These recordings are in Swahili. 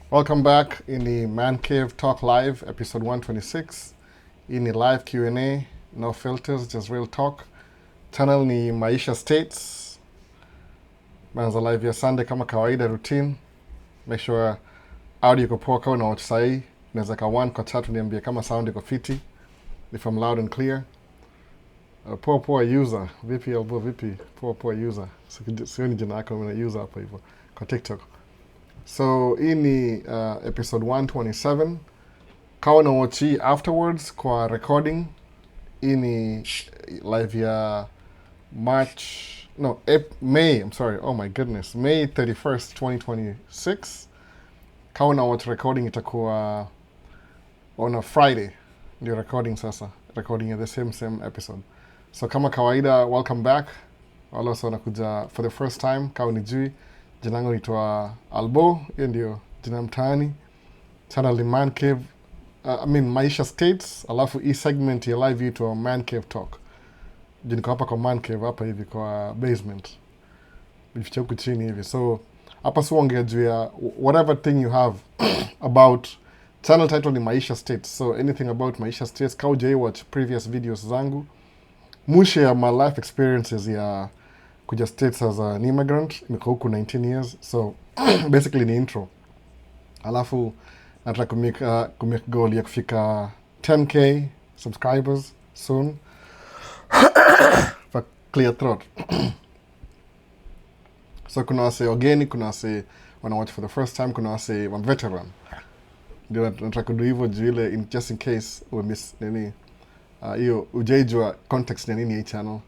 Welcome back in the Man Cave Talk Live, episode 126. In the live Q&A, no filters, just real talk. Channel ni Maisha States. Manza live ya Sunday kama kawaida routine. Make sure audio iko poa kama unawatch sahi. Unaweza ka one kwa chat uniambie kama sound iko fiti. If I'm loud and clear. Poa user. Vipi albo vipi? Poa user. Sioni jina yako una user hapa hivyo kwa TikTok. So hii ni episode 127. Kawa na watch hii afterwards kwa recording. Hii ni live ya May, I'm sorry, oh my goodness, May 31st, 2026. Kawa na watch recording itakuwa on a Friday. Ndio recording sasa. Recording ya the same episode. So kama kawaida, welcome back. Wala wasa wanakuja for the first time, kawa ni jui. Jina langu naitwa Albo, hiyo ndio jina mtaani. Channel ni Man Cave, Maisha States, alafu hii segment ya live itwa Man Cave Talk. Juu niko hapa kwa Man Cave, hapa hivi kwa basement. Nificha huku chini hivi. So, hapa siongea juu ya whatever thing you have about, channel title ni Maisha States. So, anything about Maisha States, kama hujai watch previous videos zangu. Mushe ya my life experiences ya kuja States as an immigrant. Niko huku 19 years. So, basically ni intro. Alafu, nataka kumake goal ya kufika 10k subscribers soon. For clear throat. So, kuna wase wageni, kuna wase wana watch for the first time, kuna wase wa veteran. Ndio nataka kudu hivyo juu ile, just in case we miss nini. Hiyo ujaijua context ya nini hii channel.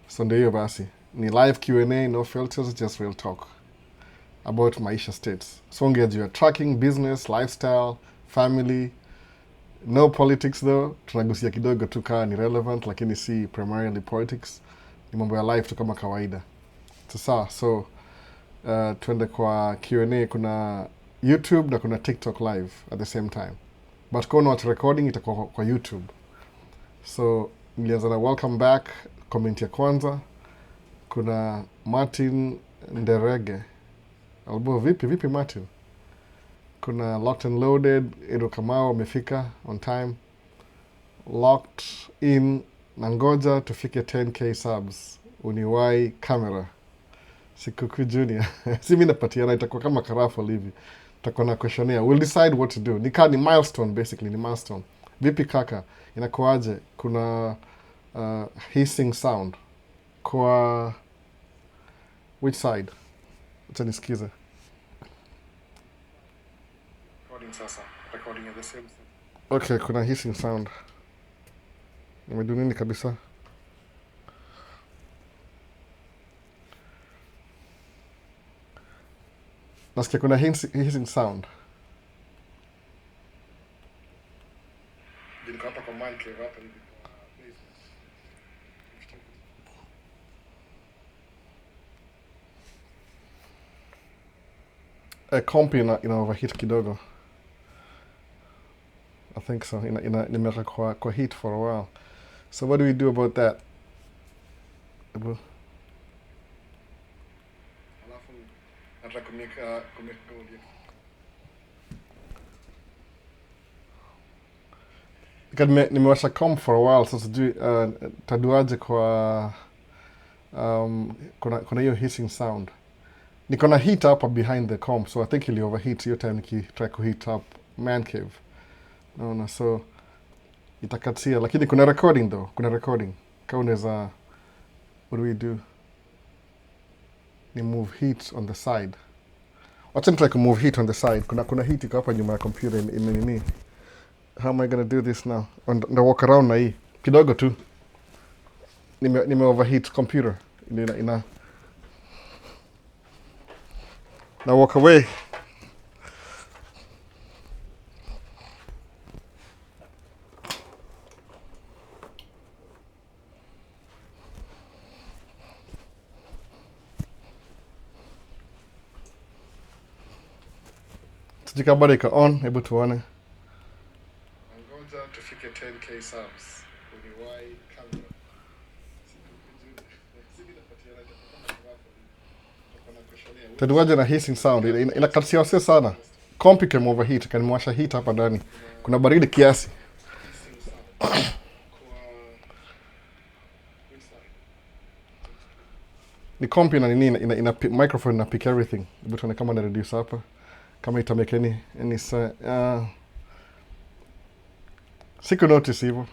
So ndio hiyo basi. Ni live Q&A, no filters, just real talk about Maisha States. So ongea juu ya tracking, business, lifestyle, family. No politics though. Tunagusia kidogo tu kaa ni relevant, lakini si primarily politics. Ni mambo ya life tu kama kawaida. Sasa, so tuende kwa Q&A. Kuna YouTube na kuna TikTok live at the same time. But kama watch recording itakuwa kwa YouTube. So, nilianza na welcome back, comment ya kwanza. Kuna Martin Nderege. Albo, vipi Martin? Kuna Locked and Loaded, Edo Kamau amefika on time. Locked in, nangoja tufike 10k subs. Uniwai camera. Sikuku Junior. Si mimi napatiana, itakuwa kama karafu hivi. Tutakuwa na questionnaire. We'll decide what to do. Ni milestone basically, ni milestone. Vipi kaka? Inakuaje? Kuna hissing sound. Kwa which side? Acha nisikize. Recording sasa. Recording at the same time. Okay, kuna hissing sound. Nimedu nini kabisa? Nasikia kuna hissing sound. Niko hapa kwa Man Cave hapa hivi. Kompi ina overheat kidogo. I think so. Nimeka kwa heat for a while. So what do we do about that? Alafu nataka kumake gold. Nimewasha comp for a while, so sijui taduaje kwa kuna hiyo hissing sound. Niko na heat up behind the comp, so I think ili overheat hiyo time nikitry kuheat up Man Cave. No, so itakatia, lakini kuna recording though, kuna recording. Kama unaweza, what do we do? Ni move heat on the side. Wacha nitry ku move heat on the side. Kuna heat iko hapa nyuma ya computer nini. How am I going to do this now? Nda walk around na hii. Kidogo tu. Nime overheat computer. Na walk away. Sijika bado ika on. Hebu tuone. Ngoja tufike 10k subs. Uniwai camera. Taduaje na hissing sound. Inakatia wase sana. Compi came overheat, kanimwasha heat hapa ndani. Kuna baridi kiasi. Ni compi na nini microphone ina pick everything. Hebu tuone kama na reduce hapa. Kama ita make any siku notice hivyo.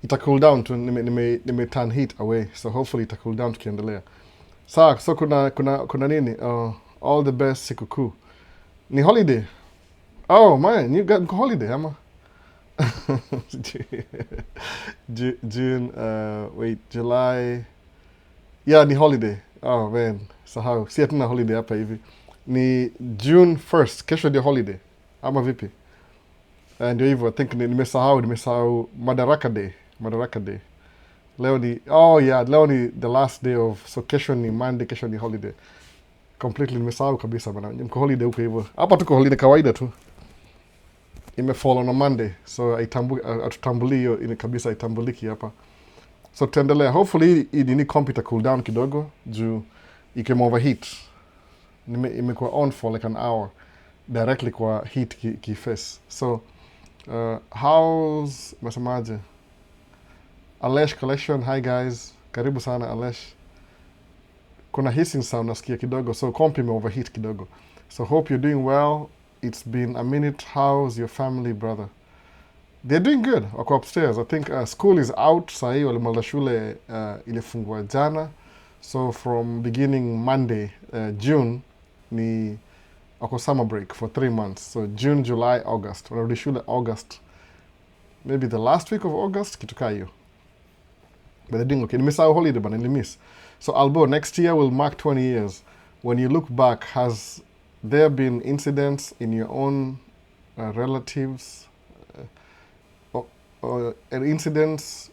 Ita cool down tu, nime turn heat away, so hopefully ita cool down tukiendelea. Sawa, so kuna nini? All the best sikukuu. Ni holiday. Oh man, you got holiday ama? June, wait, July. Yeah, ni holiday. Oh man, sahau. Si hatuna holiday hapa hivi. Ni June 1st, kesho ndio holiday. Ama vipi? Ndio hivyo, I think nimesahau Madaraka Day. Madaraka Day. Leo ni the last day of, so kesho ni Monday, kesho ni holiday. Completely nimesahau kabisa bana. Mko holiday huko hivyo. Hapa tuko holiday kawaida tu. Imefall on a Monday, so atutambuli hiyo ini kabisa, itambuliki hapa. So tutaendelea. Hopefully hii computer cool down kidogo juu ikema overheat. Imekuwa on for like an hour directly kwa heat ki face. So how's masamaje? Alesh collection, hi guys. Karibu sana Alesh. Kuna hissing sound nasikia kidogo, so comp overheat kidogo. So hope you're doing well. It's been a minute. How's your family, brother? They're doing good. Wako upstairs. I think school is out. Sahi walimaliza shule ilifungwa jana. So from beginning Monday, June, ni wako summer break for 3 months. So June, July, August. Wanarudi shule August. Maybe the last week of August, kitu kaa hiyo. But they're doing okay. Nimesahau holiday bana, nilimiss. So Albo, next year will mark 20 years. When you look back, has there been incidents in your own relatives, or incidents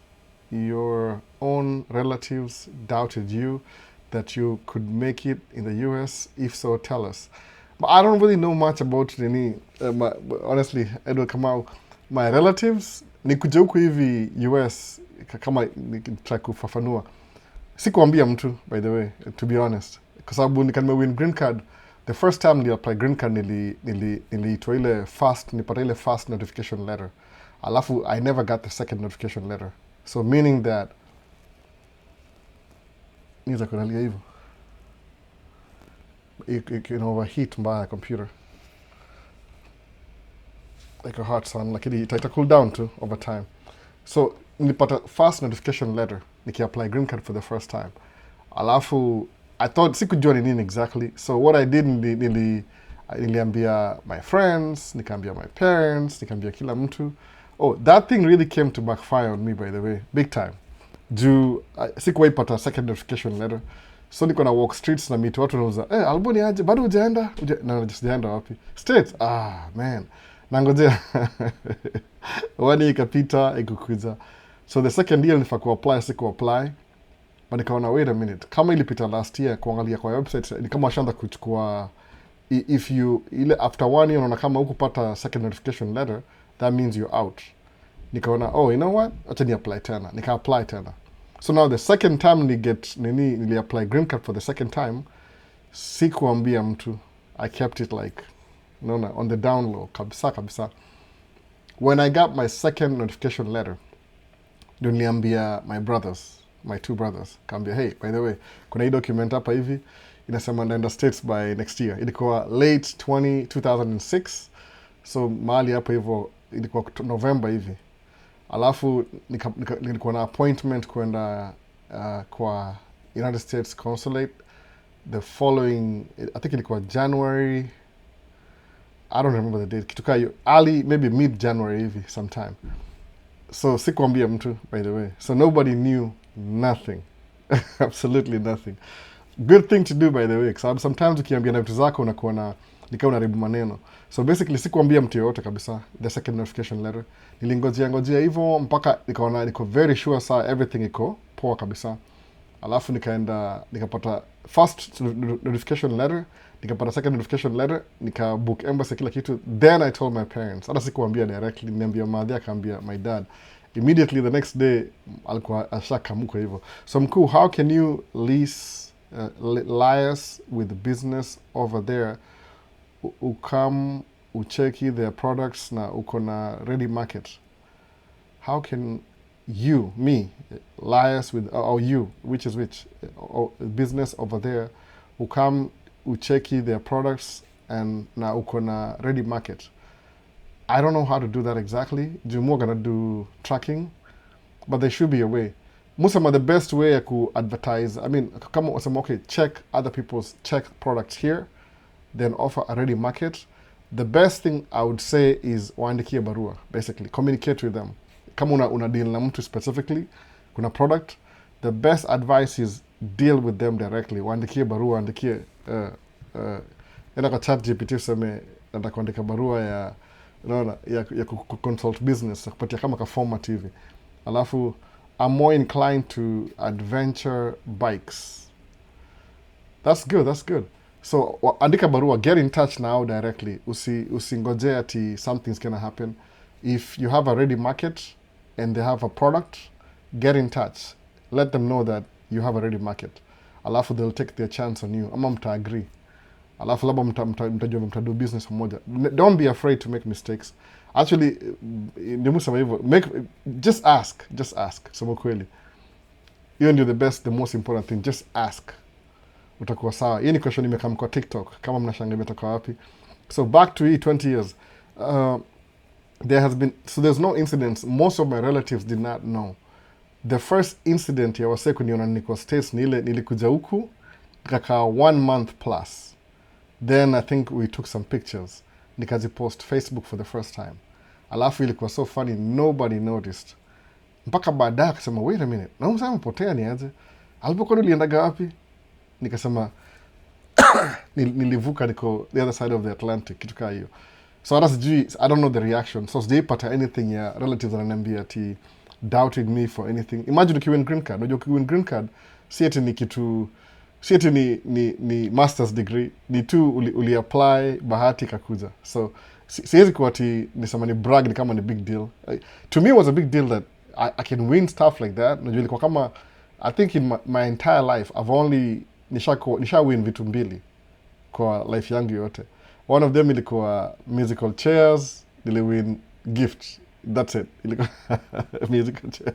your own relatives doubted you that you could make it in the US? If so, tell us. But I don't really know much about honestly, Edward Kamau, my relatives, nikuja huku hivi US, kama nikitaka kufafanua. Sikuambia mtu, by the way, to be honest. Kwa sababu nikanimewin green card. The first time niliapply green card niliitwa ile fast, nilipata ile fast notification letter. Alafu I never got the second notification letter. So meaning that niza kunalia hivyo. You can overheat mbaya computer. Like a hot sun, like ita cool down too over time. So nilipata fast notification letter nikiapply green card for the first time. Alafu I thought sikujua ni nini exactly. So what I did niliambia my friends, nikaambia my parents, nikaambia kila mtu. Oh, that thing really came to backfire on me, by the way, big time. Juu sikuwahi pata second notification letter. So niko na walk streets na meet watu nauza, Albo ni aje, bado hujaenda? Na sijaenda wapi? States? Man. Nangojea. Wani ikapita, ikukuja. So the second year nilifaa kuapply, sikuapply. But nikaona, wait a minute, kama ilipita last year kuangalia kwa website, ni kama washaanza kuchukua, if you, ile after 1 year unaona kama hukupata second notification letter, that means you're out. Nikaona, you know what? Acha ni apply tena. Nika apply tena. So now the second time nili apply green card for the second time, sikuambia mtu. I kept it like, on the down low, kabisa. When I got my second notification letter, niliambia my 2 brothers, kaambia, hey, by the way, kuna hii document hapa hivi, inasema naenda States by next year. Ilikuwa late 2006, so mahali hapa hivyo, ilikuwa November hivi. Alafu, nilikuwa na appointment kwenda kwa United States Consulate the following, I think ilikuwa January, I don't remember the date, kituka early, maybe mid-January hivi, sometime. So, sikuambia mtu, by the way. So, nobody knew nothing. Absolutely nothing. Good thing to do, by the way. Because sometimes ukiambia na vitu zako unakuwa na nika unaribu maneno. So, basically, sikuambia mtu yoyote kabisa, the second notification letter. Nilingojea hivyo, mpaka niko very sure saa everything iko poa kabisa. Alafu nikapata first notification letter, nikapata second notification letter, book embassy kila kitu. Then I told my parents. Hata sikuambia directly, niambia madhi akaambia my dad. immediately the next day alikuwa ashakamuka hivyo. So mkuu, how can you lease liars with business over there, ukam ucheki their products na uko na ready market? How can you, me, liars with, or you, which is which, or business over there, ukam ucheki their products and na uko na ready market? I don't know how to do that exactly. Jumu gonna do tracking, but there should be a way. Musama, the best way I could advertise, I mean, come on, okay, check other people's check products here, then offer a ready market. The best thing I would say is waandikie barua, basically. Communicate with them. Kama una deal na mtu specifically, kuna product, the best advice is deal with them directly. Waandikie barua, waandikie, enda kwa chat GPT useme, nataka kuandika barua ya, unaona, ya consult business, kupatia kama ka format hivi. Alafu, I'm more inclined to adventure bikes. That's good, that's good. So, andika barua, get in touch now directly. Usingoje ati something's gonna happen. If you have a ready market and they have a product, get in touch. Let them know that you have a ready market. Alafu, they'll take their chance on you. Ama mta agree. Alafu, laba mtajua mtadu business moja. Don't be afraid to make mistakes. Actually, nimusema hivyo, just ask. Sema kweli. Hiyo ndio the best, the most important thing. Just ask. Utakuwa sawa. Hii ni question imekam kwa TikTok. Kama mnashangaa imetoka wapi. So back to 20 years. There has been, so there's no incidents. Most of my relatives did not know. The first incident ya wase kuniona niko States ni ile nilikuja huku kaka 1 month plus. Then I think we took some pictures. Nikazipost Facebook for the first time. Alafu ilikuwa so funny, nobody noticed. Mpaka baadaye akasema, wait a minute, na umsema mpotea ni aje? Alipokuwa niliendaga wapi? Nikasema, nilivuka niko the other side of the Atlantic, kitu kaa hiyo. So hata sijui, I don't know the reaction. So sijaipata anything ya relatives wananiambia ati doubting me for anything. Imagine ukiwin green card. Unajua ukiwin green card, si ati ni kitu, si ati ni master's degree, ni tu uli apply, bahati kakuja. So siwezi kuwa ati nisema ni brag, ni kama ni big deal. To me it was a big deal that I can win stuff like that. Najua ilikuwa kama, I think in my entire life I've only nisha win vitu mbili kwa life yangu yote. One of them ilikuwa musical chairs, niliwin gift. That's it. Ilikuwa musical chair.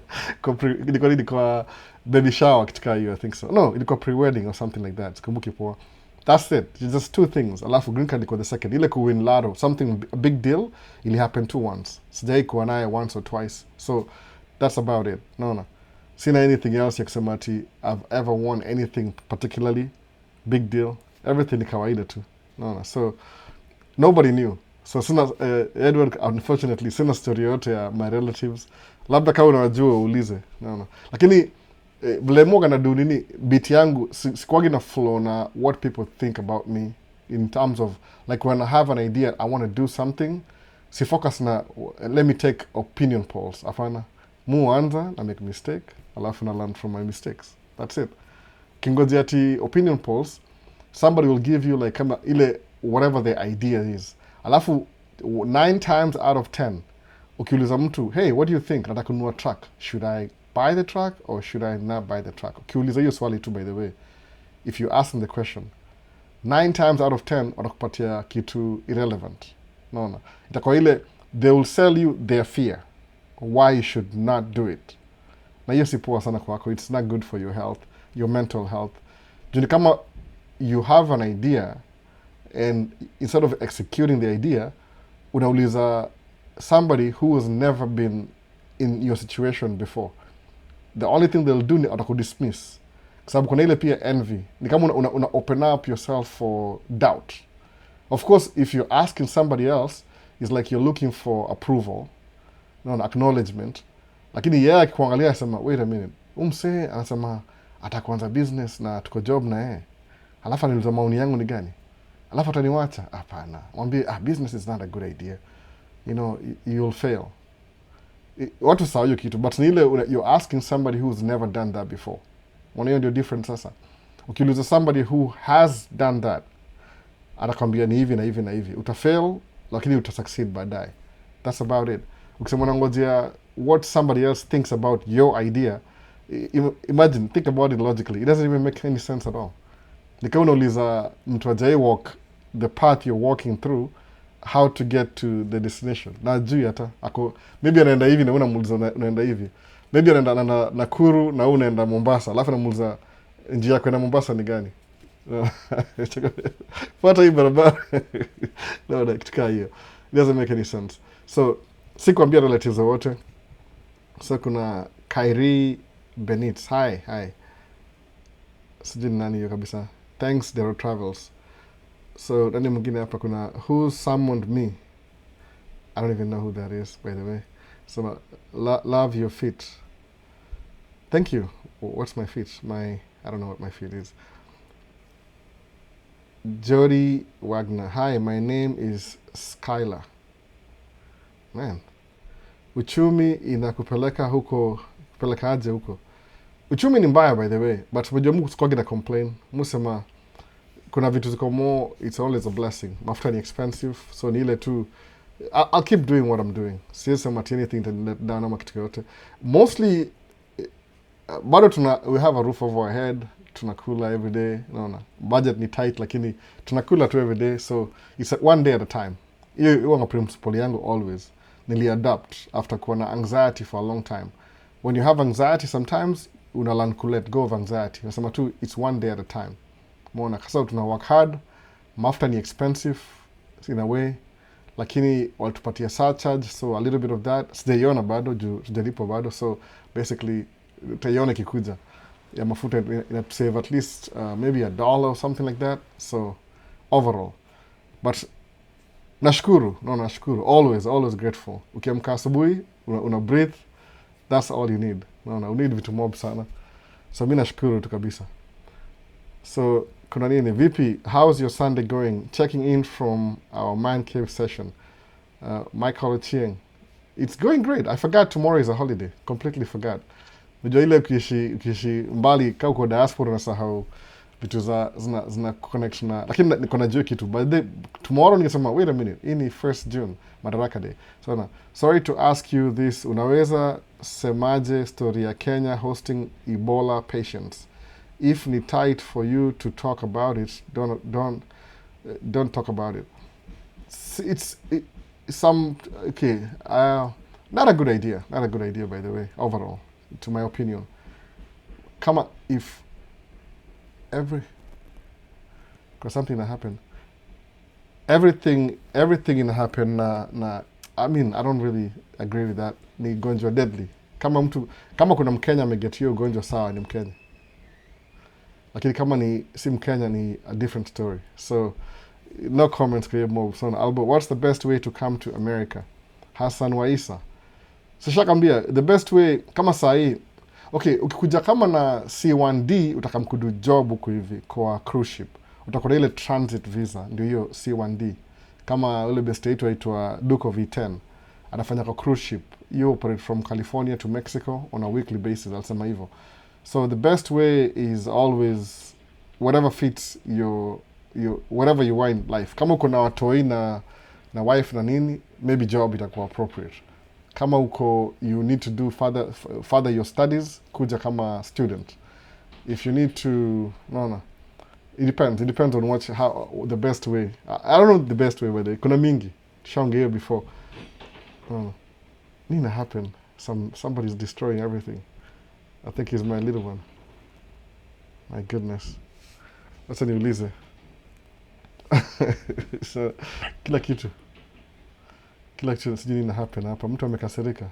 Ilikuwa baby shower kitika hiyo, I think so. No, ilikuwa pre-wedding or something like that. Sikumbuki poa. That's it. It's just 2 things. Alafu green card ilikuwa the second. Ile kuwin lotto, something a big deal, ili happen to once. Sijai kuwa naye once or twice. So that's about it. No. Sina anything else ya kusema ati I've ever won anything particularly big deal. Everything ni kawaida tu. No. So nobody knew. So sina Edward, unfortunately sina story yote ya my relatives. Labda kama unawajua uulize. No. Lakini vile moga na do nini beat yangu sikuwagi na flow na what people think about me in terms of like when I have an idea I want to do something, si focus na let me take opinion polls. Afana muanza na make mistake, alafu na learn from my mistakes. That's it. Kingoji ati opinion polls, somebody will give you like kama ile whatever the idea is. Alafu 9 times out of 10 ukiuliza mtu, hey, what do you think? Nataka kununua truck. Should I buy the truck or should I not buy the truck? Ukiuliza hiyo swali tu, by the way, if you ask them the question, 9 times out of 10 watakupatia kitu irrelevant. No. Itakuwa ile, they will sell you their fear. Why you should not do it. Na hiyo si poa sana kwako. It's not good for your health, your mental health. Juni kama you have an idea and instead of executing the idea, unauliza somebody who has never been in your situation before. The only thing they'll do ni watakudismiss. Kwa sababu kuna ile pia envy. Ni kama una open up yourself for doubt. Of course, if you're asking somebody else, it's like you're looking for approval, an acknowledgement. Lakini yeye akikuangalia anasema, wait a minute, umse anasema atakuanza business na tuko job na yeye. Alafu anauliza maoni yangu ni gani? Alafu ataniwacha? Hapana. Mwambie, business is not a good idea. You'll fail. Watu sawa hiyo kitu, but ni ile you're asking somebody who's never done that before. Hiyo ndio difference sasa. Ukiuliza somebody who has done that, atakwambia ni hivi na hivi na hivi. Utafail, lakini utasucceed baadaye. That's about it. Ukisema unangojea what somebody else thinks about your idea. Imagine, think about it logically, it doesn't even make any sense at all. Nikiwa unauliza mtu ajai walk the path you're walking through, how to get to the destination, na juu hata ako maybe anaenda hivi na unamuuliza unaenda hivi, maybe anaenda Nakuru na unaenda Mombasa, alafu namuuliza njia ya kwenda Mombasa ni gani? Fuata hii barabara. No, kitu kaa hiyo, it doesn't make any sense. So sikuambia relatives wote. So kuna Kairi Benitz, hi, sijui nani hiyo kabisa. Thanks Dero Travels. So nani mwingine hapa, kuna who summoned me, I don't even know who that is, by the way. So love your feet, thank you. What's my feet? I don't know what my feet is. Jody Wagner, hi, my name is Skylar. Man, uchumi inakupeleka huko, kupeleka aje huko? Uchumi ni mbaya, by the way, but mjua Mungu sikuwagi na complain. Musema kuna vitu ziko more, it's always a blessing. Mafuta ni expensive, so ni ile tu I'll keep doing what I'm doing. Siwezi sema ati anything to let down ama kitu yote. Mostly bado we have a roof over our head, tunakula every day. Naona budget ni tight, lakini tunakula tu every day, so it's one day at a time. Hiyo nga principle yangu always. Niliadapt after kuwa na anxiety for a long time. When you have anxiety, sometimes una learn to let go of anxiety. Nasema tu it's one day at a time. Mona kasa tuna work hard, mafuta ni expensive in a way, lakini walitupatia surcharge, so a little bit of that sijaiona bado juu sijalipo bado, so basically utaiona kikuja ya mafuta ina save at least maybe $1 or something like that. So overall, but nashukuru, always grateful. Ukiamka asubuhi una breathe, that's all you need. Unneed vitu mob sana, so mimi nashukuru tu kabisa. So kuna nini, vipi, how's your Sunday going? Checking in from our man cave session. Michael Chieng, it's going great. I forgot tomorrow is a holiday, completely forgot. Unajua ile ukiishi mbali kama uko diaspora unasahau vitu zina connect na, lakini niko najua kitu, but tomorrow ningesema wait a minute, hii ni 1st June, Madaraka Day. So sorry to ask you this, unaweza semaje story ya Kenya hosting Ebola patients? If ni tight for you to talk about it, don't talk about it. It's okay. Not a good idea. Not a good idea, by the way. Overall, to my opinion, if because something that happened, everything in happen. I mean, I don't really agree with that. Ni gonjwa deadly. Kama kuna Mkenya ameget hiyo gonjwa, sawa, ni Mkenya. Lakini kama ni si Mkenya, ni a different story. So no comments kwa hiyo sana. Albert, what's the best way to come to America? Hassan Waisa. So shakambia, the best way kama sahi, okay, ukikuja kama na C1D utakamkudu job huko hivi kwa cruise ship. Utakuwa ile transit visa, ndio hiyo C1D. Kama ule best yetu aitwa Duke of V10, anafanya kwa cruise ship. You operate from California to Mexico on a weekly basis, alisema hivyo. So the best way is always whatever fits your whatever you want in life. Kama uko na watoi na wife na nini, maybe job itakuwa appropriate. Kama uko you need to do further your studies, kuja kama student. If you need to it depends on how the best way. I don't know the best way, but kuna mingi tushaongea before. Nina happen, somebody's destroying everything. I think he's my little one. My goodness. Wacha niulize. So kila kitu sijui nina happen hapa. Mtu amekasirika.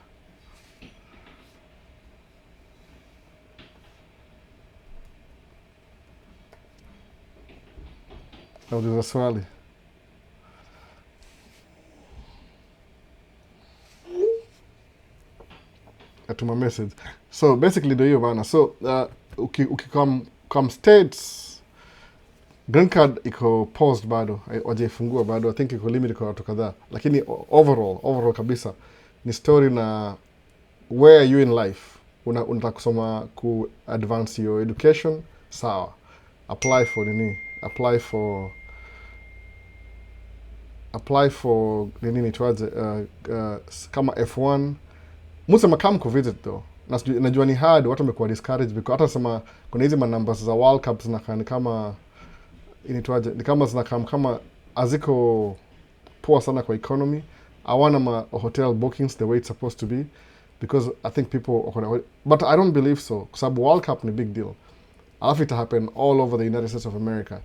Nauliza swali. Atuma message. So basically ndio hiyo bana. So come States, green card iko paused bado, wajaifungua bado. I think iko limit kwa watu kadhaa, lakini overall kabisa ni story na where are you in life. Unataka kusoma ku advance your education, sawa, apply for nini tuaje, kama F1 Musema come ku visit though. Najua ni hard, watu wamekuwa discouraged because hata sema kuna hizi numbers za World Cup zinakaa ni kama inaitwaje, ni kama zinakaa kama aziko poor sana kwa economy. Hawana ma hotel bookings the way it's supposed to be because I think people, but I don't believe so kwa sababu World Cup ni big deal. Alafu ita happen all over the United States of America.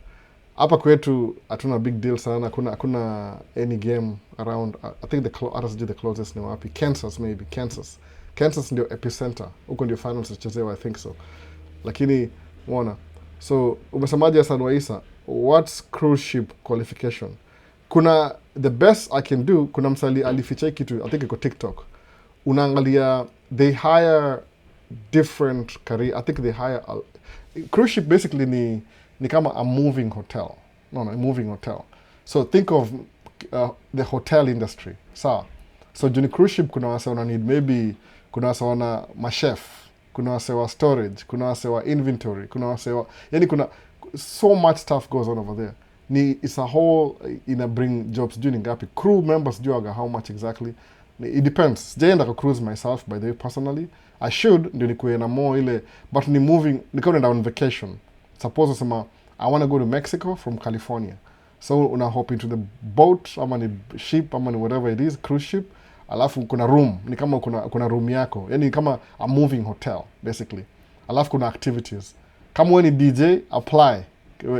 Hapa kwetu hatuna big deal sana, hakuna any game around. I think the closest ni wapi? Kansas maybe, Kansas ndio epicenter. Huko ndio finals zichezewa, I think so. Lakini unaona. So umesemaje Hassan Waisa? What's cruise ship qualification? Kuna the best I can do, kuna msali alificha kitu, I think iko TikTok. Unaangalia they hire different career. I think they hire cruise ship basically ni kama a moving hotel. A moving hotel. So think of the hotel industry. Sawa. So juni cruise ship kuna wase wana need maybe, kuna wase wana machef, kuna wase wa storage, kuna wase wa inventory, kuna wase wa, yani kuna so much stuff goes on over there. It's a whole bring jobs juni ngapi. Crew members juaga how much exactly. It depends. Sijaenda kwa cruise myself by the way personally. I should, ndio nikuwe na more ile, but ni moving, niko on vacation. Suppose sema I want to go to Mexico from California. So una hop into the boat, ama ni ship, ama ni whatever it is, cruise ship. Alafu kuna room, ni kama kuna room yako. Yani kama a moving hotel basically. Alafu kuna activities. Kama wewe ni DJ, apply.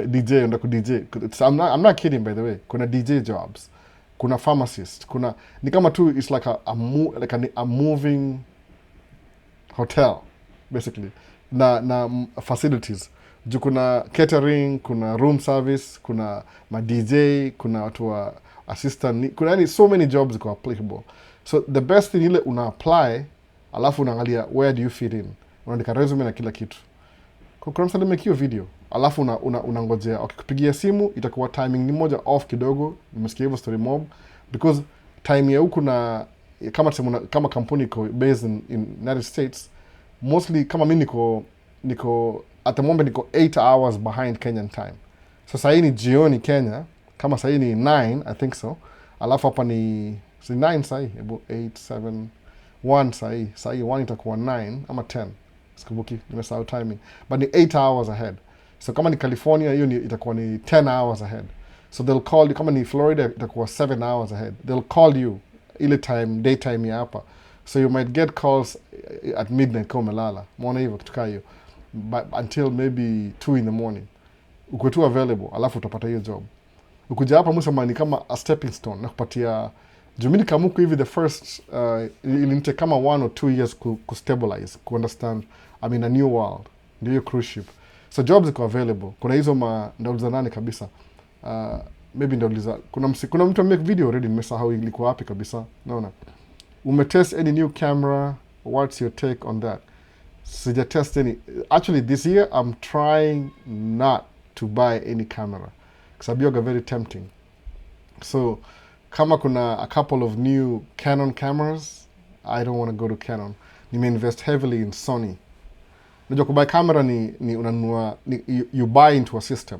DJ enda ku DJ. I'm not kidding by the way. Kuna DJ jobs. Kuna pharmacist. Kuna ni kama tu it's like a moving hotel basically. Na facilities. Juu kuna catering, kuna room service, kuna ma DJ, kuna watu wa assistant, kuna yani so many jobs ziko applicable. So the best thing ile una apply, alafu unaangalia where do you fit in. Unaandika resume na kila kitu. Kuna msali make video, alafu unangojea. Ukikupigia simu itakuwa timing ni moja off kidogo, nimesikia hivyo story mob because time ya huku na kama kampuni iko based in United States, mostly kama mimi niko at the moment niko 8 hours behind Kenyan time. So sahii ni jioni Kenya, kama sahii ni 9 I think so. Alafu hapa ni 9 sahii, about 8, 7, 1 sahii 1 itakuwa 9 ama 10. Sikumbuki, nimesahau timing. But ni 8 hours ahead. So kama ni California, hiyo itakuwa ni 10 hours ahead. So they'll call you, kama ni Florida itakuwa 7 hours ahead. They'll call you ile time, daytime ya hapa. So you might get calls at midnight kama umelala. Muona hivyo kutukaa hiyo. But until maybe 2 in the morning. Uko tu available, alafu utapata hiyo job. Ukuja hapa musema ni kama a stepping stone na kupatia jumini kamuku hivi the first ilinite kama 1 or 2 years ku stabilize, ku understand I'm in a new world. Ndio cruise ship. So jobs iko available. Kuna hizo ndauliza nani kabisa. Maybe ndauliza kuna mtu make video already, nimesahau ilikuwa wapi kabisa. Naona. Umetest any new camera? What's your take on that? Sija test any. Actually this year I'm trying not to buy any camera. Because yoga very tempting. So kama kuna a couple of new Canon cameras, I don't want to go to Canon. Nime invest heavily in Sony. Unajua kubuy camera ni unanunua, you buy into a system.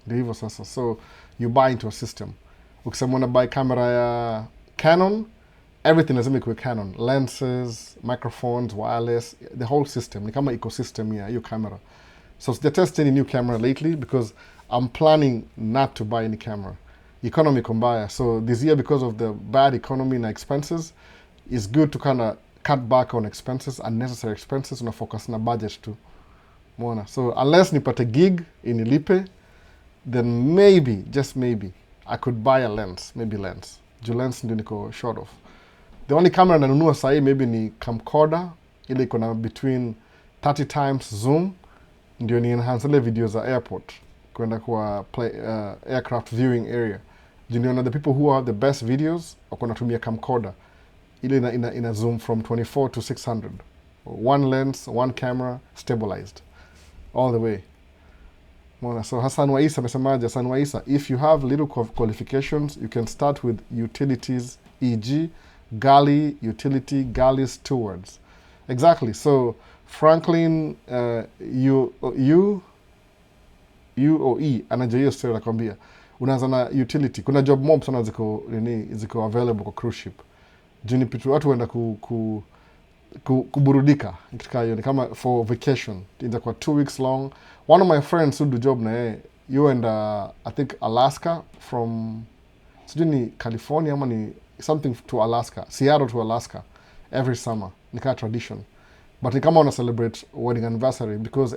Ndio hivyo sasa. So you buy into a system. Ukisema una buy camera ya Canon, everything lazima ikuwe Canon. Lenses, microphones, wireless, the whole system. Ni kama ecosystem ya hiyo camera. So sija test any new camera lately because I'm planning not to buy any camera. Economy kumbaya. So this year, because of the bad economy and expenses, it's good to kind of cut back on expenses, unnecessary expenses, and focus na budget too. Mwana. So unless nipate gig in Ilipe, then maybe, just maybe, I could buy a lens. Maybe lens. Ju lens ndio niko short of. The only camera nanunua sahi maybe ni camcorder. Ile iko na between 30 times zoom. Ndio ni enhance ile video za airport. Kwenda kwa aircraft viewing area. Junior, the people who have the best videos wako natumia camcorder. Ile ina zoom from 24 to 600. One lens, one camera, stabilized. All the way. Mwana. So Hassan Waisa amesemaje? Hassan Waisa, if you have little qualifications, you can start with utilities, e.g. galley, utility, galley stewards. Exactly. So Franklin, UOE anaja hiyo story nakwambia. Unaanza na utility. Kuna job mob sana ziko available kwa cruise ship. Juni pitu watu wenda kuburudika katika hiyo, ni kama for vacation, itakuwa 2 weeks long. One of my friends who do job na yeye, you and I think Alaska from, sijui ni California ama ni something to Alaska, Seattle to Alaska every summer, ni kama tradition, but ni kama wana celebrate wedding anniversary because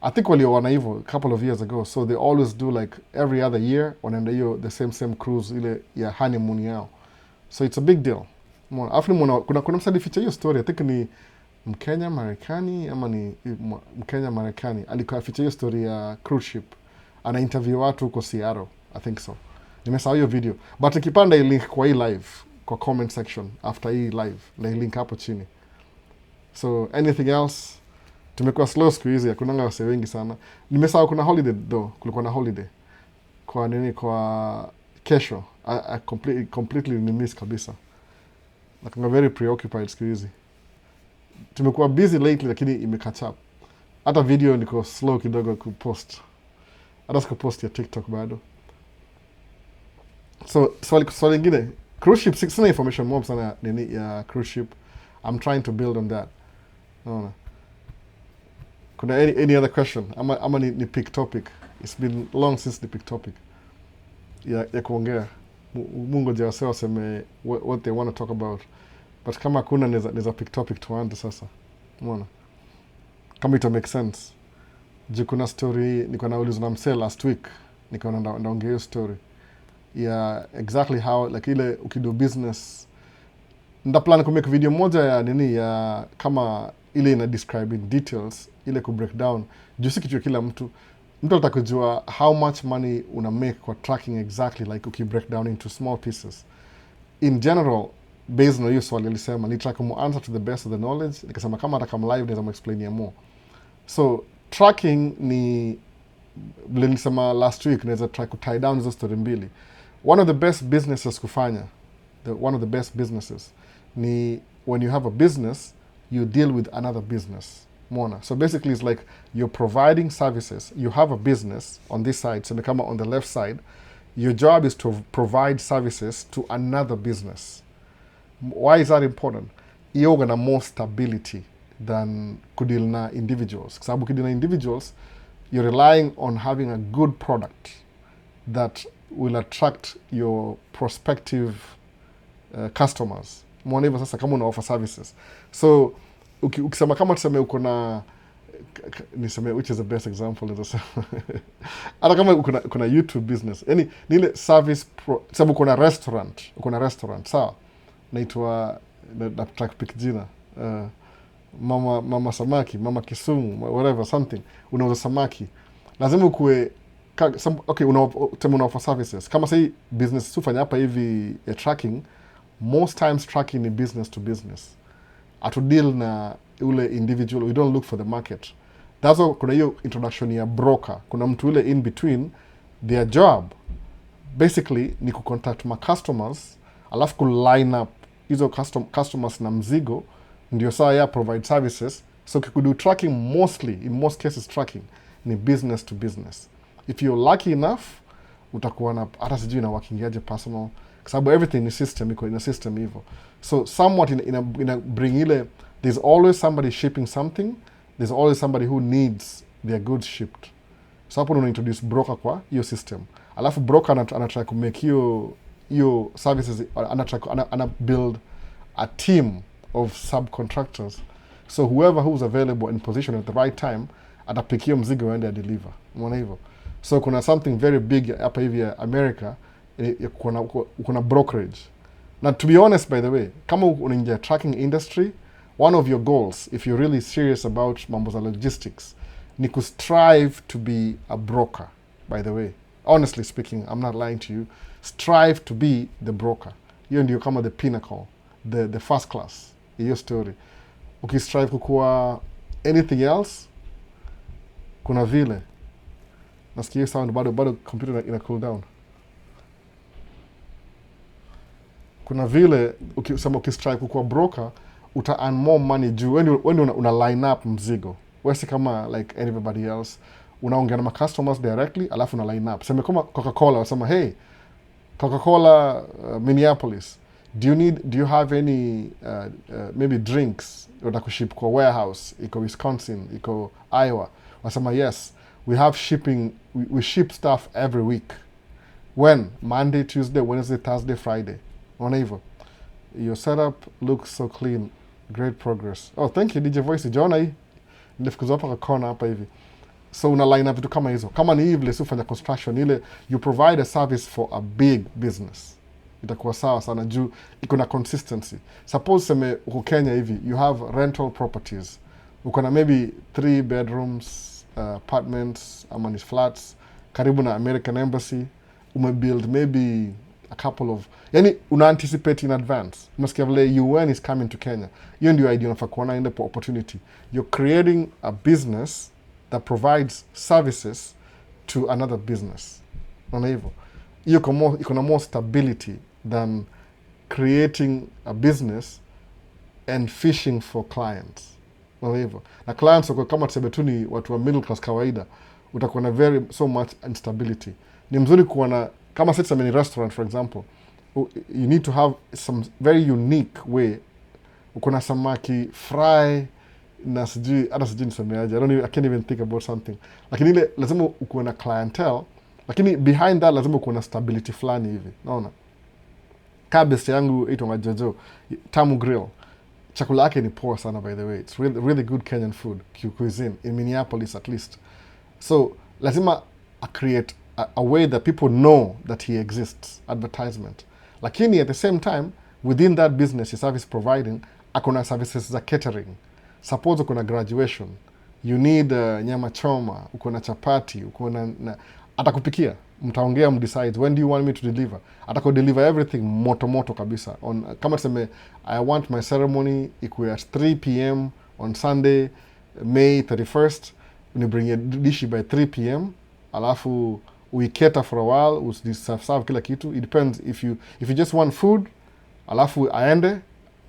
I think walioana hivyo a couple of years ago, so they always do like every other year wanaenda hiyo the same cruise ile ya honeymoon yao, so it's a big deal. Afu kuna msadificha hiyo story, I think ni Mkenya Marekani ama ni Mkenya Marekani alikuwa aficha hiyo story ya cruise ship, ana interview watu huko Seattle, I think so. Nimesahau hiyo video, but ikipanda hii link kwa hii live kwa comment section after hii live, na hii link hapo chini. So anything else? Tumekuwa slow siku hizi, hakunanga wase wengi sana. Nimesahau kuna holiday though, kulikuwa na holiday kwa nini, kwa kesho. I completely miss kabisa. Like, I'm very preoccupied siku hizi. Tumekuwa busy lately lakini catch up. Hata video niko slow kidogo kupost. Hata sikupost ya TikTok bado. So swali lingine, cruise ship, sina information mob sana nini ya cruise ship. I'm trying to build on that. No. Kuna any other question? Ama ni pick topic. It's been long since the pick topic. Ya kuongea. Mungu jawase waseme what they want to talk about. But kama kuna neza pick topic tuanze sasa. Umeona? Kama ita make sense. Juu kuna story niko naulizwa na msee last week. Niko naongea hiyo story. Yeah, exactly how like ile ukido business. Nda plan kumake video moja ya nini ya kama ile ina describe in details, ile ku break down. Juu si kitu ya kila mtu anataka kujua how much money una make kwa tracking exactly, like uki break down into small pieces. In general, based on hiyo swali nilisema ni track mu answer to the best of the knowledge. Nikasema kama atakam live naweza explain ya more. So tracking ni vile nilisema last week, naweza try ku tie down hizo story mbili. One of the best businesses kufanya, one of the best businesses ni when you have a business, you deal with another business. Mona. So basically it's like you're providing services. You have a business on this side, so kama on the left side, your job is to provide services to another business. Why is that important? You're gonna more stability than kudil na individuals. Sababu kudil na individuals, you're relying on having a good product that will attract your prospective customers. Mwana hivyo sasa kama una offer services. So ukisema kama tuseme uko na niseme which is the best example nitasema hata kama uko na YouTube business, yani ni ile service sababu uko na restaurant sawa, naitwa na track pick jina mama samaki, mama Kisumu, whatever something, unauza samaki, lazima ukue okay, una offer services. Kama say business sufanya hapa hivi tracking, most times tracking ni business to business. Atu deal na ule individual, we don't look for the market. That's why kuna hiyo introduction ya broker. Kuna mtu ule in between, their job basically ni kucontact ma customers, alafu ku line up hizo customers na mzigo, ndio saa ya provide services. So kikudu tracking mostly, in most cases tracking ni business to business. If you're lucky enough, utakuwa na hata sijui na working aje personal, kwa sababu everything ni system, iko in a system hivyo. So somewhat in a bring ile, there's always somebody shipping something, there's always somebody who needs their goods shipped. So hapo una introduce broker kwa hiyo system. Alafu broker anatry to make hiyo services, ana build a team of subcontractors. So whoever who's available in position at the right time, atapikia mzigo waende deliver. Umeona hivyo? So kuna something very big hapa hivi ya America, kuna brokerage. Now, to be honest, by the way, kama unaingia tracking industry, one of your goals, if you're really serious about mambo za logistics, ni ku strive to be a broker, by the way. Honestly speaking, I'm not lying to you. Strive to be the broker. Hiyo ndio kama the pinnacle, the first class. Hiyo story. Ukistrive kukua anything else, kuna vile. Nasikia sound bado computer ina cool down. Kuna vile ukistrive kukua broker, uta earn more money juu when una line up mzigo. Wesi kama like everybody else, unaongea na customers directly, alafu una line up. Sema kama Coca-Cola, wasema hey, Coca-Cola Minneapolis, Do you have any maybe drinks utakuship kwa warehouse iko Wisconsin, iko Iowa? Wasema yes, we have shipping, we ship stuff every week. When? Monday, Tuesday, Wednesday, Thursday, Friday. Ona hivyo. Your setup looks so clean. Great progress. Oh, thank you DJ Voice. Jona hii nilifukuza hapa kwa kona hapa hivi. So una line up vitu kama hizo. Kama ni hivi lesu fanya construction ile, you provide a service for a big business. Itakuwa sawa sana juu iko na consistency. Suppose seme uko Kenya hivi, you have rental properties. Uko na maybe 3 bedrooms, apartments, ama ni flats, karibu na American Embassy. Umebuild maybe a couple of, yani una anticipate in advance. Unasikia vile UN is coming to Kenya. Hiyo ndio idea unafaa kuona ile opportunity. You're creating a business that provides services to another business. Unaona hivyo? Hiyo iko na more stability than creating a business and fishing for clients. Unaona hivyo? Na clients wako kama tuseme tu ni watu wa middle class kawaida, utakuwa na so much instability. Ni mzuri kuona kama sasa ni restaurant for example, you need to have some very unique way. Uko na samaki fry na sijui nisemeaje, I can't even think about something. Lakini ile lazima uko na clientele, lakini behind that lazima uko na stability fulani hivi. Unaona? Kabisa yangu ito Jojo, Tamu Grill. Chakula yake ni poa sana by the way. It's really, really good Kenyan food, cuisine, in Minneapolis at least. So, lazima create a way that people know that he exists, advertisement. Lakini at the same time, within that business, your service providing, akona services za catering. Suppose ukona graduation, you need nyama choma, ukona chapati, ukona atakupikia. Mtaongea mdecide, when do you want me to deliver? Atako deliver everything moto kabisa. Kama tuseme, I want my ceremony ikuwe at 3 p.m. on Sunday, May 31st. Unibring a dish by 3 p.m. Alafu we cater for a while, serve kila kitu. It depends. If you just want food, alafu aende,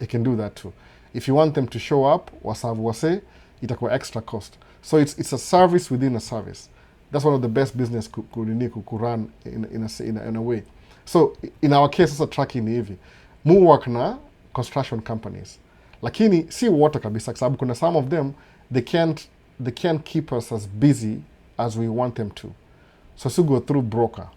you can do that too. If you want them to show up, wasavu wase, itakuwa extra cost. So it's a service within a service. That's one of the best business ku run in a way. So in our case, sasa tracking ni hivi. Mu work na construction companies. Lakini si wote kabisa kwa sababu kuna some of them they can't keep us as busy as we want them to. So go through broker.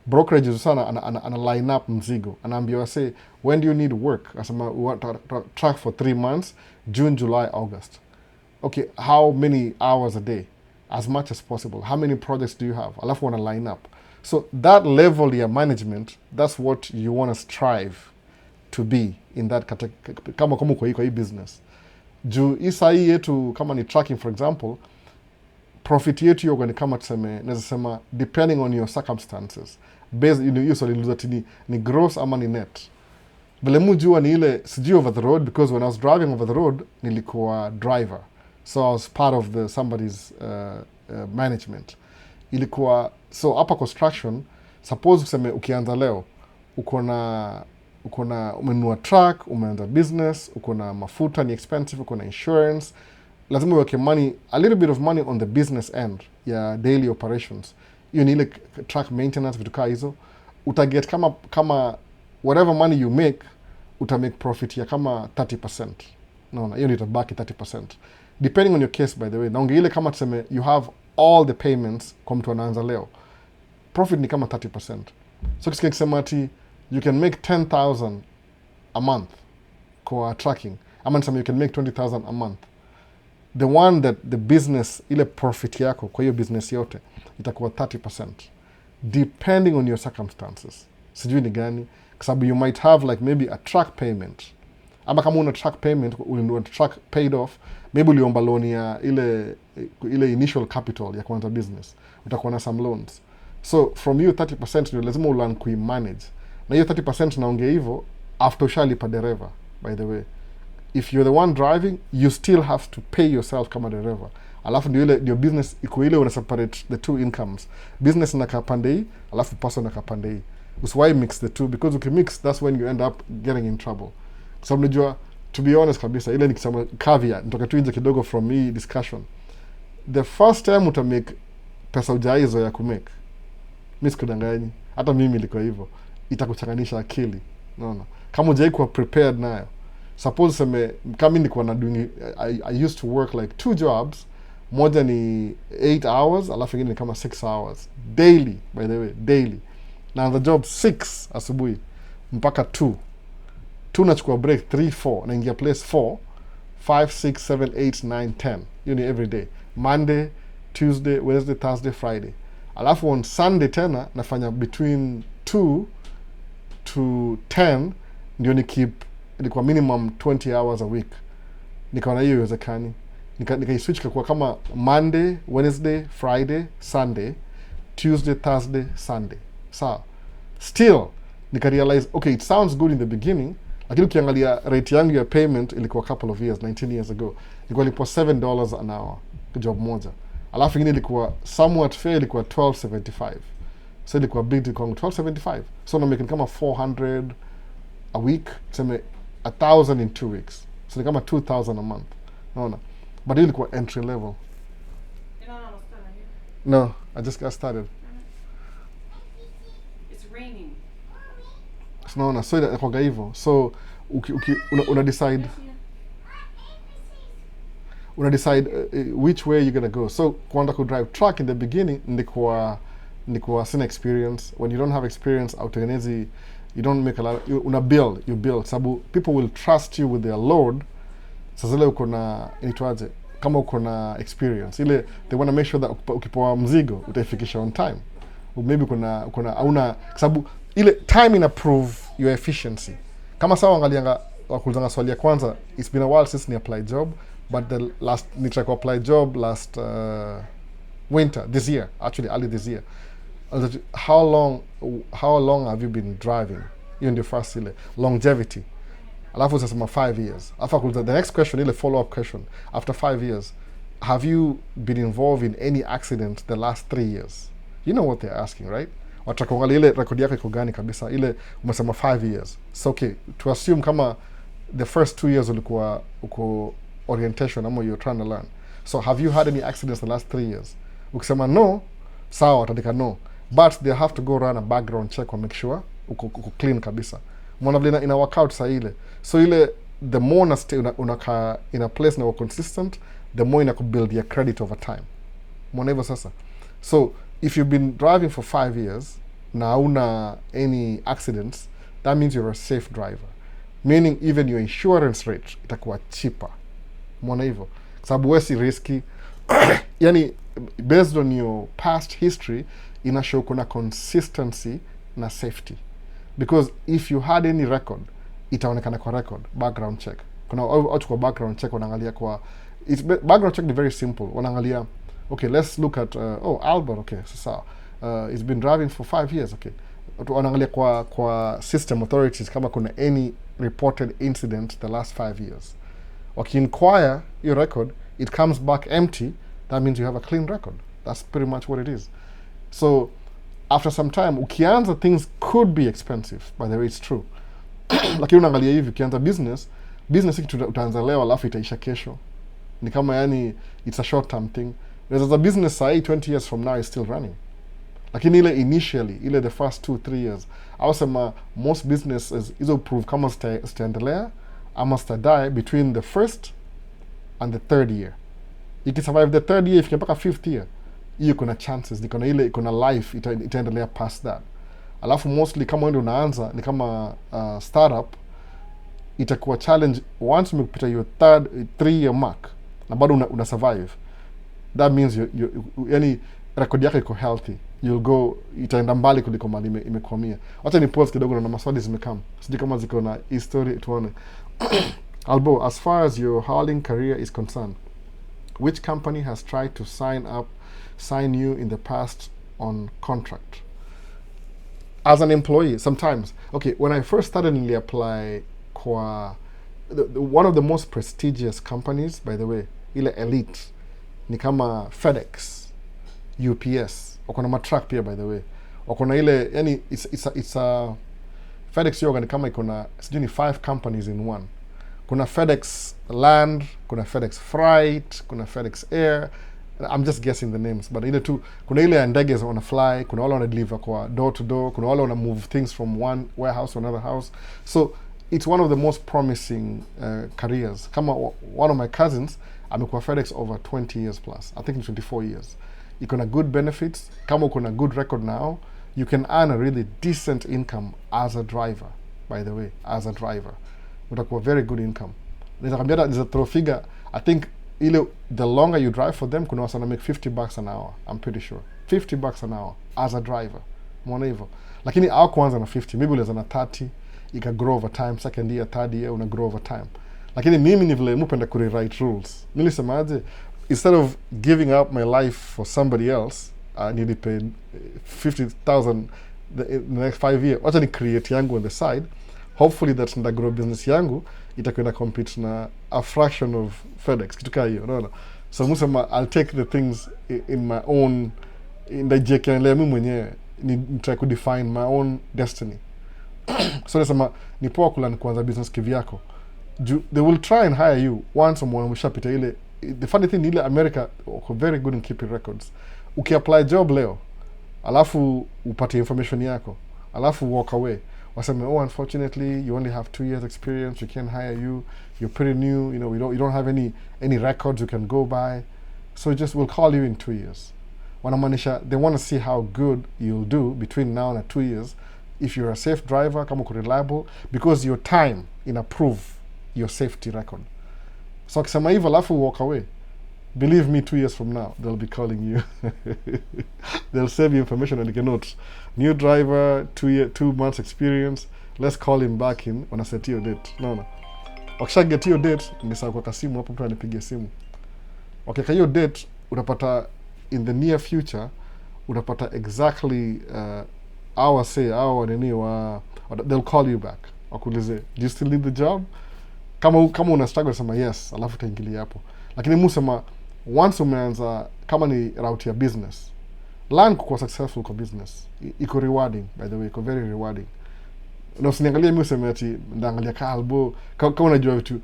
Brokerage sana ana line up mzigo. Anaambia wase, when do you need work? Asema we want to track for 3 months, June, July, August. Okay, how many hours a day? As much as possible. How many projects do you have? Alafu wana line up. So that level ya management, that's what you want to strive to be in that kama kwa hii business. Juu isa hii yetu kama ni tracking for example, profit yetu yoga ni kama tuseme, naweza sema depending on your circumstances. Based hiyo swali nilizote ni gross ama ni net. Vile mujua ni ile sijui over the road because when I was driving over the road nilikuwa driver. So I was part of somebody's management. Ilikuwa, so hapa construction, suppose kuseme ukianza leo, uko na umenunua truck, umeanza business, uko na mafuta ni expensive, uko na insurance, lazima uweke money, a little bit of money on the business end ya daily operations. Hiyo ni ile truck maintenance, vitu kaa hizo. Utaget kama whatever money you make, utamake profit ya kama 30%. Naona, hiyo ni itabaki 30%. Depending on your case by the way. Naonge ile kama tuseme you have all the payments kwa mtu anaanza leo. Profit ni kama 30%. So kisema ati you can make 10,000 a month kwa tracking. Ama nisema you can make 20,000 a month. The one that the business, ile profit yako kwa hiyo business yote, itakuwa 30%. Depending on your circumstances. Sijui ni gani. Kwa sababu you might have like maybe a track payment. Ama kama una track payment, una track paid off, maybe uliomba loan ya ile initial capital ya kuanza business. Utakuwa na some loans. So from you 30% ndio lazima ulearn kuimanage. Na hiyo 30% naongea hivyo after ushalipa dereva by the way. If you're the one driving, you still have to pay yourself kama dereva. Alafu ndio business iko ile una separate the two incomes. Business na kapande hii, alafu personal na kapande hii. Usiwahi mix the two because ukimix that's when you end up getting in trouble. So unajua, to be honest kabisa, ile nikisema caveat, nitoka tu nje kidogo from hii discussion. The first time utamake pesa ujaizo ya kumake, mimi sikudanganyi, hata mimi liko hivyo, itakuchanganisha akili. no. Kama hujai kuwa prepared nayo, suppose seme kama nilikuwa na doing I used to work like 2 jobs. Moja ni 8 hours, alafu ingine ni kama 6 hours daily, by the way, daily. Na the job 6 asubuhi mpaka 2 nachukua break 3 4 naingia place 4 5 6 7 8 9 10. Hiyo ni every day, Monday, Tuesday, Wednesday, Thursday, Friday. Alafu on Sunday tena nafanya between 2 to 10, ndio ni keep ilikuwa minimum 20 hours a week. Nikaona hiyo iwezekani, nikaiswitch kwa kama Monday, Wednesday, Friday, Sunday, Tuesday, Thursday, Sunday. Sawa. Still nikarealize okay, it sounds good in the beginning, lakini ukiangalia rate yangu ya payment ilikuwa couple of years, 19 years ago, ilikuwa $7 an hour job moja. Alafu ingine ilikuwa somewhat fair, ilikuwa $12.75. So ilikuwa big deal kwangu, $12.75. So na making kama 400 a week, tuseme 1,000 in 2 weeks. So ni kama 2,000 a month. Naona. But hiyo ilikuwa entry level. No, I just got started. It's raining. So naona, so inakuwa hivyo. So una decide which way you're gonna go. So kuanza ku drive truck in the beginning nilikuwa sina experience. When you don't have experience, autengenezi, you don't make a lot, you build sababu people will trust you with their load. Sasa zile uko na inaitwaje, kama uko na experience ile, they want to make sure that ukipoa mzigo utaifikisha on time. Maybe kuna hauna, sababu ile time ina prove your efficiency. Kama sawa angalianga wakulizanga swali ya kwanza, it's been a while since ni apply job, but the last ni try to apply job last winter this year, actually early this year. How long have you been driving? Hiyo ndio first ile longevity. Alafu sasema 5 years. Alafu the next question, ile follow up question, after 5 years, have you been involved in any accident the last 3 years? You know what they're asking, right? Watakuangalia ile record yako iko gani kabisa, ile umesema 5 years. So okay, to assume kama the first 2 years ulikuwa uko orientation ama you're trying to learn. So have you had any accidents the last 3 years? Ukisema no, sawa watandika no. But they have to go run a background check and make sure uko clean kabisa. Mwana vile ina work out saa ile. So ile, the more na stay unaka in a place na consistent, the more ina build your credit over time. Mwana hivyo sasa. So if you've been driving for 5 years na hauna any accidents, that means you're a safe driver. Meaning even your insurance rate itakuwa cheaper. Mwana hivyo. Sababu wewe si risky. Yani based on your past history, ina show kuna consistency na safety. Because if you had any record, itaonekana kwa record, background check. Kuna watu kwa background check wanaangalia kwa, background check ni very simple. Wanaangalia, okay, let's look at Albert, okay, sasa he's been driving for 5 years, okay. Wanaangalia kwa system authorities kama kuna any reported incident the last 5 years. Waki-inquire your record, it comes back empty, that means you have a clean record. That's pretty much what it is. So after some time, ukianza, things could be expensive. By the way, it's true. Lakini unaangalia hivi, ukianza business hiki utaanza leo alafu itaisha kesho. Ni kama yani, it's a short term thing. Whereas a business say 20 years from now is still running. Lakini ile initially, ile the first 2-3 years, awasema most businesses izo prove kama zitaendelea ama die between the first and the third year. Ikisurvive the third year, ifike mpaka 5th year, hiyo kuna chances, kuna life itaendelea past that. Alafu mostly kama wewe unaanza ni kama startup, itakuwa challenge once umepita your 3 year mark na bado una survive. That means yani record yako iko healthy. You'll go, itaenda mbali kuliko mali imekwamia. Wacha ni pause kidogo na maswali zimekam. Sijui kama ziko na history tuone. Albo, as far as your hauling career is concerned, which company has tried to sign you in the past on contract? As an employee, sometimes. Okay, when I first started in the apply kwa one of the most prestigious companies, by the way, ile elite, ni kama FedEx, UPS, wakona matruck pia, by the way. Wakona ile, yani, it's a FedEx yoga ni kama ikona, sijui ni 5 companies in one. Kuna FedEx Land, kuna FedEx Freight, kuna FedEx Air, I'm just guessing the names, but ile tu kuna ile ya ndege wana fly, kuna wale wana deliver kwa door to door, kuna wale wana move things from one warehouse to another house. So it's one of the most promising careers. Kama one of my cousins amekuwa FedEx over 20 years plus, I think 24 years. Iko na good benefits. Kama uko na good record now, you can earn a really decent income as a driver, by the way, as a driver. Utakuwa very good income. There's a throw figure, I think the longer you drive for them, kuna wasana make $50 an hour, I'm pretty sure. $50 an hour as a driver. Mwona hivyo. Lakini hawakuanza na 50, maybe ulianza na 30, ika grow over time, second year, third year, una grow over time. Lakini mimi ni vile mupenda kurewrite rules. Nilisemaje, instead of giving up my life for somebody else, nilipe $50,000 in the next 5 years. Wacha ni create yangu on the side. Hopefully that nda grow business yangu itakwenda compete na a fraction of FedEx, kitu kaa hiyo, unaona. So musema I'll take the things in my own, ndajiekea mimi mwenyewe, ni try to define my own destiny. So nasema ni poa kula kuanza business kivyako. They will try and hire you once mwana mshapita ile. The funny thing ile America are very good in keeping records. Ukiapply job leo, alafu upate information yako, alafu walk away, waseme, oh, unfortunately you only have 2 years experience, we can't hire you, you're pretty new, you don't have any records you can go by, so just we'll call you in 2 years. Wanamaanisha they want to see how good you'll do between now and 2 years, if you're a safe driver, kama uko reliable, because your time prove your safety record. So akisema hivyo alafu walk away, believe me, 2 years from now they'll be calling you. They'll save you information and you can note, new driver, 2 months experience, let's call him back in on a set your date. No. Wakisha get your date, nisao kwa kasimu hapo mtu anipigie simu. Okay, hiyo date utapata in the near future, utapata exactly they'll call you back. Wakuulize, do you still need the job? Kama una struggle sema yes, alafu utaingilia hapo. Lakini musema once umeanza, kama ni route ya business, learn kuwa successful kwa business. Iko rewarding, by the way, iko very rewarding. Na usiniangalie mimi useme ati ndaangalia kalbo, kama unajua vitu,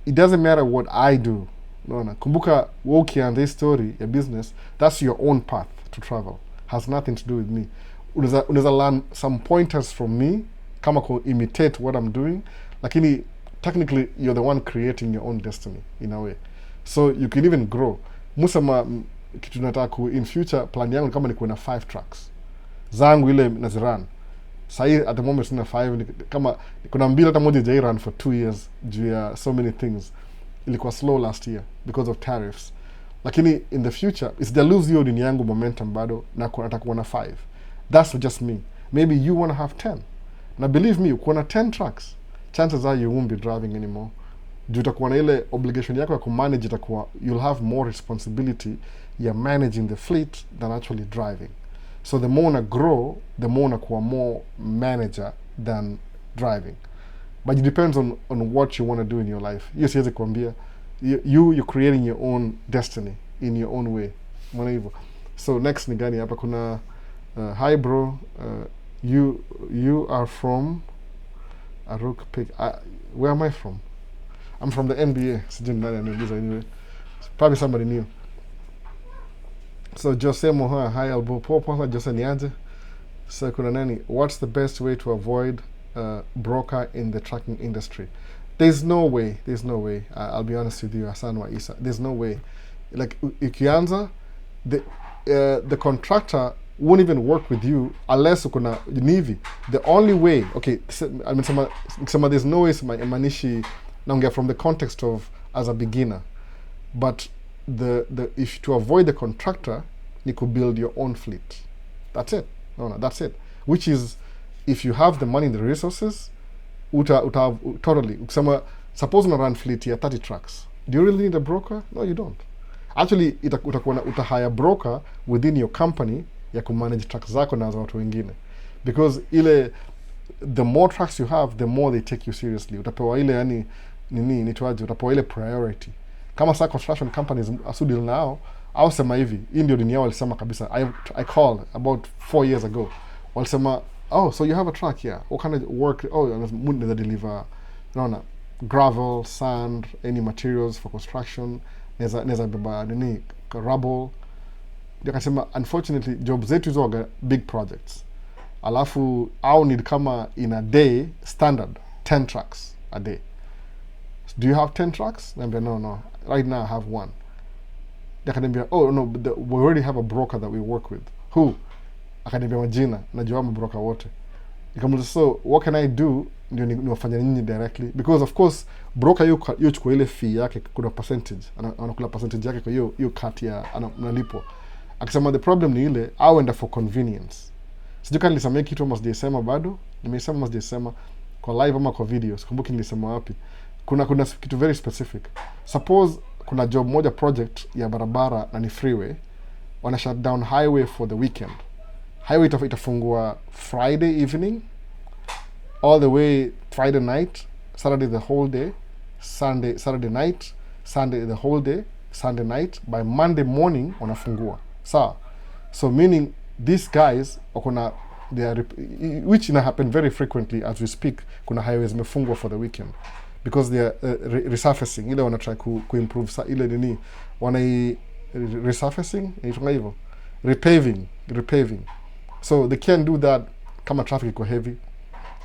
it doesn't matter what I do. Unaona, kumbuka wewe ukianza story ya business, that's your own path to travel. Has nothing to do with me. Unaweza learn some pointers from me, kama ku imitate what I'm doing, lakini technically you're the one creating your own destiny in a way. So you can even grow. Musema kitu nataka in future plan yangu kama ni kuwa na 5 trucks zangu ile naziran. Sahi at the moment sina 5, kama kuna mbili hata moja jai run for 2 years due ya so many things. Ilikuwa slow last year because of tariffs. Lakini in the future is the lose hiyo dini yangu momentum bado na atakuwa na 5. That's just me. Maybe you want to have 10. Na believe me, ukiwa na 10 trucks, chances are you won't be driving anymore. Juu utakuwa na ile obligation yako ya kumanage, itakuwa you'll have more responsibility ya managing the fleet than actually driving. So the more una grow, the more unakuwa more manager than driving. But it depends on what you want to do in your life. Hiyo siwezi kuambia. You're creating your own destiny in your own way. Mwana hivyo. So next ni gani hapa? Kuna hi bro, you are from Aruk Pig. Where am I from? I'm from the NBA. Sijui nani anauliza anyway. Probably somebody new. So Jose Moha, hi Albo Popo, Jose niaje. So kuna nani, what's the best way to avoid broker in the trucking industry? There's no way. I'll be honest with you, Hassan wa Isa. There's no way. Like ikianza, the contractor won't even work with you unless ukuna nivi. The only way, okay, I mean some there's no way manishi naongea from the context of as a beginner. But if to avoid the contractor, you could build your own fleet. That's it. No, that's it. Which is, if you have the money and the resources, totally. Suppose you run fleet here 30 trucks. Do you really need a broker? No, you don't. Actually, hire a broker within your company ya kumanage trucks zako na za watu wengine. Because the more trucks you have, the more they take you seriously. Utapewa ile yani utapewa ile priority. Kama sa construction companies asudil now, au sema hivi, hii ndio dini yao walisema kabisa. I called about 4 years ago. Walisema, oh, so you have a truck here. What kind of work? Oh, they deliver, gravel, sand, any materials for construction. Neza beba rubble. Ndio akasema unfortunately job zetu hizo waga big projects, alafu au need kama in a day standard 10 trucks a day. Do you have 10 trucks? Naambia no, right now I have one. Akaniambia oh no, we already have a broker that we work with. Who? Akaniambia majina, najua broker wote. Nikamuuliza so what can I do ndio niwafanya nini directly, because of course broker hiyo chukua ile fee yake, kuna percentage anakula percentage yake kwa hiyo cut ya analipo. Akisema the problem ni ile au enda for convenience. Sijui kama nilisema kitu ama sijasema bado, nimesema ama sijasema kwa live ama kwa video, sikumbuki nilisema wapi. Kuna kitu very specific. Suppose kuna job moja project ya barabara na ni freeway, wana shut down highway for the weekend. Highway itafungua Friday evening all the way Friday night, Saturday the whole day, Saturday night, Sunday the whole day, Sunday night. By Monday morning wanafungua. So meaning these guys wakona which ina happen very frequently as we speak. Kuna highways mefungwa for the weekend because they are resurfacing, ile wana try ku improve ile nini, wana resurfacing inaitwa hivyo, repaving. So they can do that kama traffic iko heavy.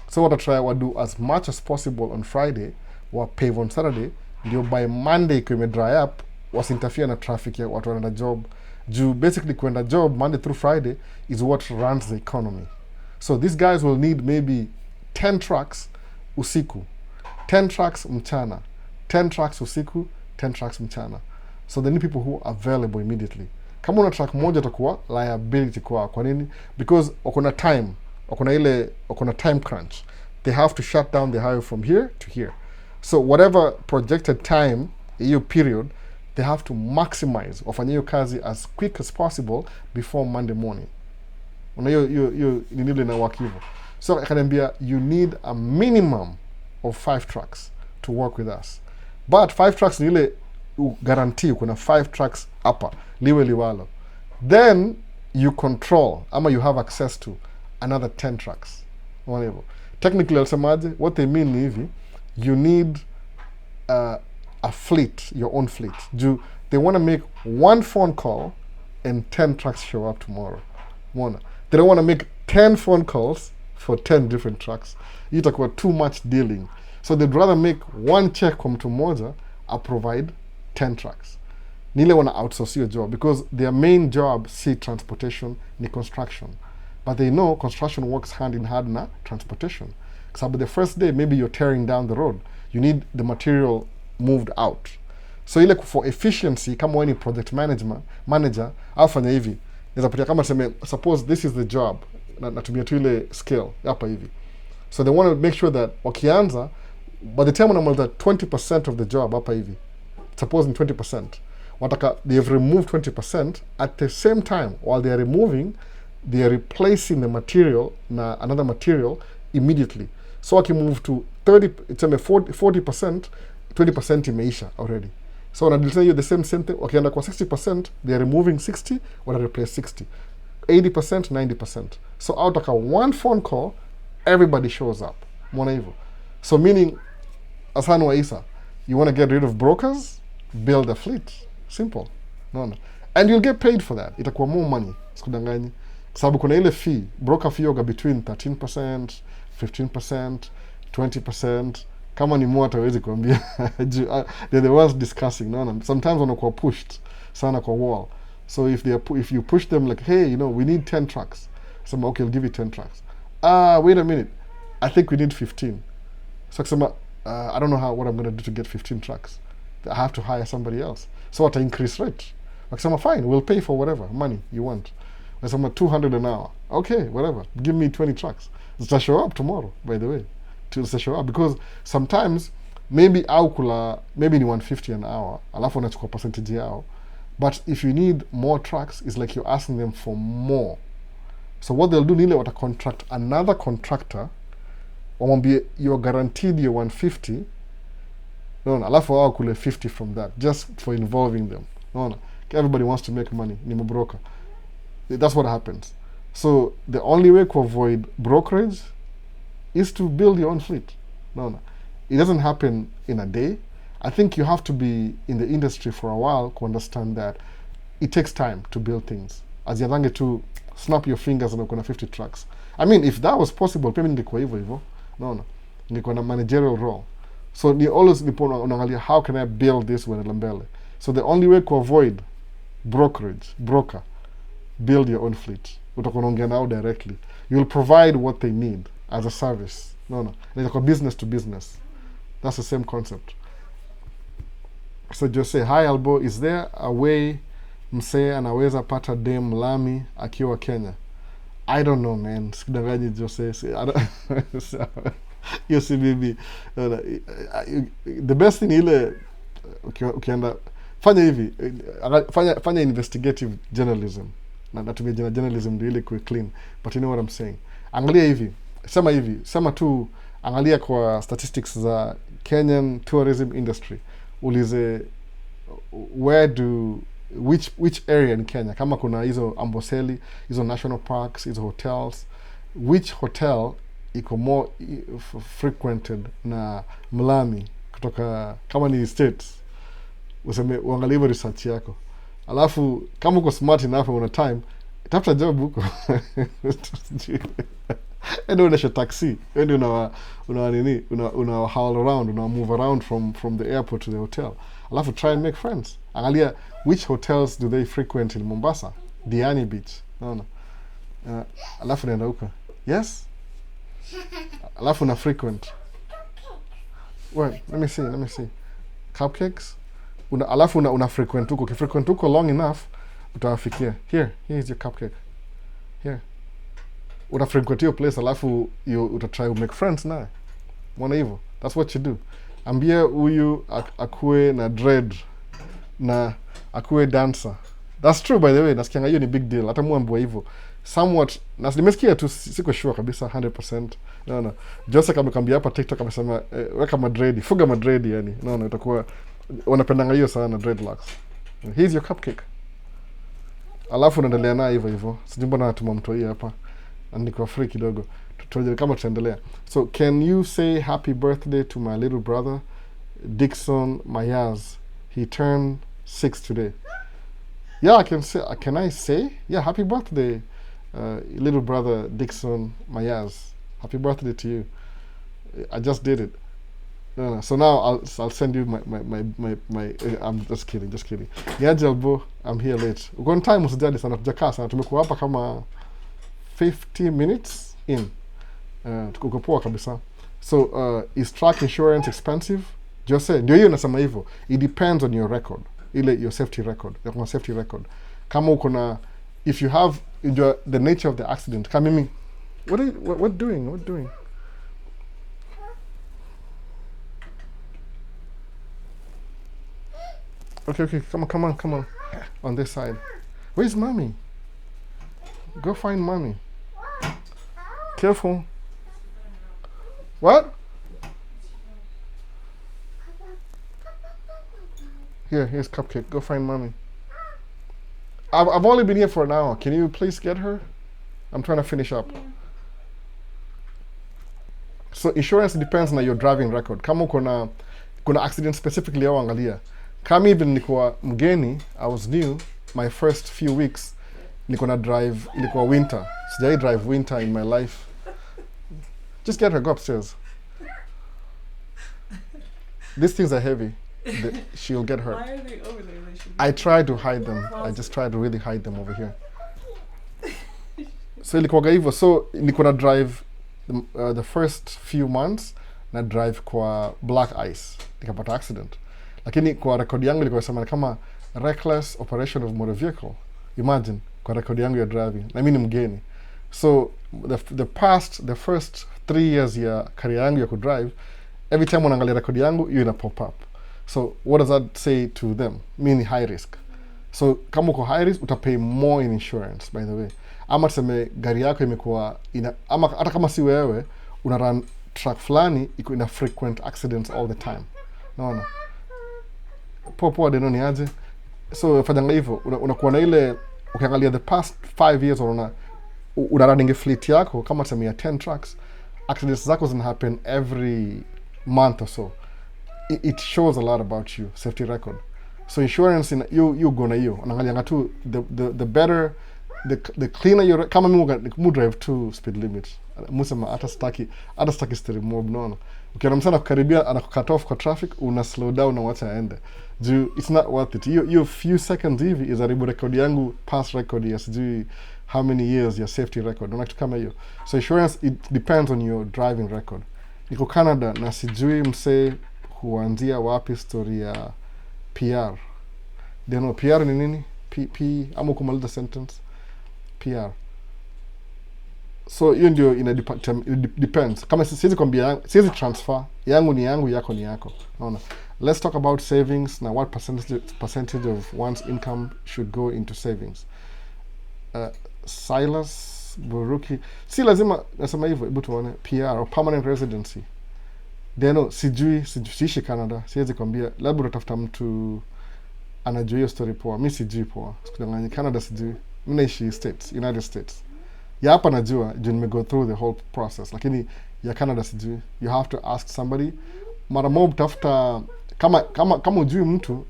So what I try to do as much as possible on Friday, wa pave on Saturday, ndio by Monday kwa dry up, wasinterfere na traffic ya watu wanaenda job. Juu basically kwenda job Monday through Friday is what runs the economy. So these guys will need maybe 10 trucks usiku, 10 trucks mchana, 10 trucks usiku, 10 trucks mchana. So they need people who are available immediately. Kama una truck moja itakuwa liability kwa nini? Because wakona time crunch. They have to shut down the highway from here to here. So whatever projected time hiyo period, they have to maximize wafanye hiyo kazi as quick as possible before Monday morning. Una hiyo nile na work hivyo. So akaniambia you need a minimum of 5 trucks to work with us. But 5 trucks ni ile guarantee kuna 5 trucks hapa liwe liwalo. Then you control ama you have access to another 10 trucks. Whatever. Technically alsemaje, what they mean ni hivi, you need a fleet, your own fleet. They want to make one phone call and 10 trucks show up tomorrow. They don't want to make 10 phone calls for 10 different trucks. Itakuwa too much dealing. So they'd rather make one check kwa mtu mmoja, I provide 10 trucks. Nile wana outsource your job because their main job si transportation ni construction. But they know construction works hand in hand na transportation. So the first day maybe you're tearing down the road. You need the material moved out. So ile for efficiency kama wewe ni project manager afanya hivi. Nizapatia kama tuseme suppose this is the job. Natumia tu ile scale hapa hivi. So they want to make sure that wakianza by the time unamaliza 20% of the job hapa hivi. Suppose in 20%. They have removed 20% at the same time while they are removing, they are replacing the material na another material immediately. So move to 40%, 20% imeisha already. So when I tell you the same thing, wakienda kwa 60%, they are removing 60, wana replace 60. 80%, 90%. So out of one phone call, everybody shows up. Mwana hivyo. So meaning, asana wa Isa, you want to get rid of brokers, build a fleet. Simple. No. And you'll get paid for that. Itakuwa more money. Sikudanganyi. Sababu kuna ile fee, broker fee yoga between 13%, 15%, 20%. Kama ni mwata hawezi kuambia. They're the ones discussing. No. Sometimes wanakuwa pushed sana kwa wall. So if you push them like, hey, we need 10 trucks. Some okay, I'll give you 10 trucks. Wait a minute. I think we need 15. So I don't know what I'm going to do to get 15 trucks. I have to hire somebody else. So what I increase rate. Like fine, we'll pay for whatever money you want. Like 200 an hour. Okay, whatever. Give me 20 trucks. It'll show up tomorrow, by the way. It'll show up because sometimes maybe ni 150 an hour. Alafu unachukua percentage yao. But if you need more trucks, it's like you're asking them for more. So what they'll do nile wata contract another contractor. Wamwambie you're guaranteed your 150. Alafu wao kule 50 from that just for involving them. Everybody wants to make money. Ni mbroker. That's what happens. So the only way to avoid brokerage is to build your own fleet. It doesn't happen in a day. I think you have to be in the industry for a while to understand that it takes time to build things. Aziandange to snap your fingers na uko na 50 trucks. I mean, if that was possible, pia ningekuwa hivyo. No. Ningekuwa na managerial role. So ni always nipo unaangalia how can I build this when mbele. So the only way to avoid broker, build your own fleet. Utakuwa unaongea nao directly. You'll provide what they need as a service. No. Itakuwa business to business. That's the same concept. So just say, hi Albo, is there a way msee anaweza pata dem lami akiwa Kenya? I don't know, man. Sikudanganyi Jose. You see, baby. The best thing ile ukienda fanya hivi, fanya investigative journalism. Na natumia journalism ndio ile ku clean. But you know what I'm saying. Angalia hivi, sema tu angalia kwa statistics za Kenyan tourism industry. Ulize which area in Kenya, kama kuna hizo Amboseli, hizo national parks, hizo hotels, which hotel iko more frequented na mlami kutoka kama ni states, useme uangalie hiyo research yako. Alafu kama uko smart enough una time, tafuta job huko. Endo unaisha taxi, endo una haul around, una move around from the airport to the hotel. Alafu try and make friends. Angalia which hotels do they frequent in Mombasa, Diani Beach. No. Alafu nenda huko. Yes? Alafu na frequent. Wait, let me see. Cupcakes? Alafu una frequent huko. Ukifrequent huko long enough, utawafikia. Here is your cupcake. Here. Una frequent your place, alafu utatry to make friends naye. Mwana hivyo. That's what you do. Ambia huyu akue na dread na akue dancer. That's true, by the way. Nasikianga hiyo ni big deal. Hata muambiwa hivyo. Somewhat, nimesikia tu, siko sure kabisa 100%. No. Joseph amekwambia hapa TikTok amesema weka madredi, fuga madredi yani. No, itakuwa wanapendanga hiyo sana dreadlocks. Here's your cupcake. Alafu naendelea na hivyo. Sijui mbona natuma mtu hii hapa. Andiko free kidogo. Tutoje kama tutaendelea. So, can you say happy birthday to my little brother Dixon Mayaz? He turned 6 today. Yeah, can I say? Yeah, happy birthday, little brother Dixon Mayaz. Happy birthday to you. I just did it. No. So now I'll send you my I'm just kidding. Niaje Albo, I'm here late. Uko on time usijali sana, tujakaa sana. Tumekuwa hapa kama 50 minutes in. Tuko poa kabisa. So, is track insurance expensive? Just say, ndio hiyo nasema hivyo. It depends on your record. Your safety record. Your safety record. Kama uko na, if you have the nature of the accident, kama mimi, what doing? Okay, come on. On this side. Where's mommy? Go find mommy. Careful. What? Here's cupcake. Go find mommy. I've only been here for an hour. Can you please get her? I'm trying to finish up. Yeah. So insurance depends on your driving record. Kama kuna accident specifically au angalia. Kama even nilikuwa mgeni, I was new, my first few weeks, nilikuwa drive, ilikuwa winter. Sijai drive winter in my life. Just get her, go upstairs. These things are heavy. She'll get hurt. Why are they over there? I try to hide them. I just try to really hide them over here. So ilikuwa hivyo. So nilikuwa drive the first few months na drive kwa black ice. Nikapata accident. Lakini kwa record yangu ilikuwa sema kama reckless operation of motor vehicle. Imagine kwa record yangu ya driving. Na mimi ni mgeni. So the first 3 years ya career yangu ya kudrive, every time unaangalia record yangu, hiyo ina pop up. So what does that say to them? Meaning high risk. So kama uko high risk, utapay more in insurance, by the way. Ama tuseme gari yako imekuwa ama hata kama si wewe, una run truck fulani iko ina frequent accidents all the time. No. Poa deno ni aje. So fanyanga hivyo, unakuwa na ile ukiangalia the past 5 years una running fleet yako kama tuseme ya 10 trucks, accidents zako zina happen every month or so. It shows a lot about you, safety record. So insurance you go na hiyo unaangalianga tu the better the cleaner your kama mimi drive to speed limit musema hata staki story mob no ukiona msana kukaribia anakucut off kwa traffic una slow down na wacha aende it's not worth it you few seconds hivi is a record yangu past record ya sijui how many years your safety record una kitu kama hiyo. So insurance it depends on your driving record. Niko Canada na sijui msee huanzia wapi story ya PR. PR ni nini? P ama kumaliza sentence PR. So hiyo ndio depends. Kama siwezi kwambia siwezi transfer yangu ni yangu, yako ni yako. Unaona? Let's talk about savings na what percentage of one's income should go into savings. Silas Buruki, si lazima nasema hivyo, hebu tuone PR or permanent residency. Deno siishi Canada, siwezi kwambia, labda utafuta mtu anajua hiyo story poa. Mimi sijui poa. Sikudanganya, Canada sijui. Mimi naishi States, United States. Ya hapa najua, juu nime go through the whole process, lakini ya Canada sijui. You have to ask somebody. Mara mob tafuta kama ujui mtu,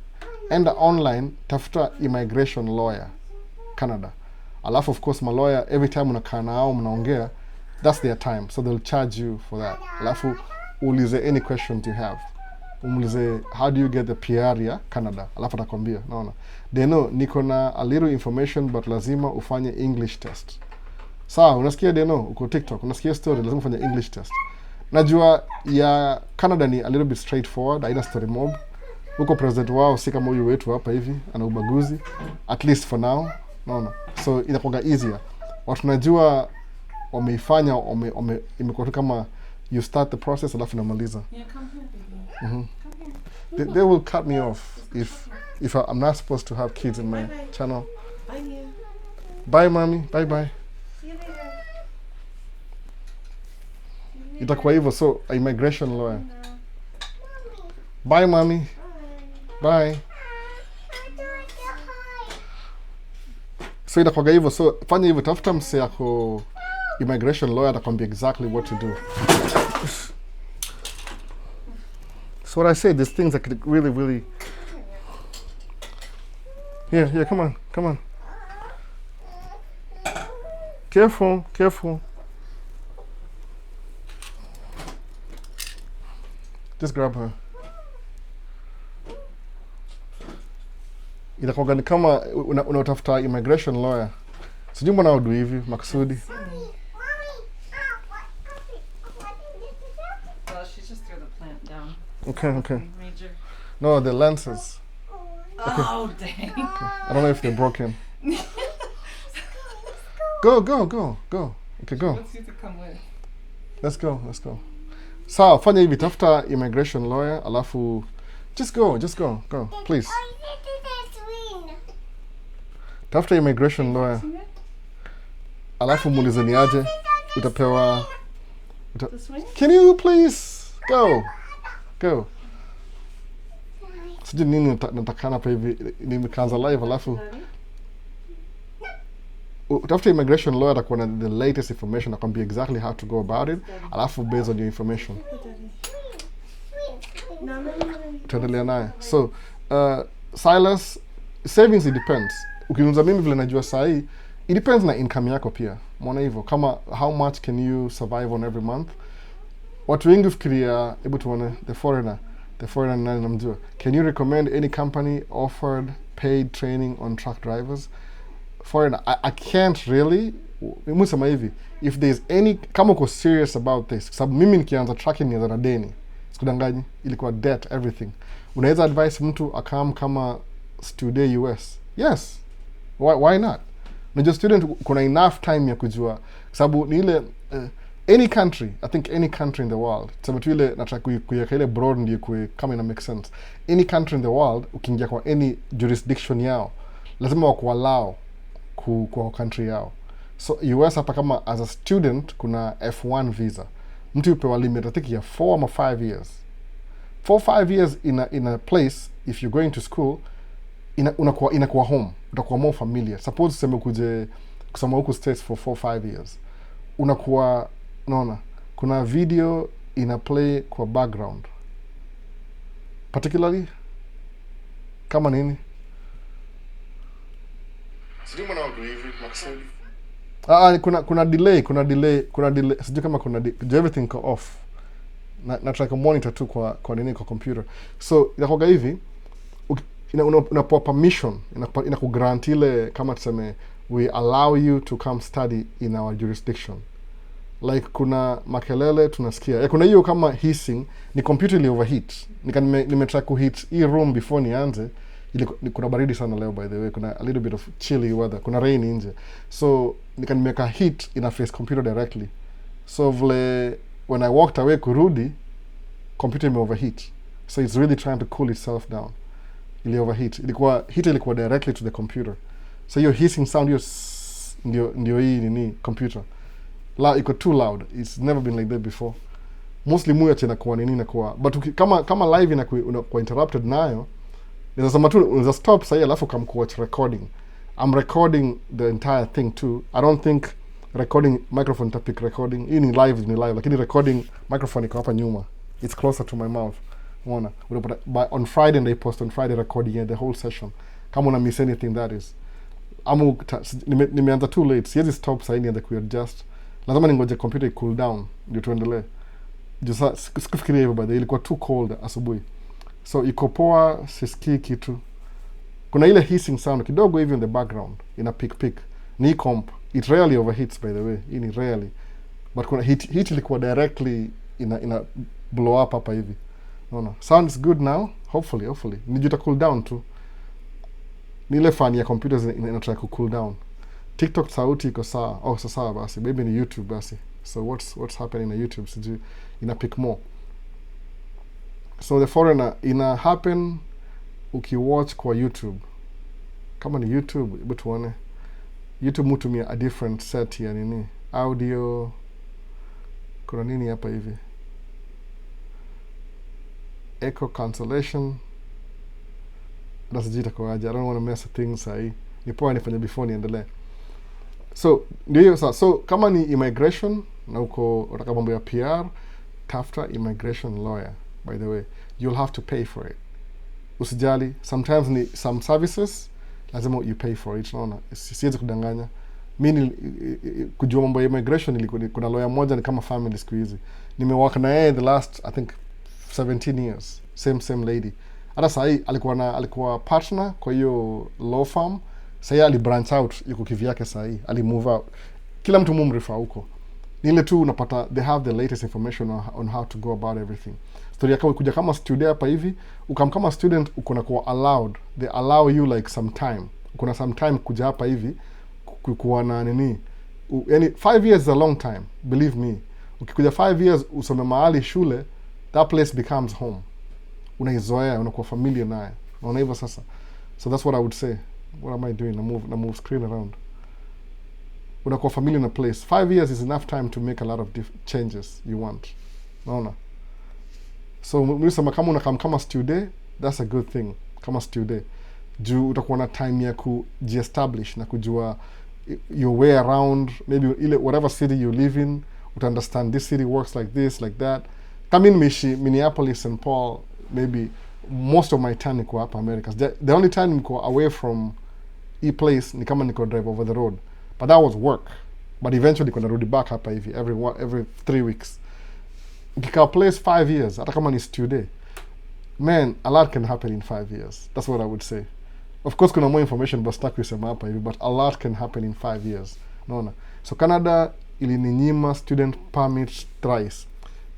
enda online, tafuta immigration lawyer Canada. Alafu of course my lawyer, every time unakaa nao mnaongea, that's their time, so they'll charge you for that. Alafu uulize any questions you have. Umulize how do you get the PR ya Canada, alafu atakwambia. Naona Deno, niko na a little information but lazima ufanye English test. Sawa, unasikia Deno, uko TikTok, unasikia story, lazima ufanye English test. Najua ya Canada ni a little bit straightforward, haina story mob. Uko president wao si kama huyu wetu hapa hivi, ana ubaguzi, at least for now. Naona, so inakuwa easier. Watu najua wameifanya, imekuwa kama you start the process alafu namaliza. Yeah, come here, baby. Mm-hmm. Come here. They will cut me off if I'm not supposed to have kids in my Bye-bye. channel. Bye, you. Bye, mommy. Bye, bye. See you later. Itakuwa hivyo, so a immigration lawyer. Bye, mommy. Bye. So itakuwa hivyo, so fanya hivyo, tafuta mse yako immigration lawyer atakwambia exactly what to do. So what I say, these things that could really here, come on. Careful. Just grab her. Itakuwa ni kama unatafuta immigration lawyer. Sijui mbona wadu hivi makusudi. Well, she just threw the plant down. Okay. Major. No, the lenses. Oh, dang. Okay. I don't know if they're broken. Go. Okay, go. Let's see to come with. Let's go. Sawa, fanya hivi, tafuta immigration lawyer, alafu just go, please. Tafuta immigration lawyer, alafu muulize ni aje, utapewa This way? Can you please go? Sijui nini natakana pa hivi, nimekaanza live, alafu utafuta immigration lawyer atakuwa na the latest information, akwambia exactly how to go about it, alafu based on your information tuendelea naye. So Silas, savings it depends. Ukiniuliza mimi vile najua sahi, it depends na income yako pia. Mwona hivyo, kama how much can you survive on every month. Watu wengi fikiria, hebu tuone the foreigner nani namjua. Can you recommend any company offered paid training on truck drivers? Foreigner, I can't really. Mimi sema hivi, if there's any, kama uko serious about this, sababu mimi nikianza trucking ni za deni. Sikudanganyi, ilikuwa debt, everything. Unaweza advise mtu akam kama student US? Yes. Why not? Unajua student kuna enough time ya kujua. Sababu ni ile any country, I think any country in the world. Sababu tu ile nataka kuiweka ile broad ndio kama ina make sense. Any country in the world ukiingia kwa any jurisdiction yao, lazima wakuallow kwa country yao. So US hapa kama as a student kuna F1 visa. Mtu upewa limit I think ya 4 ama 5 years. 4-5 years in a place, if you're going to school, inakuwa home, utakuwa more familiar. Suppose sema kuje kusoma huku States for 4-5 years. Unakuwa, unaona, kuna video ina play kwa background. Particularly kama nini? Sijui mbona watu hivi maksudi. Kuna delay. Sijui kama everything go off. Na try to monitor tu kwa nini kwa computer. So inakuwa hivi, unapoa permission, inakugrant ile kama tuseme we allow you to come study in our jurisdiction. Like kuna makelele tunasikia. Kuna hiyo kama hissing, ni computer ili overheat. Nimetry kuheat hii room before nianze. Kuna baridi sana leo by the way. Kuna a little bit of chilly weather. Kuna rain nje. So nimeka heat ina face computer directly. So when I walked away kurudi, computer ime overheat. So it's really trying to cool itself down. Ili overheat. Ilikuwa directly to the computer. So your hissing sound ndio hii nini computer. Iko too loud. It's never been like that before. Mostly muya inakuwa nini inakuwa. But kama live inakuwa interrupted nayo, unaweza tu unaweza stop sasa alafu come watch recording. I'm recording the entire thing too. I don't think recording microphone topic recording. Hii ni live lakini recording microphone iko hapa nyuma. It's closer to my mouth. Unaona? On Friday and they post on Friday recording the whole session. Kama una miss anything that is. Nimeanza too late. Siwezi stop sasa nianze kuadjust. Lazima ningoje computer cool down ndio tuendelee. Sasa sikufikiria hivyo baadaye, ilikuwa too cold asubuhi. So iko poa, sisikii kitu. Kuna ile hissing sound kidogo hivi in the background, ina pick. Ni comp. It rarely overheats by the way. Ini rarely. But kuna heat ilikuwa directly ina blow up hapa hivi. Unaona? Sounds good now. Hopefully. Nijuta cool down tu. Ni ile fan ya computers ina try to cool down. TikTok sauti iko sawa. Oh, sawa basi. Maybe ni YouTube basi. So what's happening in YouTube? Sijui ina pick more. So the foreigner ina happen ukiwatch kwa YouTube. Kama ni YouTube, hebu tuone. YouTube mutumia a different set ya nini. Audio. Kuna nini hapa hivi? Echo cancellation. That's jita kwa aja. I don't want to mess with things sahi. Ni poa nifanye before niendelee. So ndio hiyo sasa. So kama ni immigration na uko unataka mambo ya PR, tafuta immigration lawyer. By the way, you'll have to pay for it. Usijali, sometimes ni some services lazima you pay for it. Unaona, siwezi kudanganya. Mimi kujua mambo ya immigration kuna lawyer moja ni kama family siku hizi. Nimewaka na yeye the last I think 17 years. Same lady. Hata sasa alikuwa partner kwa hiyo law firm. Sasa ali branch out yuko kivyake sasa ali move out. Kila mtu mumrefer huko. Ni ile tu unapata they have the latest information on how to go about everything. Story yako kuja kama student hapa hivi, kama student uko na kuwa allowed. They allow you like some time. Kuna some time kuja hapa hivi kuwa na nini. Yani 5 years is a long time, believe me. Ukikuja 5 years usome mahali shule, that place becomes home. Unaizoea, unakuwa familiar naye. Unaona hivyo sasa. So that's what I would say. What am I doing? I move screen around. Unakuwa familiar na place. 5 years is enough time to make a lot of changes you want. Unaona? So mwisema kama unakam kama student, that's a good thing. Kama student. Juu utakuwa na time ya kujiestablish na kujua your way around, maybe ile whatever city you live in, uta understand this city works like this, like that. Kama in Minneapolis, St. Paul, maybe most of my time niko hapa Americas. The only time niko away from a place ni kama niko drive over the road. But that was work. But eventually kuna rudi back hapa hivi every 3 weeks. Ukika place 5 years, hata kama ni student, man, a lot can happen in 5 years. That's what I would say. Of course kuna more information but stuck kusema hapa hivi, but a lot can happen in 5 years. Naona. So Canada ilininyima student permit thrice.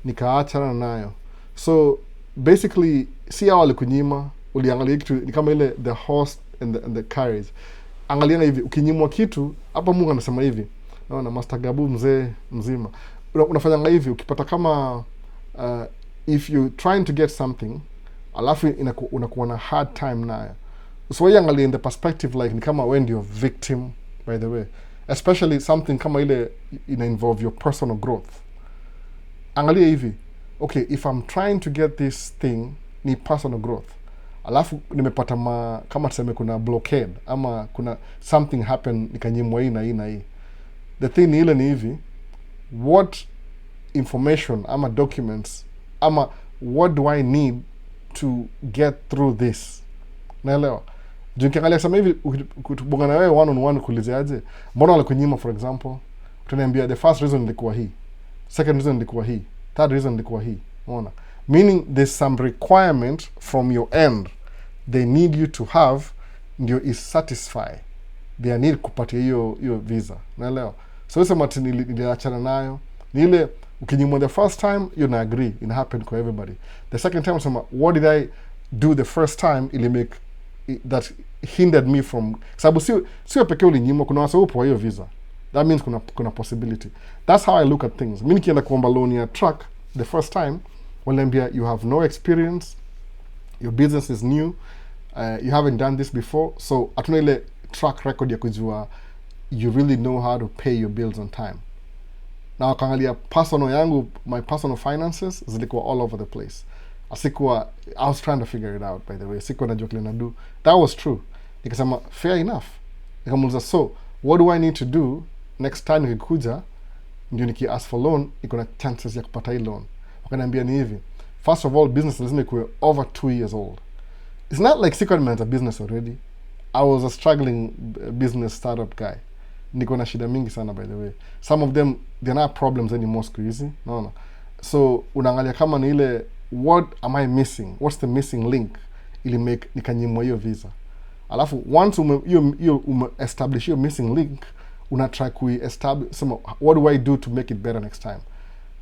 Nikaachana nayo. So basically si hao walikunyima, uliangalia kitu ni kama ile the horse and the carriage. Angalia hivi, ukinyimwa kitu hapa Mungu anasema hivi. Naona Master Gabu mzee mzima. Unafanya hivi ukipata kama if you trying to get something alafu unakuwa na hard time nayo. So angalia in the perspective like ni kama when you're victim by the way. Especially something kama ile ina involve your personal growth. Angalia hivi. Okay, if I'm trying to get this thing ni personal growth. Alafu nimepata kama tuseme kuna blockade ama kuna something happen nikanyimwa hii na hii. The thing ni ile ni hivi, what information ama documents ama what do I need to get through this? naelewa. Juu kiangalia sema hivi kutubonga na wewe one on one kuulizaje mbona walikunyima for example, utaniambia the first reason ilikuwa hii, second reason ilikuwa hii, third reason ilikuwa hii. Unaona, meaning there's some requirement from your end they need you to have ndio is satisfy they need kupatia hiyo visa, naelewa. So sema ati niliachana nayo ni ile ukinyimwa the first time you na agree it happened for everybody. The second time sema what did I do the first time ili make that hindered me from, sababu sio pekee ulinyimwa, kuna wase upo hiyo visa, that means kuna possibility. That's how I look at things. Mimi nikienda kuomba loan ya truck the first time waliambia you have no experience, your business is new, you haven't done this before, so hatuna ile track record ya kujua you really know how to pay your bills on time. Na wakaangalia personal yangu, my personal finances zilikuwa all over the place. Asikuwa, I was trying to figure it out by the way. Sikuwa najua kile nadu. That was true. Nikasema fair enough. Nikamuuliza so what do I need to do next time nikikuja ndio niki ask for loan iko na chances ya kupata hii loan. Wakaniambia ni hivi. First of all, business lazima ikuwe over 2 years old. It's not like sikuwa nimeanza business already. I was a struggling business startup guy. Niko na shida mingi sana by the way. Some of them they're not problems anymore siku hizi. No. So unaangalia kama ni ile what am I missing? What's the missing link ili make nikanyimwa hiyo visa? Alafu once ume establish hiyo missing link, una try establish some what do I do to make it better next time?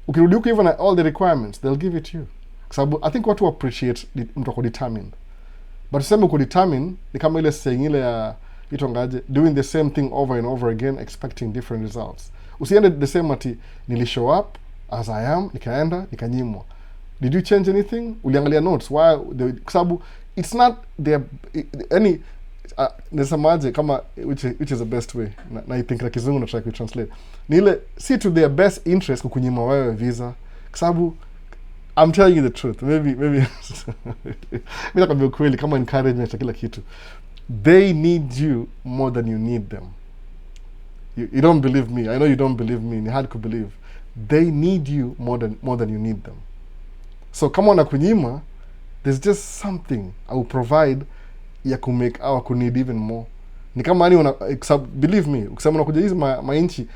Ukirudi huko even all the requirements, they'll give it to you. Sababu I think watu appreciate mtu ako determined. But tuseme uko determined ni kama ile saying ile ya itongaje doing the same thing over and over again expecting different results. Usiende the same ati nilishow up as I am, nikaenda nikanyimwa. Did you change anything? Uliangalia notes why kwa sababu it's not their any nasemaje kama which is the best way na I think na kizungu na try to translate ni ile si to their best interest kukunyima wewe visa kwa sababu I'm telling you the truth, maybe mimi nakwambia kweli kama encouragement na kila kitu, they need you more than you need them. You don't believe me, I know you don't believe me, ni hard to believe. They need you more than you need them. So kama wanakunyima, there's just something I will provide ya kumake our need even more. Ni kama yani believe me, ukisema unakuja hizi mainchi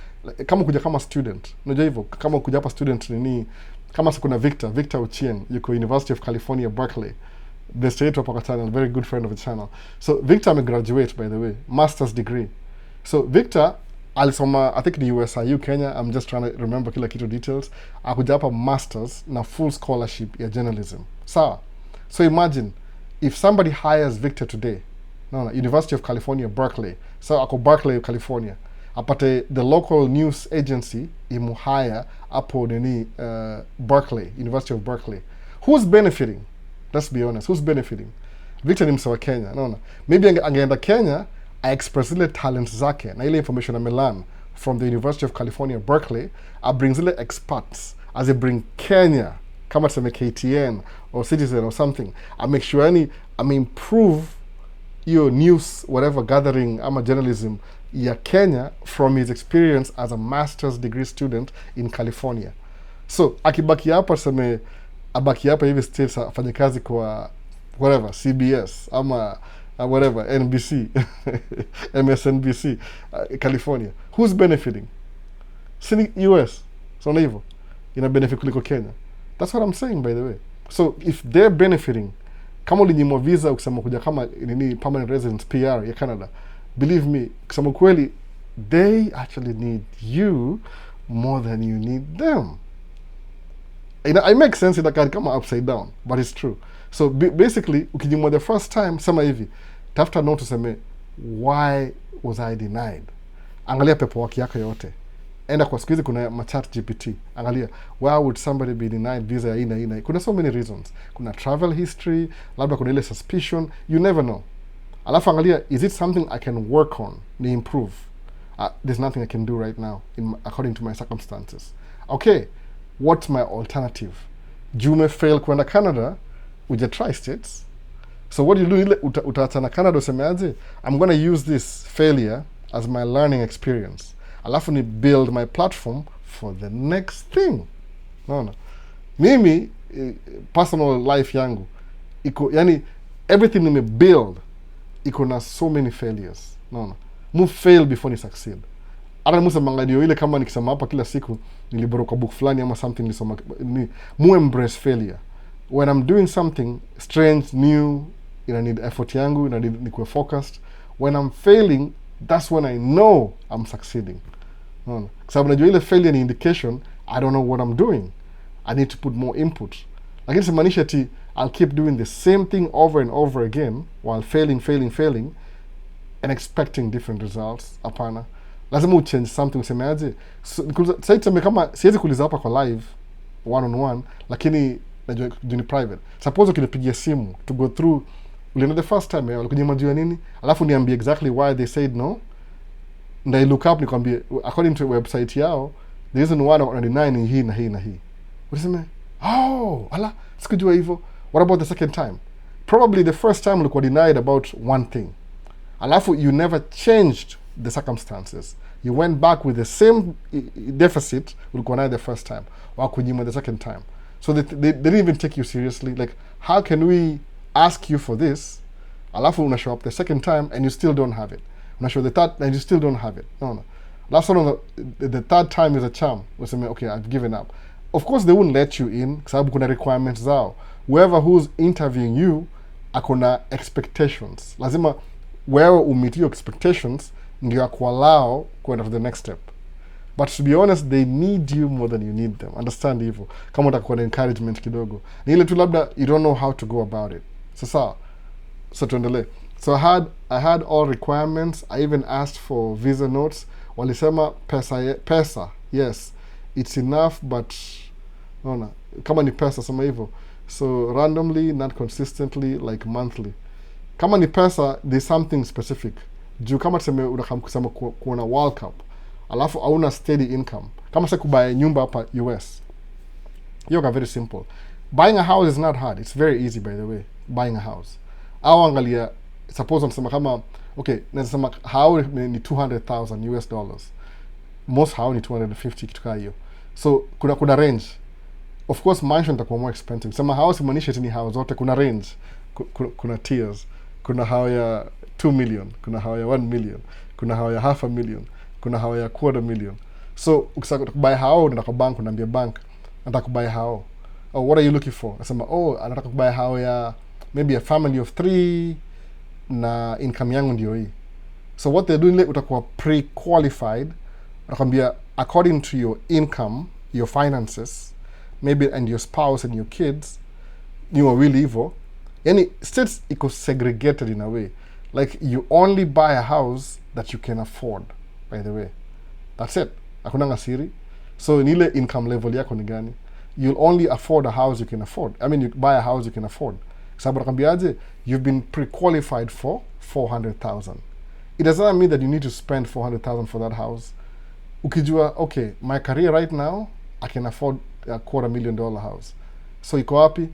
kama kuja kama student, unajua hivyo kama kuja hapa student nini, kama kuna Victor Ochieng yuko University of California Berkeley, best yetu hapa kwa channel, very good friend of the channel. So Victor amegraduate by the way, master's degree. So Victor alisoma I think ni USIU Kenya, I'm just trying to remember kila kitu details. Akuja hapa masters na full scholarship ya journalism. Sawa. So imagine if somebody hires Victor today, University of California Berkeley, so ako Berkeley California, apate the local news agency imuhire hapo nini Berkeley, University of Berkeley. Who's benefiting? Let's be honest, who's benefiting? Victor ni msewa Kenya, maybe angeenda Kenya I express ile talents zake na ile information amelearn from the University of California Berkeley, I bring zile experts as I bring Kenya kama tuseme KTN or Citizen or something, I make sure I improve your news whatever gathering ama journalism ya Kenya from his experience as a master's degree student in California. So akibaki hapa tuseme abaki hapa hivi states afanye kazi kwa whatever CBS ama whatever NBC MSNBC California, who's benefiting? Sini US. So na hivyo ina benefit kuliko Kenya. That's what I'm saying by the way. So if they're benefiting, kama ulinyimwa visa ukisema kuja kama nini permanent residence PR ya Canada, believe me, kusema kweli they actually need you more than you need them. I make sense ita kama upside down, but it's true. So basically ukinyimwa the first time, sema hivi, tafuta note useme why was I denied. Angalia paperwork yako yote. Enda kwa siku hizi kuna machat GPT. Angalia, why would somebody be denied visa ya ina? Kuna so many reasons. Kuna travel history, labda kuna ile suspicion, you never know. Alafu angalia, is it something I can work on, ni improve? There's nothing I can do right now according to my circumstances. Okay, what's my alternative? Jume fail kwenda Canada, uja try states. So what you do ile utaachana Canada usemeaje? I'm going to use this failure as my learning experience. Alafu ni build my platform for the next thing. No. Mimi personal life yangu iko yani everything nime build iko na so many failures. Naona mu fail before ni succeed. Hata musemanga ndio ile kama nikisema hapa kila siku niliboro kwa book fulani ama something nilisoma ni mu embrace failure. When I'm doing something strange, new, ina need effort yangu, ina need nikuwe focused. When I'm failing, that's when I know I'm succeeding. Kwa sababu najua ile failure ni indication I don't know what I'm doing. I need to put more input. Lakini simaanisha ati I'll keep doing the same thing over and over again while failing and expecting different results. Hapana. Lazima uchange something, useme aje. Sasa tuseme kama siwezi kuuliza hapa kwa live one on one, lakini najua ni private. Suppose ukinipigia simu to go through ulienda the first time walikuja majua nini, alafu niambie exactly why they said no. Ndai look up nikwambie according to website yao the reason why they're denying hii na hii na hii. Useme, "Oh, ala, sikujua hivyo." What about the second time? Probably the first time ulikuwa denied about one thing. Alafu you never changed the circumstances. You went back with the same deficit ulikuwa nayo the first time. Wakunyima the second time. So they didn't even take you seriously. Like, how can we ask you for this? Alafu una show up the second time and you still don't have it. Una show the third and you still don't have it. No. Last one, the third time is a charm. Useme, okay, I've given up. Of course, they wouldn't let you in sababu kuna requirements zao. Whoever who's interviewing you akona expectations. Lazima wewe umeet your expectations ndio akuallow kwenda to the next step. But to be honest, they need you more than you need them. Understand hivyo. Kama utakuwa na encouragement kidogo. Ni ile tu labda you don't know how to go about it. Sasa, so tuendelee. So I had all requirements. I even asked for visa notes. Walisema pesa, yes. It's enough, but naona kama ni pesa sema hivyo. So randomly, not consistently, like monthly. Kama ni pesa, there's something specific. Juu kama tuseme unakamkusema kuona World Cup, alafu hauna steady income. Kama sasa kubuy nyumba hapa US. Yoga very simple. Buying a house is not hard. It's very easy, by the way. Buying a house. Au angalia, suppose unasema kama, okay, nasema how ni 200,000 US dollars. Most how ni 250 kitu kama hiyo. So kuna range. Of course mansion itakuwa more expensive. Sema house maanisha ni house zote kuna range. Kuna tiers. Kuna how ya 2 million, kuna how ya 1 million, kuna how ya half a million, kuna how ya quarter million. So ukisaka kubuy how unaenda kwa bank unaambia bank nataka kubuy how. Oh, what are you looking for? Nasema anataka kubuy how ya maybe a family of 3 na income yangu ndio hii. So what they're doing utakuwa pre-qualified. Nakwambia according to your income, your finances, maybe and your spouse and your kids, ni wawili hivyo. Yani states iko segregated in a way. Like you only buy a house that you can afford, by the way. That's it. Hakuna ngasiri. So nile income level yako ni gani? You'll only afford a house you can afford. I mean, you buy a house you can afford. Sababu nakwambiaje, you've been pre-qualified for 400,000. It does not mean that you need to spend 400,000 for that house. Ukijua, okay, my career right now, I can afford a $250,000 house. So iko wapi?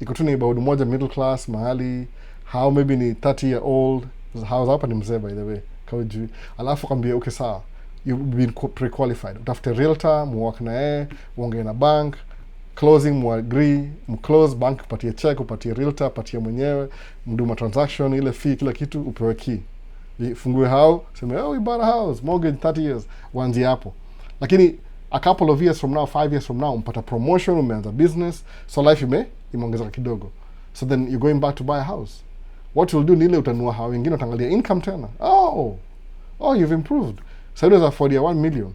Iko tu ni about moja middle class, mahali, how maybe ni 30-year-old, house hapa ni mzee by the way, kaujui. Alafu kwambia, okay sawa, you've been pre-qualified. Utafute realtor, muwak na yeye, uongee na bank, closing, muagree, mclose, bank upatie check, upatie realtor, upatie mwenyewe, mduma transaction, ile fee, kila kitu, upewe key. Fungue how, seme, we bought a house, mortgage 30 years, wanzi hapo. Lakini a couple of years from now, 5 years from now, umpata promotion, umeanza business, so life imeongezeka kidogo. So then you're going back to buy a house. What you'll do ni ile utanua how wengine utangalia income tena. Oh, you've improved. So unaweza afford ya 1 million.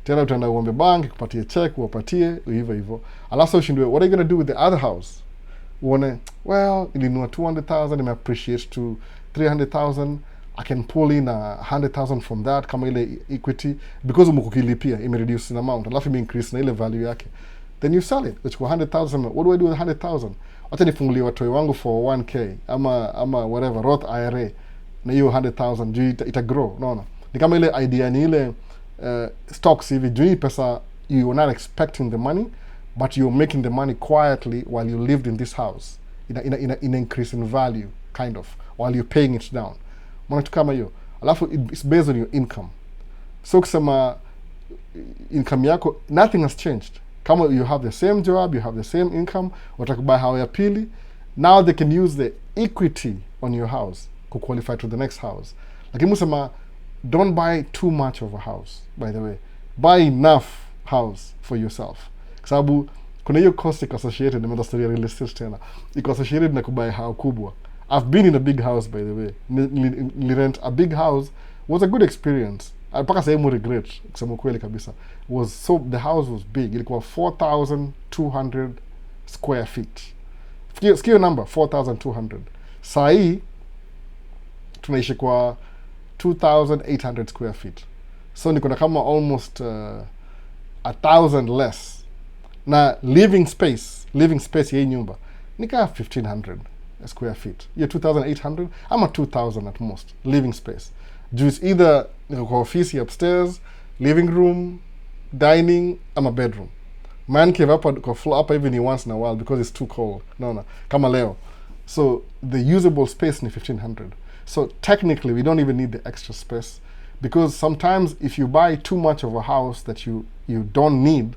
Tena utaenda uombe bank, kupatie check, uwapatie, hivyo. Alafu ushindwe, what are you going to do with the other house? Uone, well, ilinua 200,000, ime appreciate to 300,000. I can pull in 100,000 from that kama ile equity because umekukilipia ime reduce in amount alafu ime increase na ile value yake, then you sell it. Which 100,000, what do I do with 100,000? Wacha nifungulie watoi wangu for 1k ama whatever Roth IRA na hiyo 100,000 juu ita grow. No, ni kama ile idea ni ile stocks hivi, juu pesa you are not expecting the money but you're making the money quietly while you lived in this house. In increase in value kind of while you're paying it down. Mwanatu kama hiyo. Alafu it's based on your income. So kusema income yako, nothing has changed. Kama you have the same job, you have the same income, wataka buy house ya pili, now they can use the equity on your house kuqualify to the next house. Lakini musema don't buy too much of a house, by the way. Buy enough house for yourself. Kwa sababu kuna hiyo cost iko associated na story ya real estate tena. Iko associated na kubuy house kubwa. I've been in a big house, by the way. Rent a big house was a good experience. Mpaka sasa regret kusema kweli kabisa. The house was big. Ilikuwa 4,200 square feet. Sikia number 4,200. Saa hii tunaishi kwa 2,800 square feet. So niko na kama almost 1,000 less. Na living space ya hii nyumba nika 1,500 square feet. Hiyo 2,800 ama 2,000 at most living space. Just either kwa office upstairs, living room, dining, ama bedroom. Man cave up kwa floor up even once in a while because it's too cold. No. Kama leo. So the usable space ni 1,500. So technically we don't even need the extra space because sometimes if you buy too much of a house that you don't need,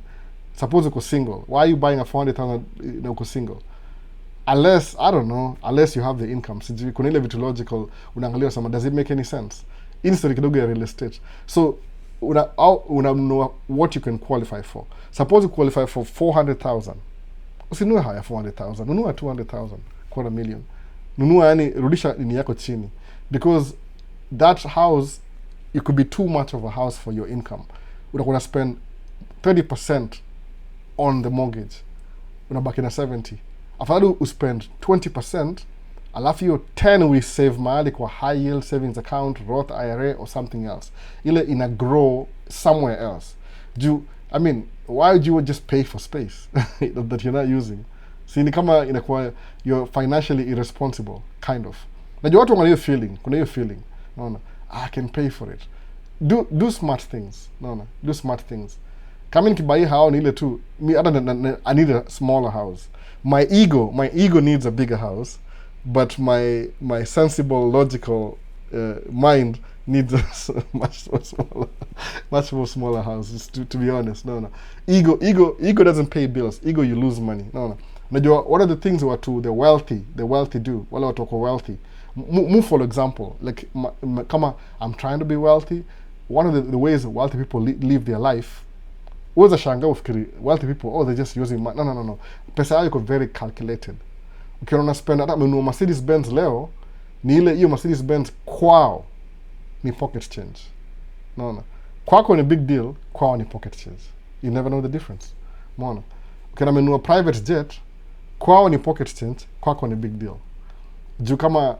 suppose uko single. Why are you buying a 400,000 uko single? Unless you have the income. Sijui kuna ile vitu logical unaangalia sama, does it make any sense? Instead kidogo ya real estate. So una what you can qualify for. Suppose you qualify for 400,000. Usinunue haya 400,000. Nunua 200,000, quarter million. Nunua yani rudisha ni yako chini. Because that house, it could be too much of a house for your income. Unakuwa spend 30% on the mortgage. Unabaki na 70. Afadhali uspend 20%, alafu hiyo 10 we save mahali kwa high yield savings account, Roth IRA or something else. Ile ina grow somewhere else. Why would you just pay for space that you're not using? Ni kama inakuwa you're financially irresponsible, kind of. Najua watu wana hiyo feeling, kuna hiyo feeling. Naona, I can pay for it. Do smart things. Naona, do smart things. Kama nikibai hao ni ile tu, I need a smaller house. My ego needs a bigger house, but my sensible, logical mind needs a much more smaller house. To be honest, no. Ego doesn't pay bills. Ego, you lose money. No. Najua, what are the things the wealthy do? Wale watu wako wealthy. For example, like kama I'm trying to be wealthy, one of the ways wealthy people live their life. Uweza shanga ufikiri wealthy people, they're just using money. No. Pesa yao iko very calculated. Ukiona spend hata menu Mercedes Benz leo, ni ile hiyo Mercedes Benz kwao ni pocket change. No. Kwako ni big deal, kwao ni pocket change. You never know the difference. Umeona? Ukiona menu private jet, kwao ni pocket change, kwako ni big deal. Juu kama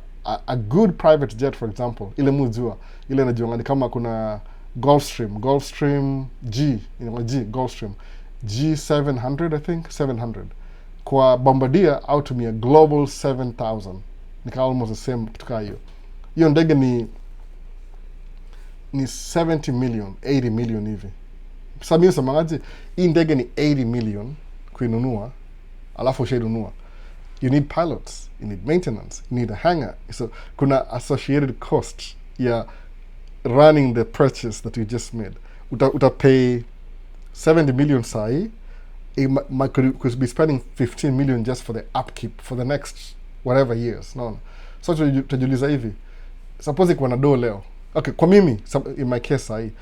a good private jet, for example, ile mujua, ile najua ni kama kuna Gulfstream Gulfstream G700, I think 700. Kwa Bombardier out to me a Global 7,000. Nika almost the same kutoka hiyo. Hiyo ndege ni 70 million, 80 million hivi. Sasa mimi nasemaje, hii ndege ni 80 million kuinunua, alafu ushainunua. You need pilots, you need maintenance, you need a hangar. So kuna associated cost ya running the purchase that you just made. Uta pay 70 million sahi, could be spending 15 million just for the upkeep for the next whatever years. No. So tutajiuliza hivi, suppose iko na do leo. Okay, kwa mimi in my case sahi,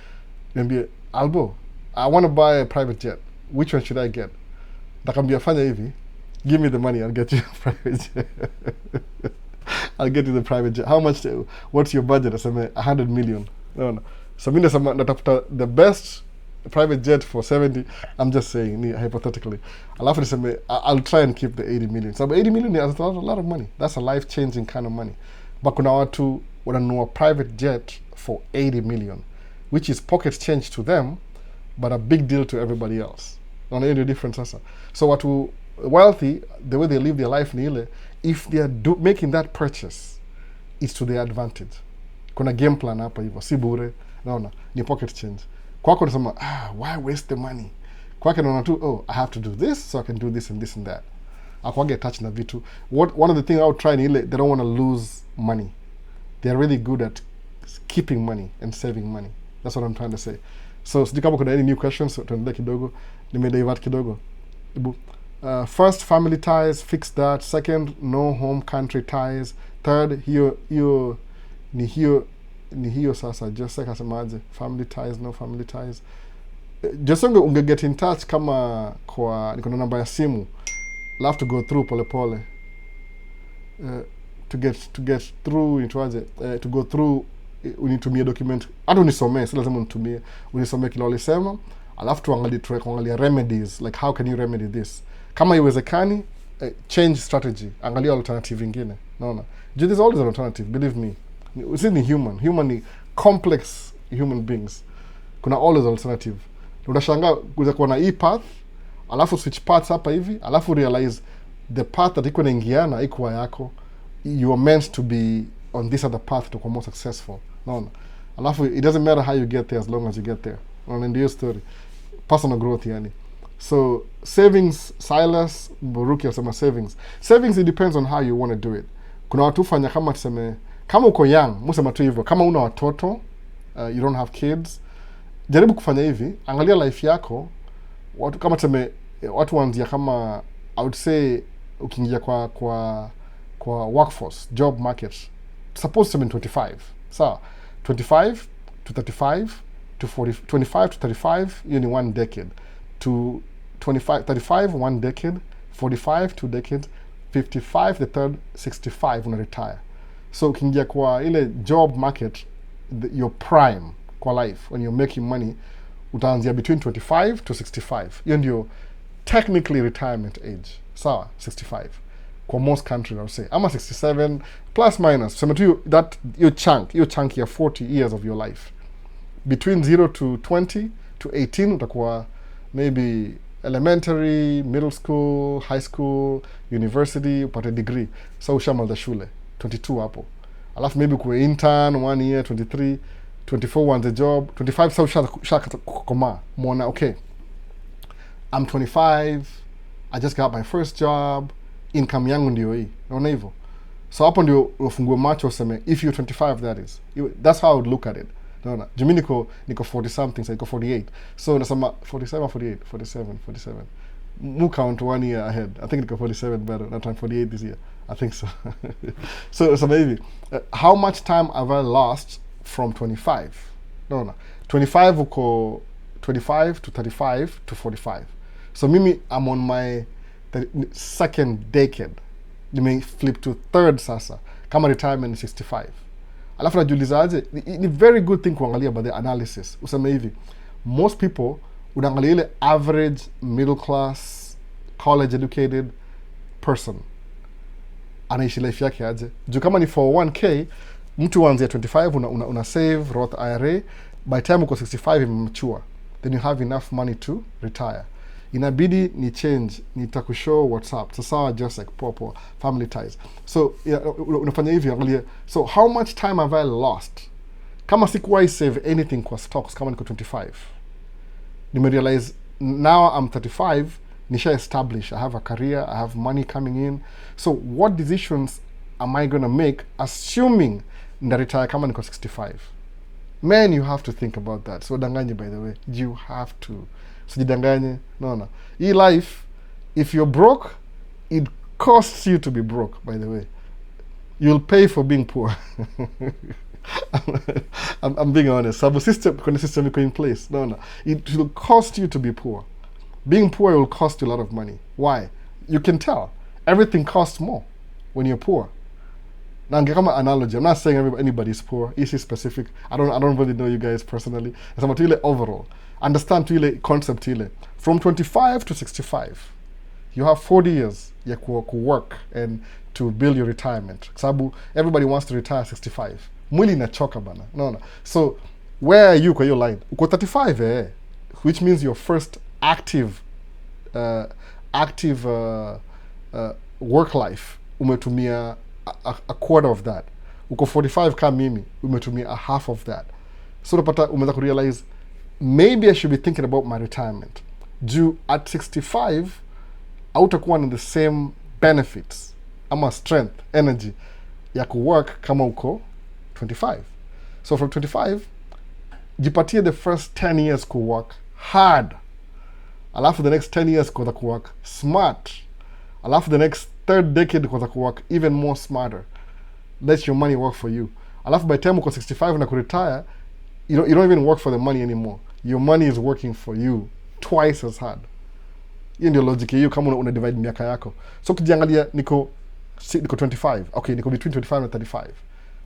niambie Albo, I want to buy a private jet. Which one should I get? Nakambia fanya hivi, give me the money, I'll get you a private jet. I'll get you the private jet. How much? What's your budget? Aseme 100 million. No. So mimi nasema natafuta the best private jet for 70. I'm just saying, hypothetically. Alafu niseme I'll try and keep the 80 million. So 80 million is a lot of money. That's a life-changing kind of money. But kuna watu wananunua private jet for 80 million, which is pocket change to them, but a big deal to everybody else. Unaona hiyo difference sasa. So watu wealthy, the way they live their life ni ile, if they are making that purchase, it's to their advantage. Kuna game plan hapa hivyo, si bure. Naona ni pocket change. Kwako unasema, why waste the money? Kwake naona tu, I have to do this so I can do this and this and that. Akwage touch na vitu. One of the things I would try ni ile, they don't want to lose money. They are really good at keeping money and saving money. That's what I'm trying to say. So sijui kama kuna any new questions, tuendelee kidogo. Nimedivert kidogo. First, family ties, fix that. Second, no home country ties. third ni hiyo sasa. Jose kasemaje, family ties, no family ties. Jose unge get in touch kama kwa niko na namba ya simu. I'll have to go through pole to get through to go through. Unitumie document, hata unisomee, si lazima unitumie, unisomee kile walisema, alafu tuangalie remedies, like how can you remedy this. Kama iwezekani, change strategy, angalia alternative ingine. Naona there's always an alternative, believe me. Sisi ni human ni complex human beings, kuna always alternative. Unashangaa kuweza kuwa na hii path, alafu switch paths hapa hivi, alafu realize the path that iko naingiana iko yako, you are meant to be on this other path to become more successful. No. Alafu it doesn't matter how you get there as long as you get there. And your story, personal growth yani. So savings, Silas Buruki asema savings it depends on how you want to do it. Kuna watu fanya kama tuseme, kama uko young musema tu hivyo, kama una watoto, you don't have kids, jaribu kufanya hivi, angalia life yako. Watu kama tuseme watu wanzia kama, I would say ukiingia kwa workforce, job market, suppose to be 25. So 25 to 35 to 40, 25 to 35, you need 1 decade. To 35 1 decade, 45 2 decades, 55 the third, 65 una retire. So ukiingia kwa ile job market, your prime kwa life, when you're making money, utaanzia between 25 to 65. Hiyo ndio technically retirement age. Sawa, 65. For most countries, I would say. I'm a 67, plus minus. So that your chunk ya 40 years of your life. Between 0 to 20 to 18, utakuwa maybe elementary, middle school, high school, university, upate degree. So ushamaliza shule, 22 hapo. Alafu maybe kuwe intern, 1 year, 23, 24 one's a job, 25 so ushakata kukoma. Mwona, okay, I'm 25, I just got my first job, income yangu ndio hii. Unaona hivyo? So hapo ndio ufungue macho useme, if you're 25 that is. That's how I would look at it. Unaona? Jumi niko 40 something, so niko 48. So nasema 47 48, 47. Mu count 1 year ahead. I think niko 47 better. Not I'm 48 this year. I think so. So maybe how much time have I lost from 25? No. 25 uko 25 to 35 to 45. So mimi I'm on my second decade. You may flip to third sasa. Kama retirement 65. Alafu najiulizaje, ni very good thing kuangalia by the analysis. Useme hivi, most people unaangalia ile average middle class college educated person anaishi life yake aje. Juu kama ni 401k, mtu wanzia 25 una save Roth IRA, by time uko 65 imemature, then you have enough money to retire. Inabidi ni change, nitakushow WhatsApp. Sasa just like poor family ties. So unafanya hivi, angalia, so how much time have I lost? Kama sikuwahi save anything kwa stocks kama niko 25. Nimerealize now I'm 35, nisha establish, I have a career, I have money coming in. So what decisions am I going to make assuming nda retire kama niko 65? Man, you have to think about that. So danganye, by the way, you have to. Sijidanganye, no. Hii life, if you're broke, it costs you to be broke, by the way. You'll pay for being poor. I'm being honest. Sabu system, kuna system iko in place. No. It will cost you to be poor. Being poor will cost you a lot of money. Why? You can tell. Everything costs more when you're poor. Now, kama analogy, I'm not saying anybody's poor. Is specific? I don't really know you guys personally. It's about ile overall. Understand ile concept ile. From 25 to 65, you have 40 years ya ku work and to build your retirement. Sababu everybody wants to retire 65. Mwili inachoka bana. No. So where are you kwa your line? Uko 35 which means your first active work life umetumia a quarter of that. Uko 45 kama mimi, umetumia a half of that. So unapata umeanza kurealize, maybe I should be thinking about my retirement. Due at 65, hautakuwa na the same benefits ama strength, energy ya kuwork kama uko 25. So from 25, jipatie the first 10 years kuwork hard. Alafu the next 10 years kwa kuwork smart. Alafu the next third decade kwa kuwork even more smarter. let your money work for you. Alafu by the time uko 65 na kuretire, you don't even work for the money anymore. Your money is working for you twice as hard. Hiyo ndio logic hiyo kama una divide miaka yako. So ukijiangalia niko 25. Okay, niko between 25 and 35.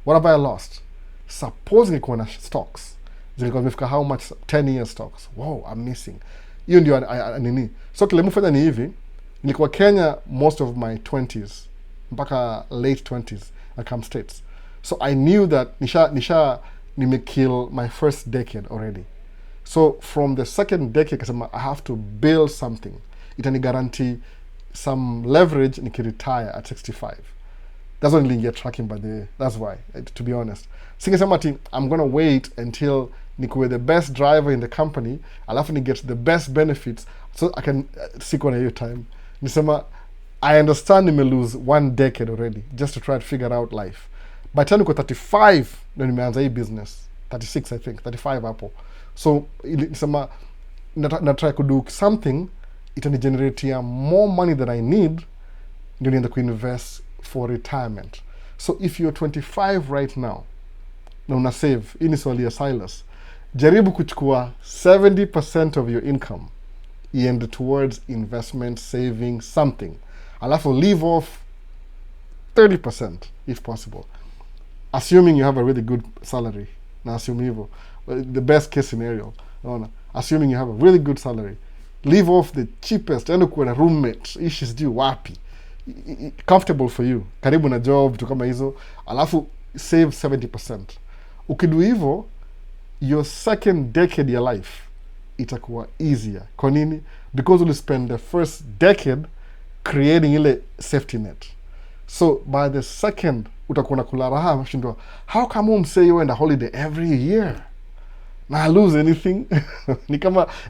What have I lost? Suppose niko na stocks. Zilikuwa zimefika how much? 10 years stocks. Wow, I'm missing. Hiyo ndio nini. So kile mfanya ni hivi, nilikuwa Kenya most of my 20s mpaka late 20s I come States. So I knew that nimekill my first decade already. So from the second decade kasema I have to build something. Itani guarantee some leverage nikiretire at 65. That's when niliingia tracking by the way. That's why, to be honest. Singesema ati I'm gonna wait until nikuwe the best driver in the company, alafu ni get the best benefits so I can siko na hiyo time. Nisema I understand nime lose 1 decade already just to try to figure out life. By the time niko 35 ndio nimeanza hii business. 36 I think, 35 hapo. So nisema na try to do something itani generate more money than I need ndio niende kuinvest for retirement. So if you're 25 right now na una save, hii ni swali ya Silas, jaribu kuchukua 70% of your income iende towards investment, saving, something. Alafu leave off 30% if possible. Assuming you have a really good salary. Na assume hivyo. The best case scenario. Assuming you have a really good salary. Leave off the cheapest. Endo kuwa na roommate. Ishi sijui wapi. Comfortable for you. Karibu na job, vitu kama hizo. Alafu save 70%. Ukidu hivyo, your second decade your life itakuwa easier. Kwa nini? Because you'll spend the first decade creating ile safety net. So by the second utakuwa nakula raha mshindwa, how come msee you end a holiday every year na I lose anything? ni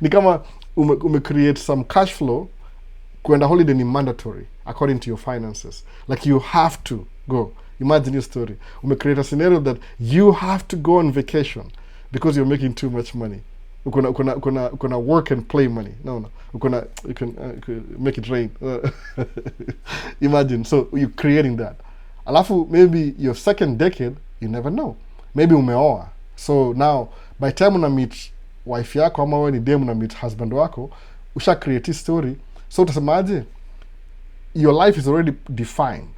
kama ume create some cash flow. Kuenda holiday ni mandatory according to your finances, like you have to go. Imagine your story, ume create a scenario that you have to go on vacation because you're making too much money. Ukona work and play money. No. You can make it rain. Imagine. So you're creating that. Alafu maybe your second decade, you never know. Maybe umeoa. So now, by time una meet wife yako, ama wewe ni dem una meet husband wako, usha create story. So utasemaje? Your life is already defined.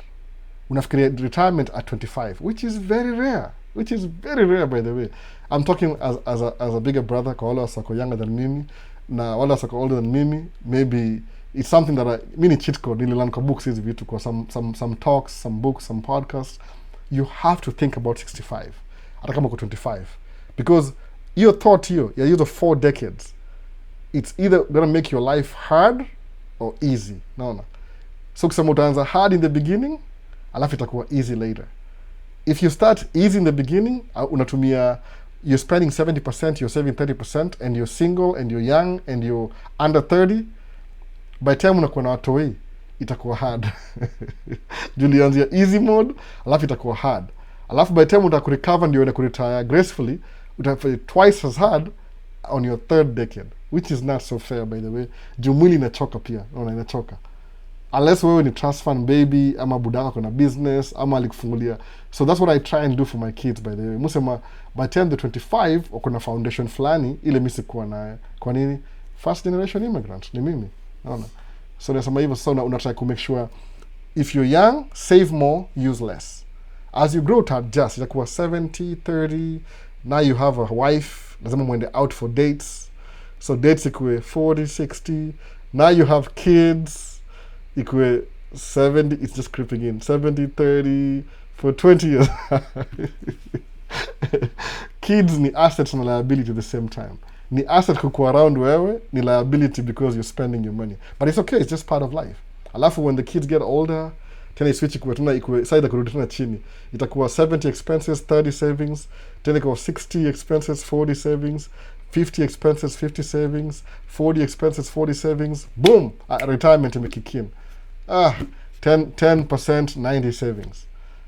Unafikiria retirement at 25, which is very rare. Which is very rare, by the way. I'm talking as a bigger brother, kwa wale wasako younger than mimi, na wale wasako older than mimi. Maybe it's something that mini cheat code, nililearn kwa books hizi vitu, kwa some talks, some books, some podcasts. You have to think about 65, hata kama uko 25. Because your thought here, yeah, you're the 4 decades. It's either gonna make your life hard or easy. No. So kusema utaanza hard in the beginning, alafu itakuwa easy later. If you start easy in the beginning, you're spending 70%, you're saving 30%, and you're single, and you're young, and you're under 30, by the time unakuwa na watoi, itakuwa hard. Julianzia easy mode, alafu itakuwa hard. Alafu by the time utakurecover ndio unakuretire gracefully, utafanya twice as hard on your third decade, which is not so fair, by the way. Mwili inachoka pia, inachoka. Unless wewe ni trust fund baby, ama budaka kuna business, ama alikufungulia. So that's what I try and do for my kids, by the way. Musema, by the time they're 25, wakuna foundation fulani, ile misi kuwa nae. Kwa nini? First generation immigrant, ni mimi. So nasema hivyo, so unatry to make sure, if you're young, save more, use less. As you grow to adjust, itakuwa 70, 30, now you have a wife, lazima mwende out for dates. So dates ikuwe 40, 60, now you have kids, ikuwe 70, it's just creeping in, 70, 30, for 20 years. Kids ni assets and liability at the same time. Ni asset kukuwa around wewe, ni liability because you're spending your money. But it's okay, it's just part of life. Alafu when the kids get older, tena switch ikuwe tena ikuwe saida kurudi tena chini. Itakuwa 70 expenses, 30 savings, tena ikuwa 60 expenses, 40 savings, 50 expenses, 50 savings, 40 expenses, 40 savings, boom, retirement imekick in. 10%, 90 savings.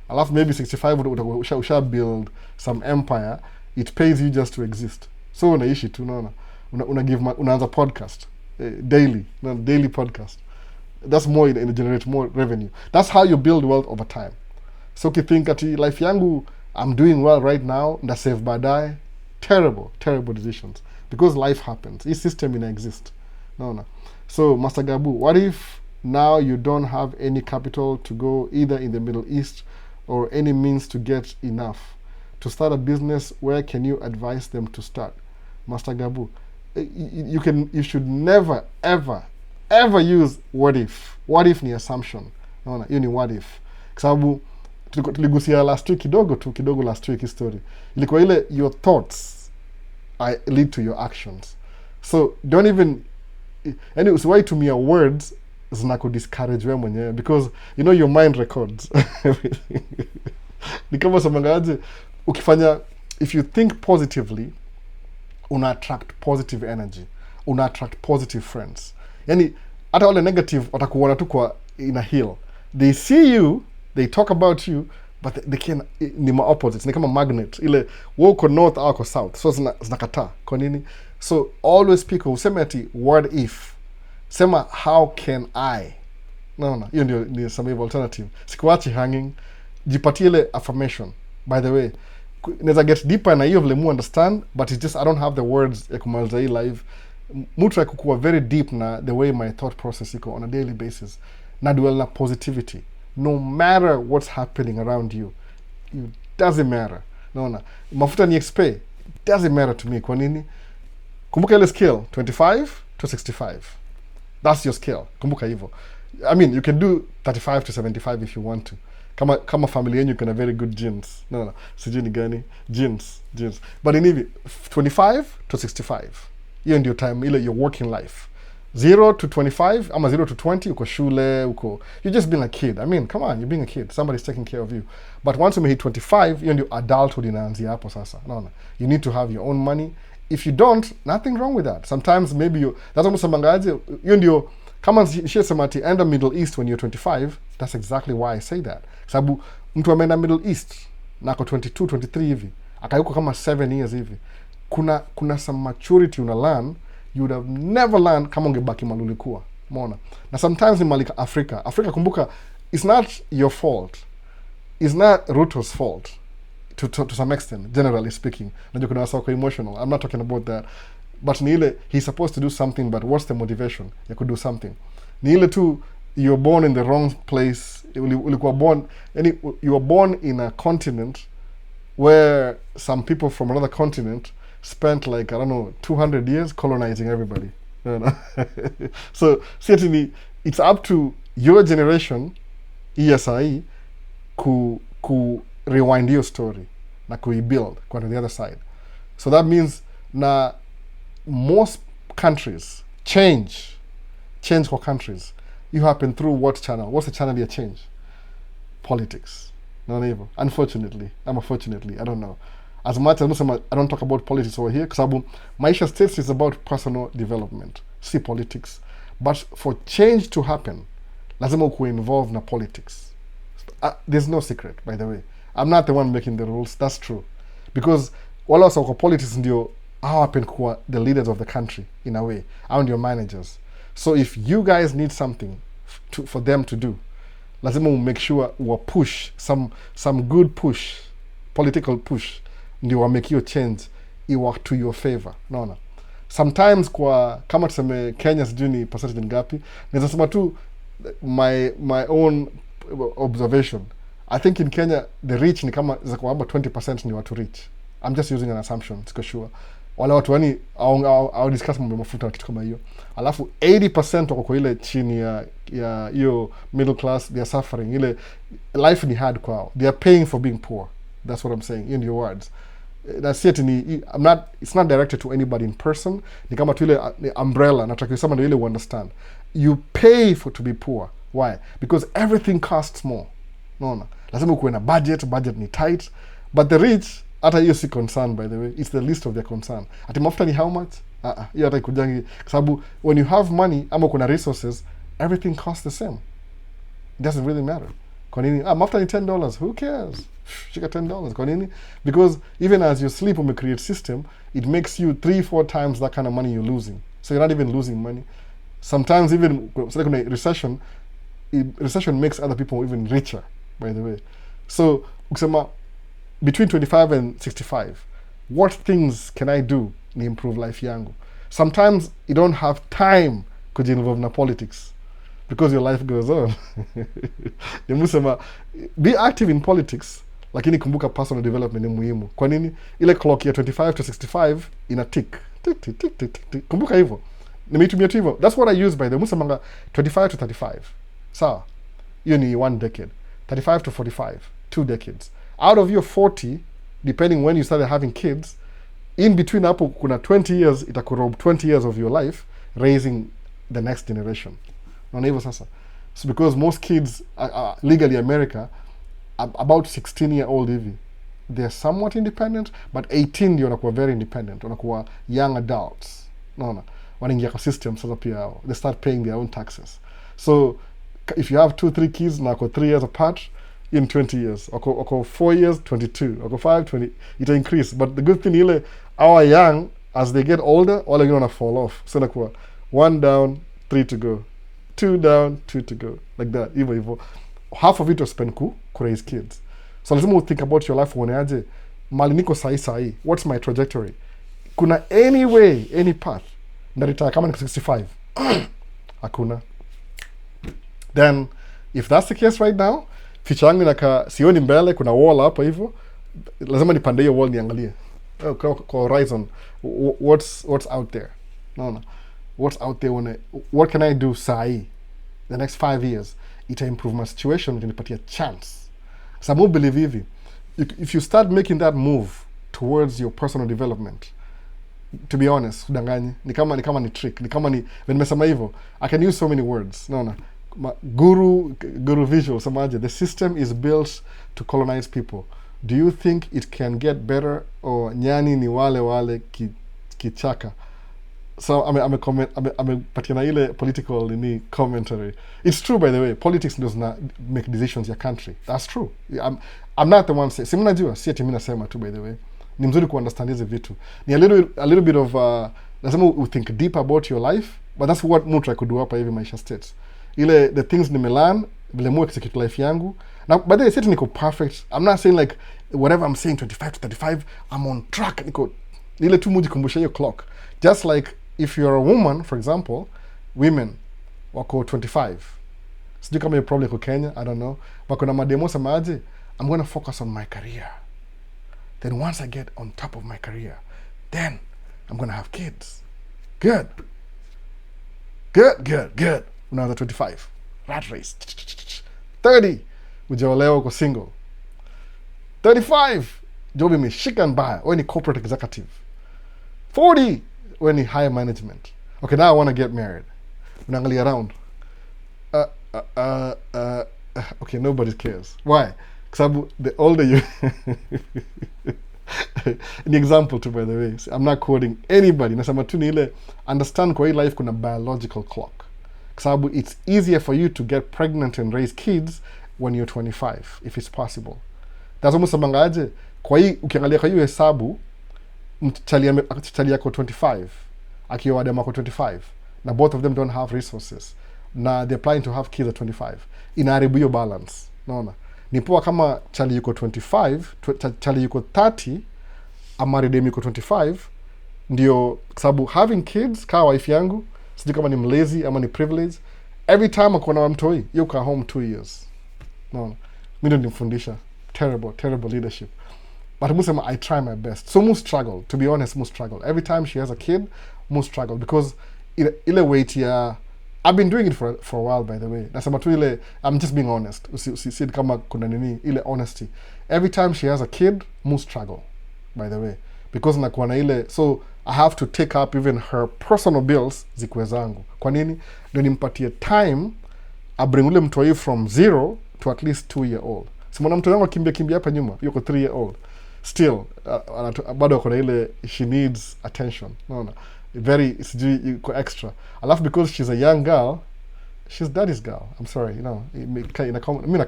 Alafu maybe 65 usha build some empire, it pays you just to exist. So unaishi tu, unaanza podcast daily podcast. That's more, it generate more revenue. That's how you build wealth over time. So ukithink ati life yangu I'm doing well right now, nda save baadaye, terrible decisions, because life happens. Hii system ina exist, naona. So Master Gabu, what if now you don't have any capital to go either in the Middle East or any means to get enough to start a business? Where can you advise them to start? Master Gabu, you should never ever use what if. What if ni assumption, naona. Hiyo ni what if, kwa sababu tuligusia last week kidogo last week history ilikuwa ile your thoughts lead to your actions. So don't even, yani usiwahi tumia words zinakudiscourage wewe mwenyewe, because you know your mind records everything. Ni kama samangaje, ukifanya, if you think positively, una attract positive energy, una attract positive friends. Yani hata wale negative watakuona tu kwa in a hill, they see you, they talk about you, but they can, ni ma opposites, ni kama magnet ile wako north au kwa south, so zinakataa. Kwa nini? So always speak, useme ati what if, sema how can I. Naona hiyo ndio some alternative. Sikuachi hanging, jipatie ile affirmation. By the way, inaweza get deeper na hiyo vile mu understand, but it's just I don't have the words ya kumaliza hii live. Mutra kukua very deep na the way my thought process iko on a daily basis, na dwell na positivity no matter what's happening around you. It doesn't matter. Naona mafuta ni XP, it doesn't matter to me. Kwa nini? Kumbuka ile scale 25 to 65, that's your scale. Kumbuka hivyo. I mean, you can do 35 to 75 if you want to. Kama family yenu kuna very good genes. No, sijui ni gani genes. But in hivi 25 to 65, hiyo ndio time ile your working life. 0 to 25 ama 0 to 20 uko shule, you just being a kid. I mean, come on, you're being a kid, somebody's taking care of you. But once you hit 25, hiyo ndio adulthood inaanzia hapo sasa. No, you need to have your own money. If you don't, nothing wrong with that. Sometimes maybe that's almost samangaje, hiyo ndio kama shesema ati enda Middle East when you're 25. That's exactly why I say that. Sababu mtu ameenda Middle East na ako 22 23 hivi, akayuko kama 7 years hivi, kuna some maturity una learn you would have never learned kama ungebaki malulikuwa. Umeona? Na sometimes ni malika Africa kumbuka, it's not your fault, it's not Ruto's fault to some extent, generally speaking. Najua kuna wako emotional, I'm not talking about that, but ni ile he's supposed to do something, but what's the motivation ya could do something? Ni ile tu you're born in the wrong place. Ulikuwa born, you were born in a continent where some people from another continent spent like, I don't know, 200 years colonizing everybody. So certainly it's up to your generation, ESI, ku rewind your story na kuibuild kwa the other side. So that means na most countries change for countries, you happen through what channel? What's the channel you change? Politics. Not even. Unfortunately, I don't know. As much as I don't talk about politics over here, because Maisha states is about personal development, see politics. But for change to happen, lazima ukuwe involved na politics. There's no secret, by the way. I'm not the one making the rules, that's true. Because wala wasa wako politics ndio happen kuwa the leaders of the country, in a way, and your managers. So if you guys need something for them to do, lazima make sure we push some good push, political push, ndio make your change iwa to your favor. Naona sometimes kwa kama tuseme Kenya sijui ni percentage ngapi, naweza sema tu my own observation. I think in Kenya the rich ni kama za kwa 20% ni watu rich. I'm just using an assumption, siko sure. Wala watu wani au discuss mambo mafuta na kitu kama hiyo. Alafu 80% wako kwa ile chini ya hiyo middle class, they are suffering. Ile life ni hard kwao. They are paying for being poor. That's what I'm saying in your words. That's it. It's not directed to anybody in person. Ni kama tu ile umbrella, nataka kusema ndio ile you understand. You pay to be poor. Why? Because everything costs more. No. Lazima kuwe na budget ni tight. But the rich, hata hiyo si concern, by the way. It's the least of their concern. Ati mafuta ni how much? Hiyo hata ikujangi. Kwa sababu when you have money, ama kuna resources, everything costs the same. It doesn't really matter. Kwa nini? Mafuta ni $10. Who cares? Shika $10. Kwa nini? Because even as you sleep on the create system, it makes you 3-4 times that kind of money you're losing. So you're not even losing money. Sometimes even, so like recession makes other people even richer, by the way. So ukisema between 25 and 65, what things can I do ni improve life yangu? Sometimes you don't have time kujinvolve na politics because your life goes on. Nimusema be active in politics, lakini kumbuka personal development ni muhimu. Kwa nini? Ile clock ya 25 to 65 ina tick. Tick, tick, tick, tick, tick, tick. Kumbuka hivyo. Nimeitumia tu hivyo. That's what I use by the way. Musemanga 25 to 35. Sawa. Hiyo ni 1 decade. 35 to 45, 2 decades. Out of your 40, depending when you started having kids, in between hapo kuna 20 years, itakurob 20 years of your life raising the next generation. Naona hivyo sasa. So because most kids legally America about 16-year-old hivi, they're somewhat independent, but 18 ndio wanakuwa very independent, wanakuwa young adults. Naona wanaingia kwa system sasa pia, they start paying their own taxes. So if you have 2-3 kids na wako 3 years apart, in 20 years, wako 4 years 22, wako 5 20, ita increase. But the good thing ile our young, as they get older, wale wengine wana fall off. So nakuwa 1 down 3 to go, 2 down 2 to go, like that, hivyo. Half of it was spent ku raise kids. So lazima think about your life, uoneaje mali niko sahi, what's my trajectory? Kuna any way, any path ndarita kama niko 65? Hakuna. Then if that's the case right now, future yangu inaka sioni mbele, kuna wall hapa hivyo, lazima nipande hiyo wall niangalie kwa horizon, what's out there. No, what's out there, what can I do sahi the next 5 years ita improve my situation, itanipatia chance. Sababu believe hivi, if you start making that move towards your personal development, to be honest, udanganyi, ni kama ni trick, ni kama ni, when nimesema hivyo, I can use so many words. No. Guru visual, samaje, the system is built to colonize people. Do you think it can get better? Or nyani ni wale kichaka? So amepatia ile political ni commentary. It's true, by the way, politics does not make decisions ya country. That's true. I'm not the one saying. Si mnajua, si ati mimi nasema tu, by the way. Ni mzuri kuunderstand hizi vitu. Ni a little bit of lazima u think deep about your life, but that's what mutra could do hapa hivi Maisha States. Ile the things nimelearn, vile mu execute life yangu. Now, by the way, sitting niko perfect. I'm not saying like whatever I'm saying 25 to 35, I'm on track. Niko ile tu mujikumbusha hiyo clock. Just like if you're a woman, for example, women wako 25. Sijui kama you probably ko Kenya, I don't know. But kuna mademo samaje, I'm going to focus on my career. Then once I get on top of my career, then I'm going to have kids. Good. Unaanza 25. Rat race. 30. Ujaolewa uko single. 35. Job imeshika mbaya. Wewe ni corporate executive. 40. Wewe ni higher management. Okay, now I want to get married. Unaangalia around. Okay, nobody cares. Why? Because the older you... An example too, by the way. I'm not quoting anybody. Nasema tu ni ile understand kwa hii life kuna biological clock. Because it's easier for you to get pregnant and raise kids when you're 25, if it's possible. That's almost samangaje. Kwa hii, ukiangalia kwa hiyo hesabu, chali yako 25, akiwa adama kwa 25, na both of them don't have resources, na they're planning to have kids at 25. Inaharibu hiyo balance. Naona. Ni poa kama chali yuko 25, chali yuko 30, ama redem yuko 25, ndio, sababu having kids, kaa wife yangu, sijui kama ni mlazy ama ni privilege, every time akona mtoi, yuko home 2 years. No. Mimi ndio nimfundisha. Terrible leadership. But musema, I try my best. So mu struggle, to be honest, mu struggle. Every time she has a kid, mu struggle. Because ile weight ya, I've been doing it for a while, by the way. Nasema tu ile, I'm just being honest. Si kama kuna nini, ile honesty. Every time she has a kid, mu struggle, by the way. Because nakuwa na ile, so I have to take up even her personal bills zikuwe zangu. Kwa nini? Ndio nimpatie time, abring ule mtoi from 0 to at least 2-year-old. Simona mtu yangu kimbia hapa nyuma, yuko 3-year-old. Still, bado ako na ile, she needs attention. Naona. Very, sijui, extra. Alafu because she's a young girl, she's daddy's girl. I'm sorry, you know. Na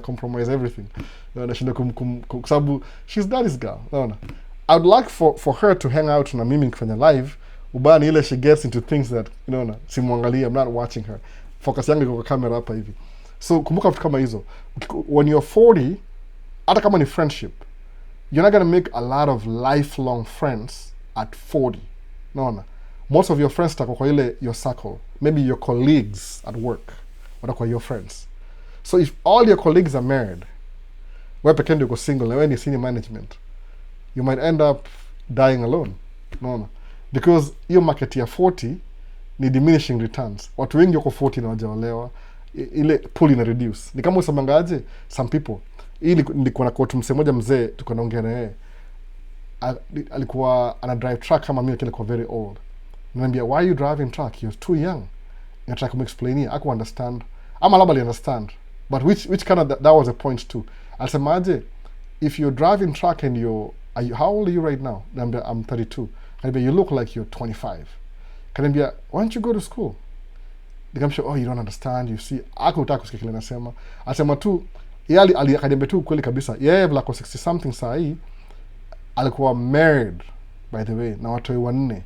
compromise everything. Nashinda kusabu, she's daddy's girl. Naona. I would like for her to hang out na mimi kufanya live. Ubani ile she gets into things that, you know, simwangalia, I'm not watching her. Focus yangu kwa camera hapa hivi. So kumbuka vitu kama hizo. When you're 40, hata kama ni friendship, you're not gonna make a lot of lifelong friends at 40. Naona most of your friends tako kwa ile your circle, maybe your colleagues at work watakuwa your friends. So if all your colleagues are married, wewe pekee ndio uko single na wewe ni senior management, you might end up dying alone. Naona because hiyo market ya 40 ni diminishing returns. Watu wengi wako 40 na wajaolewa, ile pool ina reduce. Ni kama usemangaje some people. Ili nilikuwa na quote mmoja mzee tuko naongea na yeye. Alikuwa ana drive truck kama mimi, alikuwa very old. Niambia, why are you driving truck? You're too young. Nataka kumexplainia, aku understand. Ama labda understand. But which kind of that was a point too. Alisemaje, if you're driving truck and how old are you right now? Niambia, I'm 32. Niambia, you look like you're 25. Kaniambia, why don't you go to school? Nikamsha, oh, you don't understand, you see. Aku utaka kusikia kile nasema. Alisema tu, yeye akaniambia tu kweli kabisa. Yeye vile ako 60 something saa hii, alikuwa married by the way na watu 4.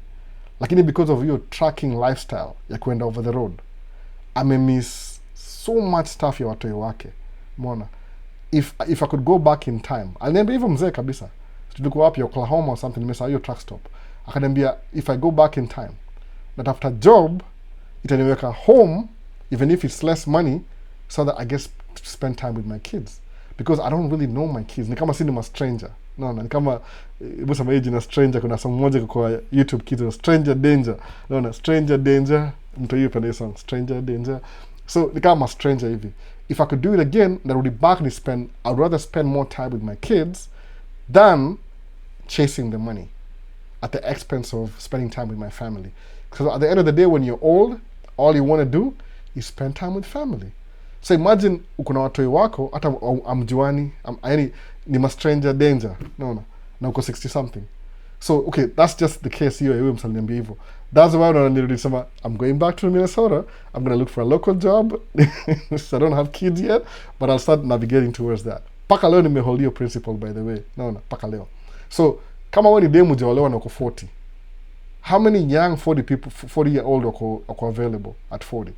Lakini because of your tracking lifestyle ya kwenda over the road, amemiss so much stuff ya watu wake. Umeona? If I could go back in time, aliniambia hivyo mzee kabisa. Tulikuwa wapi, Oklahoma or something, nimesahau hiyo truck stop. Akaniambia, if I go back in time, natafuta job itaniweka home even if it's less money so that I get to spend time with my kids, because I don't really know my kids. Ni kama si ni stranger. No, ni kama busama hii jina stranger. Kuna song moja kwa YouTube kids, stranger danger. No, stranger danger. Mtu hiyo pende song stranger danger. So ni kama stranger hivi. If I could do it again, that would be back and I'd rather spend more time with my kids than chasing the money at the expense of spending time with my family. Because at the end of the day, when you're old, all you want to do is spend time with family. So imagine ukuna watoi wako hata amjuani, yani ni stranger danger. No. Na uko 60 something. So okay, that's just the case hiyo yewe msaliniambia hivyo. That's why nilisema I'm going back to Minnesota. I'm going to look for a local job. So I don't have kids yet, but I'll start navigating towards that. Paka leo nimehold your principle, by the way. No, paka leo. So kama wewe ni demu jaolewa na uko 40. How many young 40-year-old wako available at 40?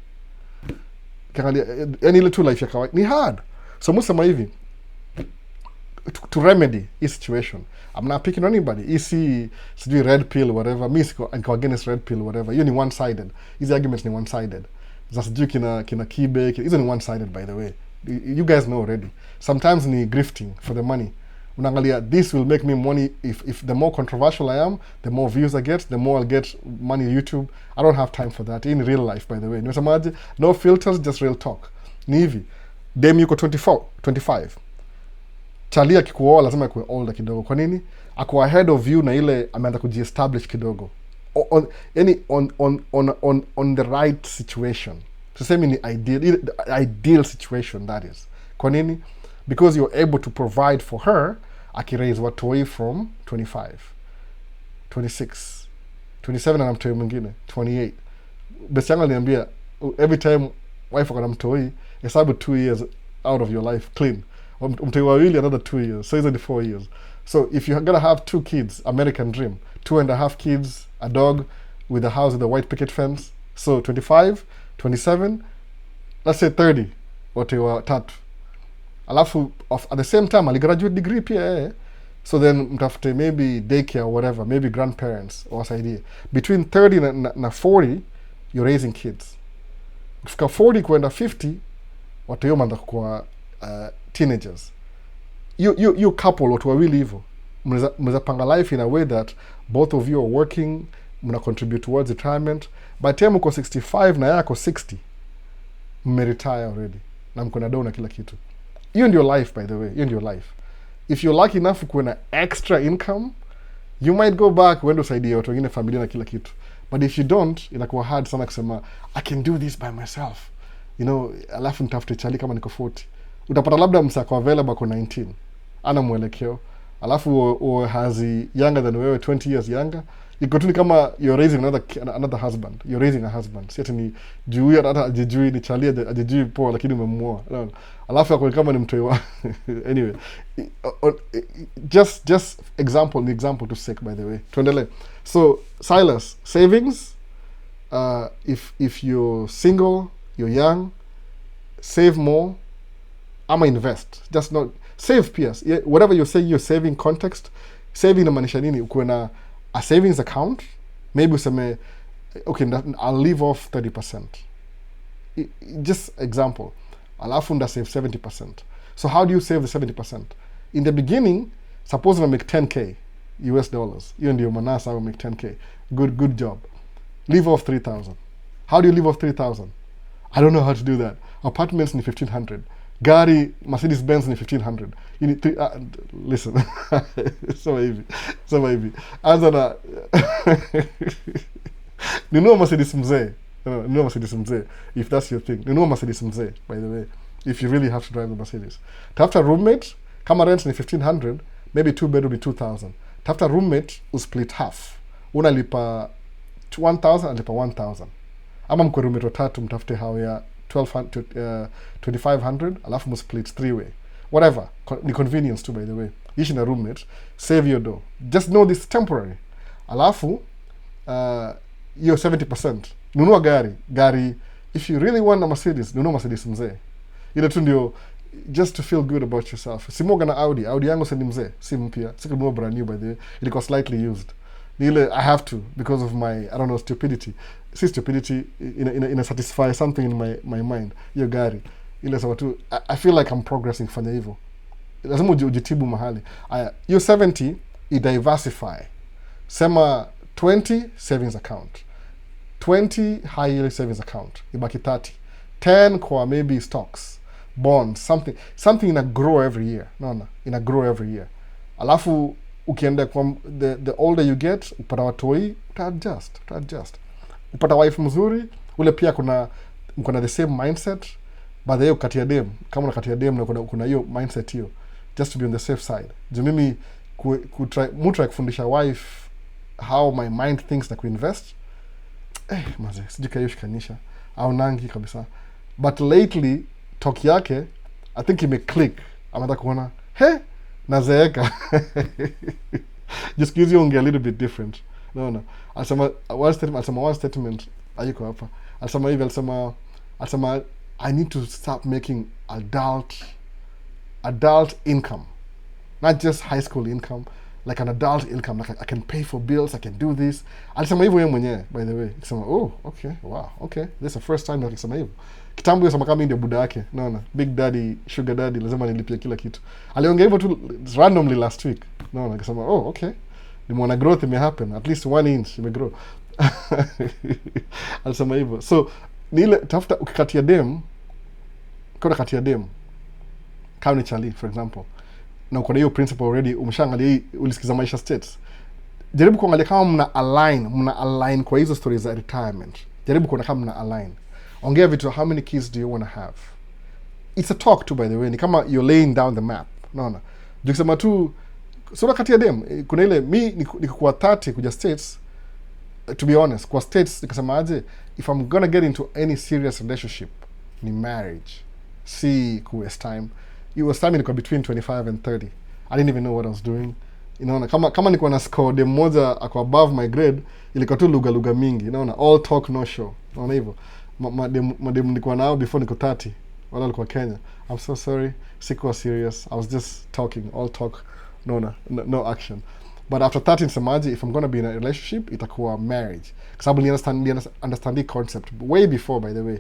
Kiangalia yani ile tu life ya kawaida ni hard. So musema hivi, to remedy this situation, I'm not picking on anybody. Sijui red pill whatever. Mi siko against red pill whatever. Hiyo ni one sided. Hizi arguments ni one sided. Za sijui kina kibe, hizo ni one sided, by the way. You guys know already. Sometimes ni grifting for the money. Unangalia, this will make me money. If the more controversial I am, the more views I get, the more I'll get money on YouTube. I don't have time for that in real life, by the way. Nimesemaje? No filters, just real talk. Ni hivi, dem yuko 25. Chalia kikuoa lazima ikuwe older kidogo. Kwa nini? Ako ahead of you na ile ameanza kujiestablish kidogo. On the right situation. Tuseme ni ideal situation, that is. Kwa nini? Because you're able to provide for her, akiraise watoi from 25, 26, 27 na mtoi mwingine, 28. Besi yangu aliniambia, every time wife akona mtoi, hesabu 2 years out of your life clean. Mtoi wawili another 2 years, so it's only 4 years. So if you're gonna have 2 kids, American dream, 2.5 kids, a dog with a house with a white picket fence, so 25, 27, let's say 30, watoi wa tatu. Alafu at the same time aligraduate degree pia so then mtafute maybe daycare or whatever, maybe grandparents wasaidie. Between 30 na 40 you're raising kids. Ukifika 40 kwenda 50 watu hiyo manda kwa teenagers. You couple watu wawili hivyo mnaweza panga life in a way that both of you are working, mna contribute towards retirement. By the time uko 65 na yako 60 mmeretire already na mko na dona kila kitu. Hiyo ndio life, by the way. Hiyo ndio life. If you're lucky enough kuwa na extra income, you might go back uende usaidie watu wengine, familia na kila kitu. But if you don't, inakuwa hard sana kusema I can do this by myself. You know, alafu nitafute chali kama niko 40. Utapata labda msako available kwa 19. Ana mwelekeo. Alafu hazi younger than wewe, 20 years younger. Iko tu ni kama you're raising another husband. You're raising a husband. Si ati ni juu hata ajijui ni chali ajijui poa lakini umemwoa. No. Alafu yako kama ni mtoi wa anyway. Just example to sake, by the way. Tuendelee. So Silas, savings, if you're single, you're young, save more, ama invest. Just not Save pia. Whatever you're saying you're saving context, saving inamaanisha nini? Ukuwe na a savings account, maybe useme okay, I'll leave off 30%. Just example. Alafu nda save 70%. So how do you save the 70%? In the beginning, suppose I make 10k US dollars. You and your manasa will make 10k. Good job. Leave off 3,000. How do you leave off 3,000? I don't know how to do that. Apartments in 1,500. Gari, Mercedes Benz in 1,500. You need listen. So easy. Anza na Nunua Mercedes mzee. Nunua Mercedes mzee. If that's your thing. Nunua Mercedes mzee, by the way. If you really have to drive the Mercedes. Tafuta roommate, kama rent ni 1,500, maybe 2 bedroom ni 2,000. Tafuta roommate, usplit half. Unalipa 1,000, alipa 1,000. Ama mko roommate watatu, mtafute hao ya 2,500, alafu split 3-way. Whatever. Ni convenience too, by the way. Ishi na roommate, save your dough. Just know this is temporary. Alafu, hiyo 70%. Nunua gari. If you really want a Mercedes, nunua Mercedes mzee. Ile tu ndio, just to feel good about yourself. Simoga na Audi yangu si mzee, si mpya. Sikununua brand new by the way. Ilikuwa slightly used. Ile I have to because of my, I don't know, stupidity. Si stupidity, ina satisfy something in my mind. Hiyo gari. Ile sawa tu, I feel like I'm progressing kufanya hivyo. Lazima ujitibu mahali. Hiyo 70, i-diversify. Sema 20 savings account. 20 high yield savings account. Ibaki 30. 10 kwa maybe stocks, bonds, something ina grow every year. Ina grow every year. Alafu ukienda kwa the older you get, upata watoi, uta-adjust. Upata wife mzuri, ule pia kuna the same mindset, but hiyo kati ya dem, kama unakati ya dem na kuna hiyo mindset hiyo, just to be on the safe side. Juu mimi try kufundisha wife how my mind thinks na kuinvest. Maze, sijika hiyo shikanisha. Au nangi kabisa. But lately, talk yake, I think click. Amata kuona, nazeeka. Just gives you a little bit different. No. Alisema one statement, ayuko hapa. Alisema, I need to start making adult income. Not just high school income, like an adult income. Like I can pay for bills, I can do this. Alisema hivyo yeye mwenyewe, by the way. Alisema, oh, okay, wow, okay. This is the first time alisema hivyo. Kitambo yeye kama ndio buda yake. No. Big daddy, sugar daddy, lazima nilipie kila kitu. Aliongea hivyo tu randomly last week. No, akasema, oh, okay. Nimeona growth happen. At least 1 inch imegrow. Alisema hivyo. So, ni ile tafuta ukikatia dem, kama ni Charlie, for example. Na uko na hiyo principle already, umeshaangalia ulisikiza Maisha States. Jaribu kuangalia kama mna align kwa hizo stories za retirement. Jaribu kuona kama mna align. Ongea vitu, how many kids do you want to have? It's a talk too, by the way. Ni kama you're laying down the map. No. Jukisema tu, sura kati ya dem, kuna ile, nikikuwa 30 kuja States, to be honest, kwa States, nikasema aje, if I'm gonna get into any serious relationship, ni marriage. Si kuwaste time. It was time ilikuwa between 25 and 30. I didn't even know what I was doing. Kama niko na score dem moja ako above my grade, ilikuwa tu lugha mingi. All talk no show. Unaona hivyo. Madem nilikuwa nao before niko 30. Wala alikuwa Kenya. I'm so sorry. Sikuwa serious. I was just talking. All talk. No action. But after 30 nisemaje, if I'm gonna be in a relationship, itakuwa marriage. Kwa sababu ni understand the concept. Way before, by the way.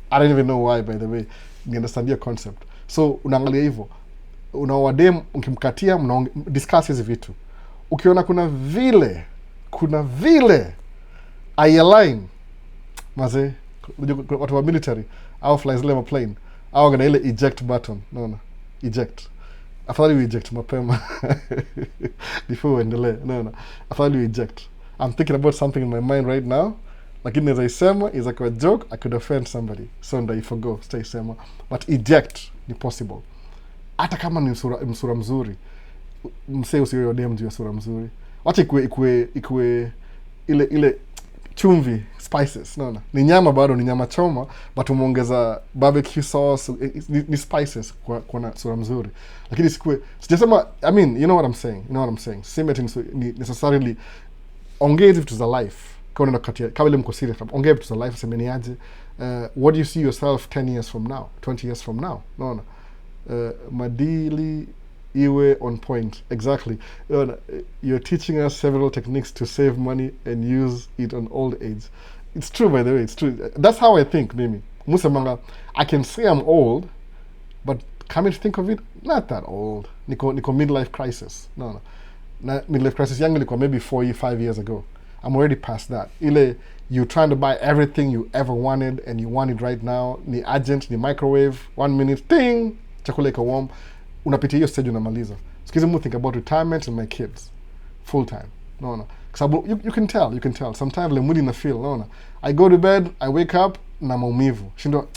I don't even know why, by the way. Ni understand the concept. So, unaangalia hivyo. Unaoa dem, ukimkatia, discuss hizi vitu. Ukiona kuna vile, I-align. Maze, watu wa military, au fly zile plane, au gana ile eject button. No. Eject. Afadhali we eject mapema. Before uendelee. No. Afadhali we eject. I'm thinking about something in my mind right now. Lakini as I sema, is like a joke, I could offend somebody. So nda iforgo, stay sema. But eject ni possible. Hata kama ni msura mzuri, msee usiwe dem juu ya sura mzuri. Wacha ikue ile chumvi, spices, ni nyama bado, ni nyama choma, but umeongeza barbecue sauce, ni spices kwa na sura mzuri. Lakini sijasema, I mean, you know what I'm saying. Same thing necessarily, ongea vitu za life. Kama ile mko serious, ongea vitu za life, semeni aje, what do you see yourself 10 years from now, 20 years from now? Madili iwe on point. Exactly. You're teaching us several techniques to save money and use it on old age. It's true, by the way. It's true. That's how I think, Mimi. Musamanga, I can say I'm old, but come to think of it, not that old. Niko midlife crisis. No. Midlife crisis yangu ilikuwa maybe 5 years ago. I'm already past that. Ile, you're trying to buy everything you ever wanted and you want it right now. Ni urgent, ni microwave, 1 minute, ting, chakula iko warm. Unapitia hiyo stage unamaliza. Sikizi mu think about retirement and my kids. Full time. No. Sababu, you can tell. Sometimes le mwili na feel, no. I go to bed, I wake up, na maumivu. Shindo,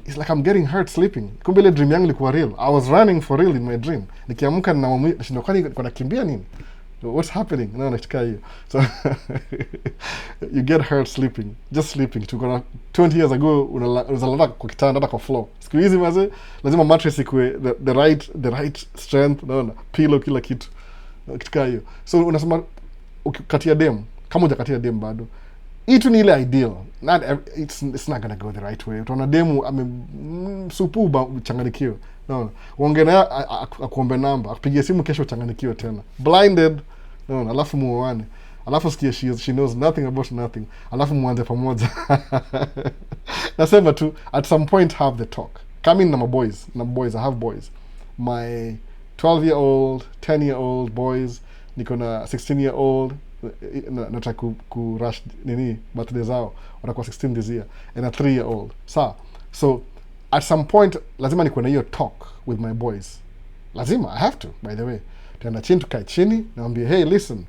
it's like I'm getting hurt sleeping. Kumbe ile dream yangu ilikuwa real. I was running for real in my dream. Nikiamka na maumivu, shindo kwani kuna kimbia nini? What's happening? No, nashika hiyo. So you get hurt sleeping. Just sleeping. Tukona 20 years ago unalala kwa kitanda hata kwa floor. Siku hizi maze lazima mattress ikuwe the right strength, no, pillow kila kitu. Kitu hiyo. So unasema ukikatia dem, kama hujakatia dem bado. Itu ni ile ideal. It's not gonna go the right way. Utaona demu supu changanikio. No. Uongee naye akuombe namba, akupigie simu kesho uchanganikiwe tena. Blinded. No, alafu muoane. Alafu sikia she knows nothing about nothing. Alafu muanze pamoja. Nasema tu at some point have the talk. Come in na boys, I have boys. My 12-year-old, 10-year-old boys, niko na 16-year-old nataka ku rush nini birthday zao. Watakuwa 16 this year and a 3-year-old. So at some point lazima nikuwe na hiyo talk with my boys. Lazima, I have to, by the way. Tuenda chini tukae chini, naambia, hey listen,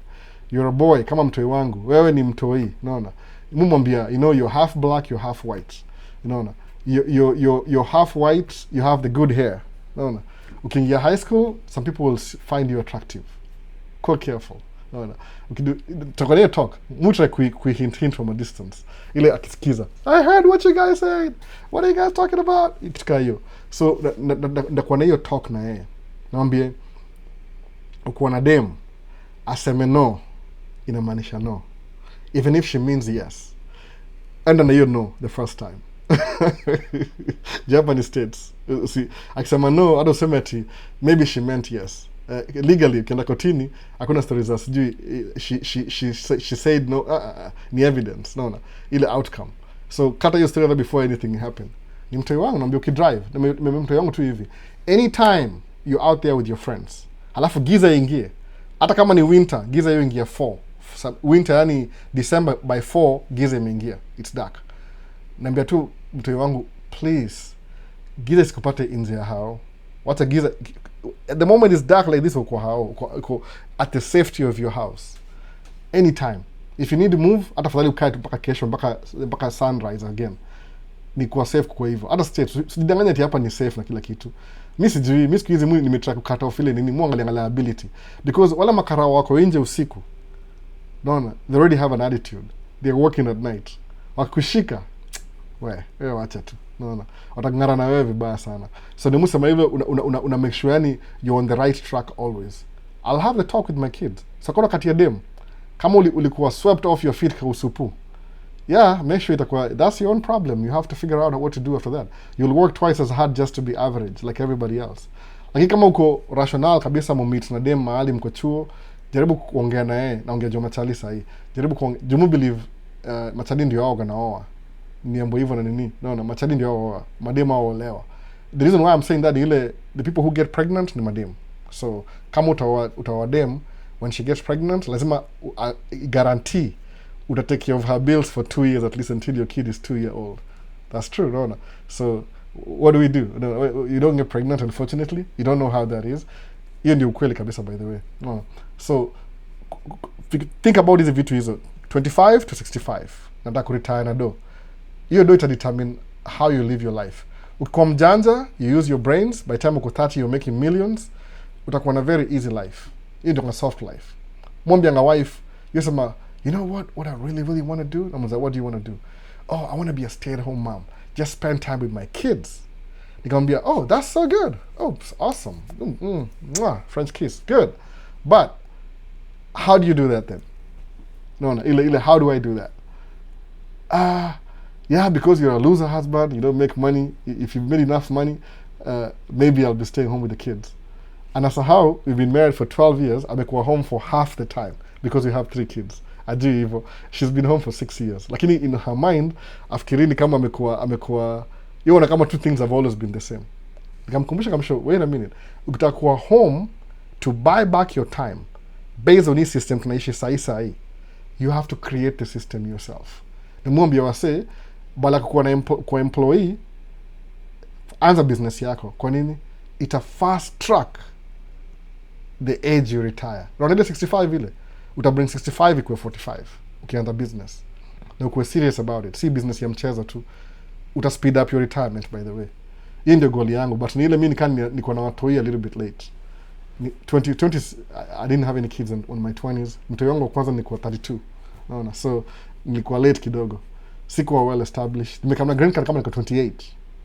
you're a boy kama mtoi wangu. Wewe ni mtoi, unaona. Mumwambia, you know, you're half black, you're half white. Unaona. You're half white, you have the good hair. Unaona. Ukiingia high school, some people will find you attractive. Go careful. Unaona. Tukalia talk. Mutra hint from a distance. Ile akisikiza. I heard what you guys said. What are you guys talking about? Ikituka hiyo. So ndakuwa na hiyo talk na yeye. Naambie ukiwa na dem aseme no inamaanisha no. Even if she means yes. Enda na hiyo no the first time. Japanese states. See, akisema no, hata useme ati maybe she meant yes. Legally ukienda kotini hakuna stories za sijui she said no, ni evidence, no, ile outcome. So kata hiyo story before anything happen. Ni mtoi wangu naambia ukidrive, mtoi wangu tu hivi. Anytime you're out there with your friends, alafu giza ingie. Hata kama ni winter, giza hiyo ingia 4. Winter yani December by 4 giza imeingia. It's dark. Naambia tu mtoi wangu, please, giza sikupate nje ya hao. Wacha giza. At the moment it's dark like this, uko at the safety of your house. Anytime. If you need to move, hata fadhali ukae tu mpaka kesho, mpaka sunrise again. Ni kuwa safe kwa hivyo. Hata state, sidanganya ati hapa ni safe na kila kitu. Mimi siku hizi nimetry kukata off ile nini, muangalia liability. Because wala makarao wako nje usiku. Naona, they already have an attitude. They're working at night. Wakushika, wewe wacha tu. Naona, watangara na wewe vibaya sana. So ni musema hivyo una make sure yani you're on the right track always. I'll have the talk with my kids. So kuna kati ya dem, kama ulikuwa swept off your feet kwa usupu, yeah, make sure itakuwa, that's your own problem. You have to figure out what to do after that. You'll work twice as hard just to be average like everybody else. Lakini kama uko rational kabisa, meet na dem mahali mko chuo, jaribu kuongea na yeye, naongea jo machali sahi. Jaribu kuongea, you believe machali ndio wao ganaoa. Niambo hivyo na nini? No, machali ndio wao. Madema waolewa. The reason why I'm saying that ile the people who get pregnant ni madem. So kama utawa dem, when she gets pregnant, lazima guarantee uta take care of her bills for 2 years at least until your kid is 2-year-old. That's true, no? So what do we do? No, you don't get pregnant, unfortunately. You don't know how that is. Hiyo ndio ukweli kabisa, by the way. No. So think about hizi vitu hizo 25 to 65. Nataka kuretire na do. Hiyo do ita determine how you live your life. Ukikuwa mjanja, you use your brains, by the time uko 30 you're making millions, utakuwa na very easy life. Hiyo ndio soft life. Mwambia nga wife, yosema, you know what I really want to do? I'm like, what do you want to do? Oh, I want to be a stay-at-home mom. Just spend time with my kids. Nikamwambia, oh, that's so good. Oh, awesome. Mwah, French kiss. Good. But how do you do that then? No, how do I do that? Yeah, because you're a loser husband, you don't make money. If you've made enough money, maybe I'll be staying home with the kids. Anasahau we've been married for 12 years, amekuwa home for half the time because we have 3 kids. Ajui hivyo. She's been home for 6 years. Lakini in her mind, afikirini kama amekuwa yona kama two things have always been the same. Nikamkumbusha kamsho, wait a minute. Ukitaka kuwa home to buy back your time based on this system tunaishi sahi, you have to create the system yourself. Nimwambia wase bala kuwa na kwa employee, anza business yako. Kwa nini? Ita fast track the age you retire. Unaenda 65 ile, utabring 65 ikuwe 45 ukianza business. Na ukuwe serious about it. Si business ya mchezo tu. Uta speed up your retirement, by the way. Hii ndio goal yangu, but ni ile mimi niko na watoi a little bit late. 2020 I didn't have any kids on my 20s. Mtoi wangu wa kwanza nilikuwa 32. Naona, so nilikuwa late kidogo. Sikuwa well established. Nimekamna green card kama niko 28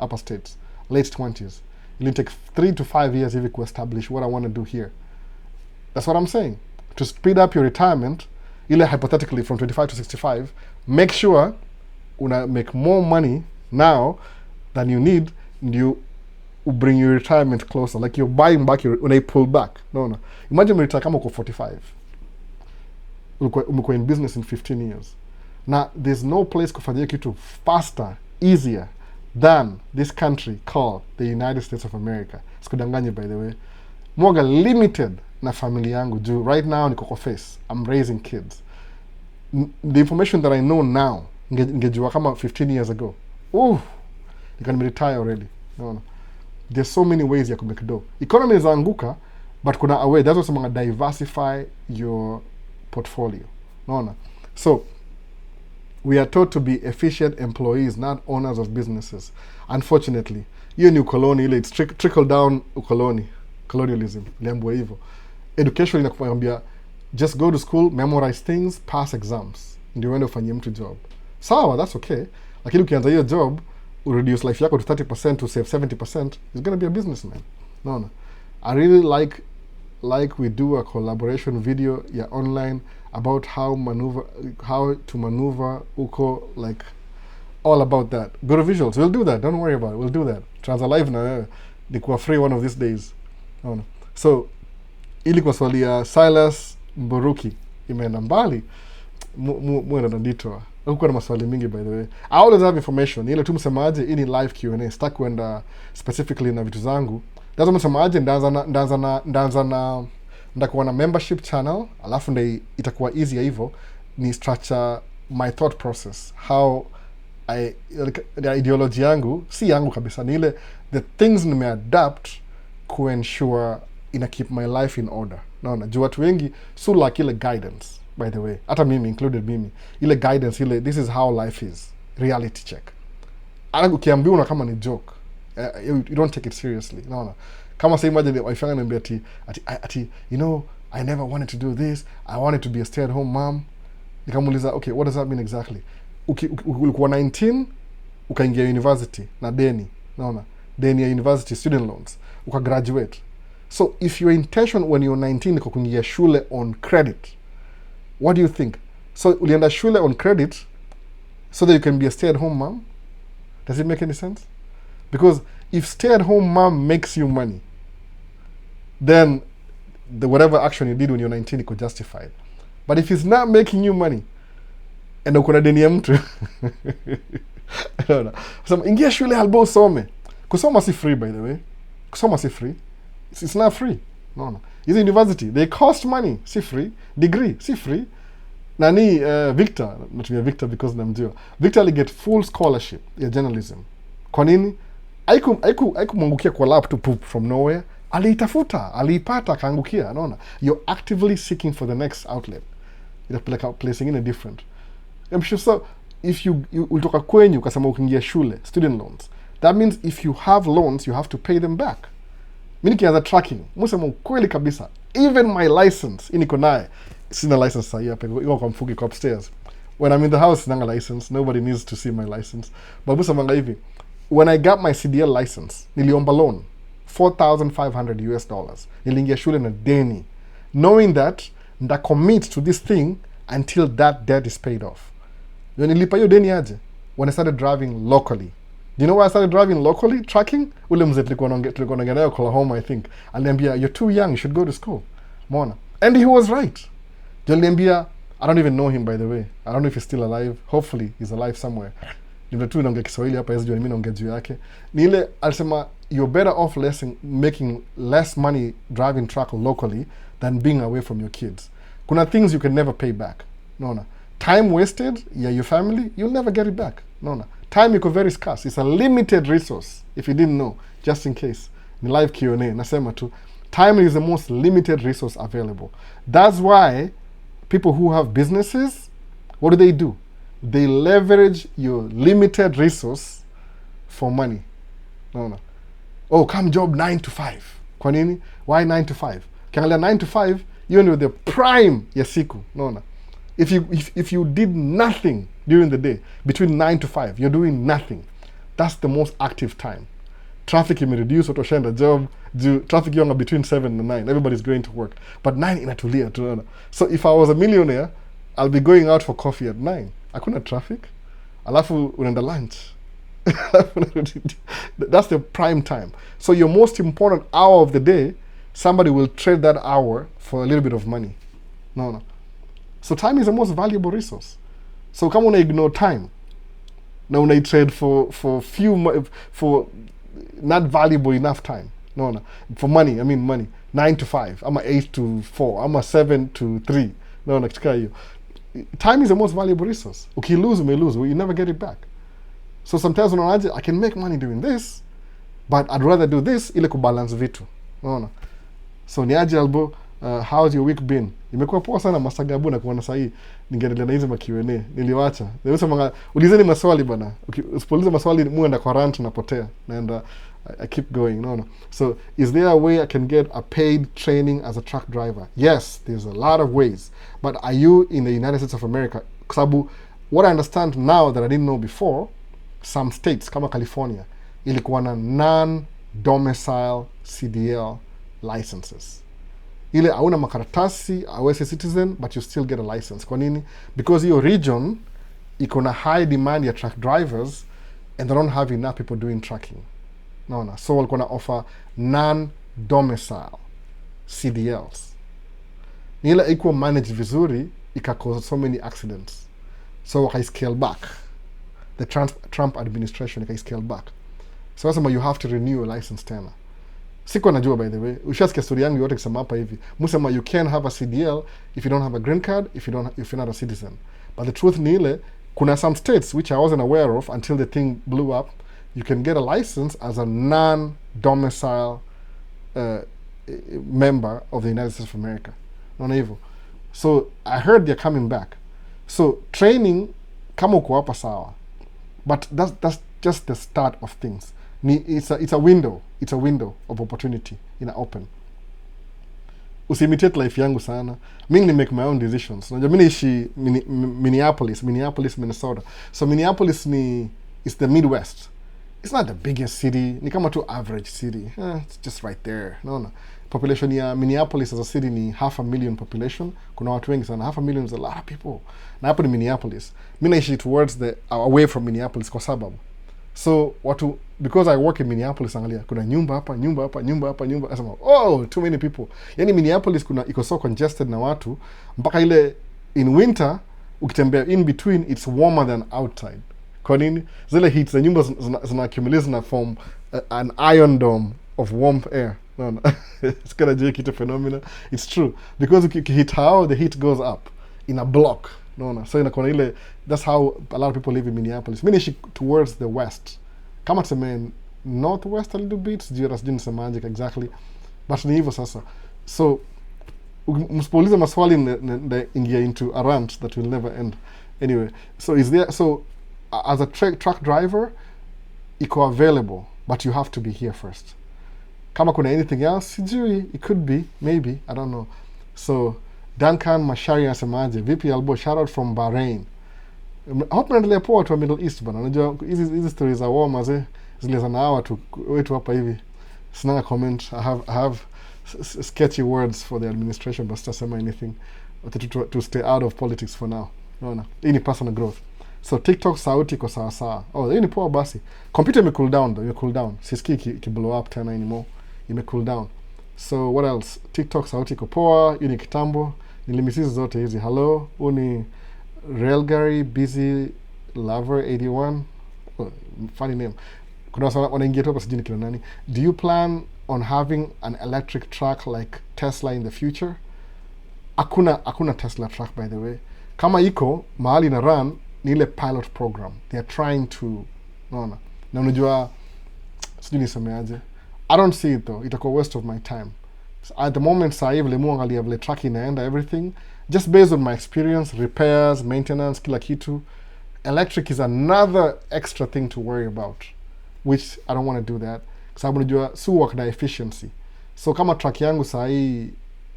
upper states, late 20s. It'll take 3 to 5 years hivi to establish what I want to do here. That's what I'm saying. To speed up your retirement, ile hypothetically from 25 to 65, make sure una make more money now than you need, and you bring your retirement closer. Like you're buying back when I pull back. No. Imagine retire kama uko 45. Umekuwa in business in 15 years. Now, there's no place kufanyia kitu faster, easier than this country called the United States of America. Sikudanganye, by the way. Mwaga limited na family yangu juu right now niko kwa face. I'm raising kids. The information that I know now, ngejua kama 15 years ago. You can retire already. No. There's so many ways ya kumake dough. Economy is anguka, but kuna a way. That's also mga diversify your portfolio. No. So, we are taught to be efficient employees, not owners of businesses. Unfortunately, hiyo ni ukoloni ile, it's trickle down ukoloni, colonialism, liambo hivyo. Education inakuambia just go to school, memorize things, pass exams, ndio uende ufanyie mtu job. Sawa, that's okay. Lakini ukianza hiyo job, reduce life yako to 30% to save 70%, you're going to be a businessman. No. I really like we do a collaboration video online about how to maneuver uko, like all about that. Go to visuals. We'll do that. Don't worry about it. We'll do that. Transa live na nikuwa free one of these days. No. So ili kwa swali ya Silas Mburuki imeenda mbali, muenda na detour. Huko na maswali mingi, by the way. I always have information. Ile tu msemaje ini live Q&A. Sitaki kwenda specifically na vitu zangu. Dazo msemaje ndakuwa na membership channel, alafu ndio itakuwa easy ya hivyo ni structure my thought process, how the ideology yangu si yangu kabisa, ni ile the things nimeadapt ku ensure ina keep my life in order. Naona juu watu wengi so like ile guidance, by the way, hata mimi included mimi, ile guidance ile this is how life is, reality check. Alafu ukiambiwa kama ni joke, you don't take it seriously. Naona kama sasa imagine wife yangu ananiambia ati you know I never wanted to do this, I wanted to be a stay at home mom. Nikamuuliza okay, what does that mean exactly? Ulikuwa 19 ukaingia university na deni, naona deni ya university student loans, ukagraduate. So if your intention when you're 19 ni kuingia shule on credit, what do you think? So ulienda shule on credit so that you can be a stay at home mom? Does it make any sense? Because if stay at home mom makes you money, then the whatever action you did when you're 19 could justify it. But if it's not making you money and ukuna deni ya mtu I don't know. So ingia shule albo some. Kusoma si free, by the way. Kusoma si free. It's not free. No. Is university, they cost money. Si free. Degree si free. Nani Victor, natumia Victor because namjua. Victor ali get full scholarship ya journalism. Kwa nini? Aiku mwangukia kwa lap to poop from nowhere. Aliitafuta, aliipata, kaangukia, naona. You're actively seeking for the next outlet. Itapeleka placing in a different. I'm sure so if you ulitoka kwenyu ukasema ukiingia shule, student loans. That means if you have loans, you have to pay them back. Mimi nikianza tracking, msema ukweli kabisa. Even my license, niko naye. Sina license sasa hapa, iko kwa mfuko iko upstairs. When I'm in the house, sina license. Nobody needs to see my license. But msema hivi, when I got my CDL license, niliomba loan $4,500. Niliingia shule na deni, knowing that nda commit to this thing until that debt is paid off. Nilipa hiyo deni aje when I started driving locally. Do you know why I started driving locally, trucking? Ule mzee tulikuwa naongea naye Oklahoma, I think. Aliniambia, you're too young, you should go to school. Mona. And he was right. Aliniambia, I don't even know him, by the way. I don't know if he's still alive. Hopefully, he's alive somewhere. Ni tu naongea Kiswahili hapa, hizo mimi naongea juu yake. Ni ile alisema, you're better off making less money driving truck locally than being away from your kids. Kuna things you can never pay back. No. Time wasted, your family, you'll never get it back. No. Time iko very scarce. It's a limited resource. If you didn't know, just in case. Ni live Q&A, nasema tu. Time is the most limited resource available. That's why people who have businesses, what do? They leverage your limited resource for money. No. Oh, come job 9 to 5. Kwa nini? Why 9 to 5? Kiangalia 9 to 5, you're in the prime ya siku. No. If you did nothing during the day, between 9 to 5, you're doing nothing. That's the most active time. Traffic imereduce, watu washaenda job, traffic yonga between 7 and 9. Everybody's going to work. But 9 inatulia, tunaona. So if I was a millionaire, I'll be going out for coffee at 9. Hakuna traffic. Alafu unaenda lunch. That's the prime time. So your most important hour of the day, somebody will trade that hour for a little bit of money. No. So time is the most valuable resource. So kama una ignore time, na una trade for not valuable enough time. No. For money, I mean money. 9 to 5, ama 8 to 4, ama 7 to 3. No, katika hiyo. Time is the most valuable resource. Ukilose, you never get it back. So sometimes unaonaje, I can make money doing this, but I'd rather do this ile kubalance vitu. Unaona? So ni aje Albo, how's your week been? Imekuwa poa sana masagabu na kuona sahi ningeendelea na hizo Q&A. Niliwacha. Nimesema ulizeni maswali bana. Usipoliza maswali muenda kwa rant napotea. Naenda I keep going. No. So is there a way I can get a paid training as a truck driver? Yes, there's a lot of ways. But are you in the United States of America? Sababu what I understand now that I didn't know before, some states kama California ilikuwa na non-domicile CDL licenses. Ile hauna makaratasi, awese citizen, but you still get a license. Kwa nini? Because your region iko na high demand ya truck drivers and they don't have enough people doing trucking. No. So walikuwa na offer non-domicile CDLs. Ile iko managed vizuri, ika-cause so many accidents. So wakai scale back. The Trump administration ika-scale back. So wasema you have to renew your license tena. Siko najua, by the way. Ushasikia story yangu yote kisema hapa hivi. Musema you can have a CDL if you don't have a green card, if you're not a citizen. But the truth ni ile, kuna some states which I wasn't aware of until the thing blew up. You can get a license as a non-domicile member of the United States of America. Naona hivyo. So I heard they're coming back. So training kama uko hapa sawa. But that's just the start of things. It's a window. It's a window of opportunity in open. Usiimitate life yangu sana. Mimi ni make my own decisions. Unajua mimi naishi Minneapolis, Minnesota. So Minneapolis is the Midwest. It's not the biggest city. Ni kama tu average city. It's just right there. No. Population ya Minneapolis as a city ni 500,000 population. Kuna watu wengi sana. 500,000 is a lot of people. Na hapo ni Minneapolis. Mimi naishi towards away from Minneapolis kwa sababu. So because I work in Minneapolis, angalia, kuna nyumba hapa. Nasema, oh, too many people. Yani Minneapolis iko so congested na watu, mpaka ile in winter, ukitembea in between, it's warmer than outside. Kwa nini? Zile heat za nyumba zina-accumulate na form an iron dome of warm air. No. It's gonna be a phenomena. It's true. Because ukihit how, the heat goes up in a block. No. So inakuwa ile, that's how a lot of people live in Minneapolis. Mimi nishi towards the west. Kama tuseme northwest a little bit, sijui nisemaje exactly. But ni hivyo sasa. So msipoliza maswali ingia into a rant that will never end. Anyway, so as a truck driver, iko available, but you have to be here first. Kama kuna anything else, sijui, it could be, maybe, I don't know. So Duncan Mashari anasemaje, vipi Albo, shout out from Bahrain. I hope naendelea poa watu wa Middle East bana. Unajua hizi stories za war maze zile za hawa tu wetu hapa hivi. Sina comment. I have sketchy words for the administration, but sitasema anything to stay out of politics for now. No. Hii ni personal growth. So TikTok sauti iko sawa sawa. Oh, hii ni poa basi. Computer ime cool down though, ime cool down. Sisikii ki blow up tena anymore. Ime cool down. So what else? TikTok sauti iko poa, hii ni kitambo. Nilimisizi zote hizi. Hello, huu ni Railgary Busy Lover 81. Oh, funny name. Kuna wanaingia tu hapa sijui ni kina nani. Do you plan on having an electric truck like Tesla in the future? Hakuna Tesla truck by the way. Kama iko mahali na run ni ile pilot program. They are trying to, naona. Na unajua sijui nisemeaje. I don't see it though. Itakuwa waste of my time. At the moment saa hii vile muangalia vile truck inaenda everything, just based on my experience, repairs, maintenance, kila kitu, electric is another extra thing to worry about, which I don't want to do that. Kwa sababu unajua si work na efficiency. So kama truck yangu saa hii,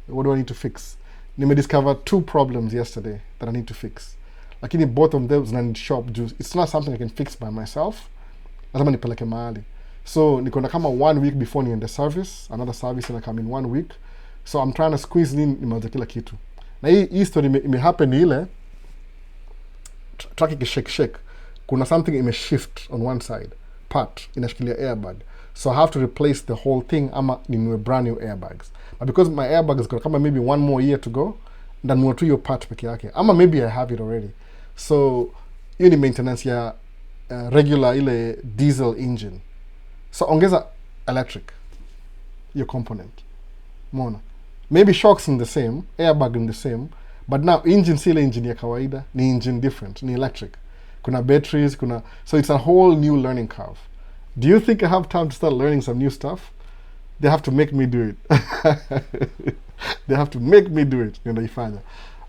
what do I need to fix? Discover 2 problems yesterday that I need to fix. Lakini both of them zina need shop juice. It's not something I can fix by myself. Lazima nipeleke mahali. So niko na kama 1 week before niende service, another service ina come in 1 week. So I'm trying to squeeze in nimalize kila kitu. Na hii story ime happen ile truck ikishake. Kuna something ime shift on one side. Part inashikilia airbag. So I have to replace the whole thing ama ninunue brand new airbags. But because my airbags got kama maybe 1 more year to go, ndanunua tu hiyo part peke yake. Ama maybe I have it already. So hiyo ni maintenance ya regular ile diesel engine. So ongeza electric, your component. Mona. Maybe shocks in the same, airbag in the same, but now engine sile engine ya kawaida, ni engine different, ni electric. Kuna batteries, so it's a whole new learning curve. Do you think I have time to start learning some new stuff? They have to make me do it. They have to make me do it. Ndio.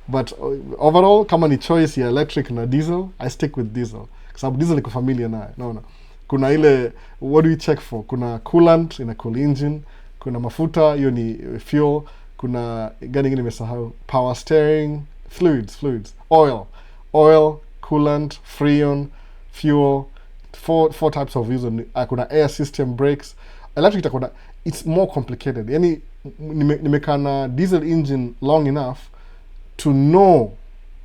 But overall, kama ni choice ya electric na diesel, I stick with diesel. Kwa sababu diesel niko familiar nayo. No. Kuna ile, what do you check for? Kuna coolant, ina cool engine. Kuna mafuta, hiyo ni fuel. Kuna, gani ingine nimesahau? Power steering, fluids. Oil, coolant, freon, fuel. Four types of use. Kuna air system, brakes. Electric itakuwa, it's more complicated. Yani, nimekaa na diesel engine long enough to know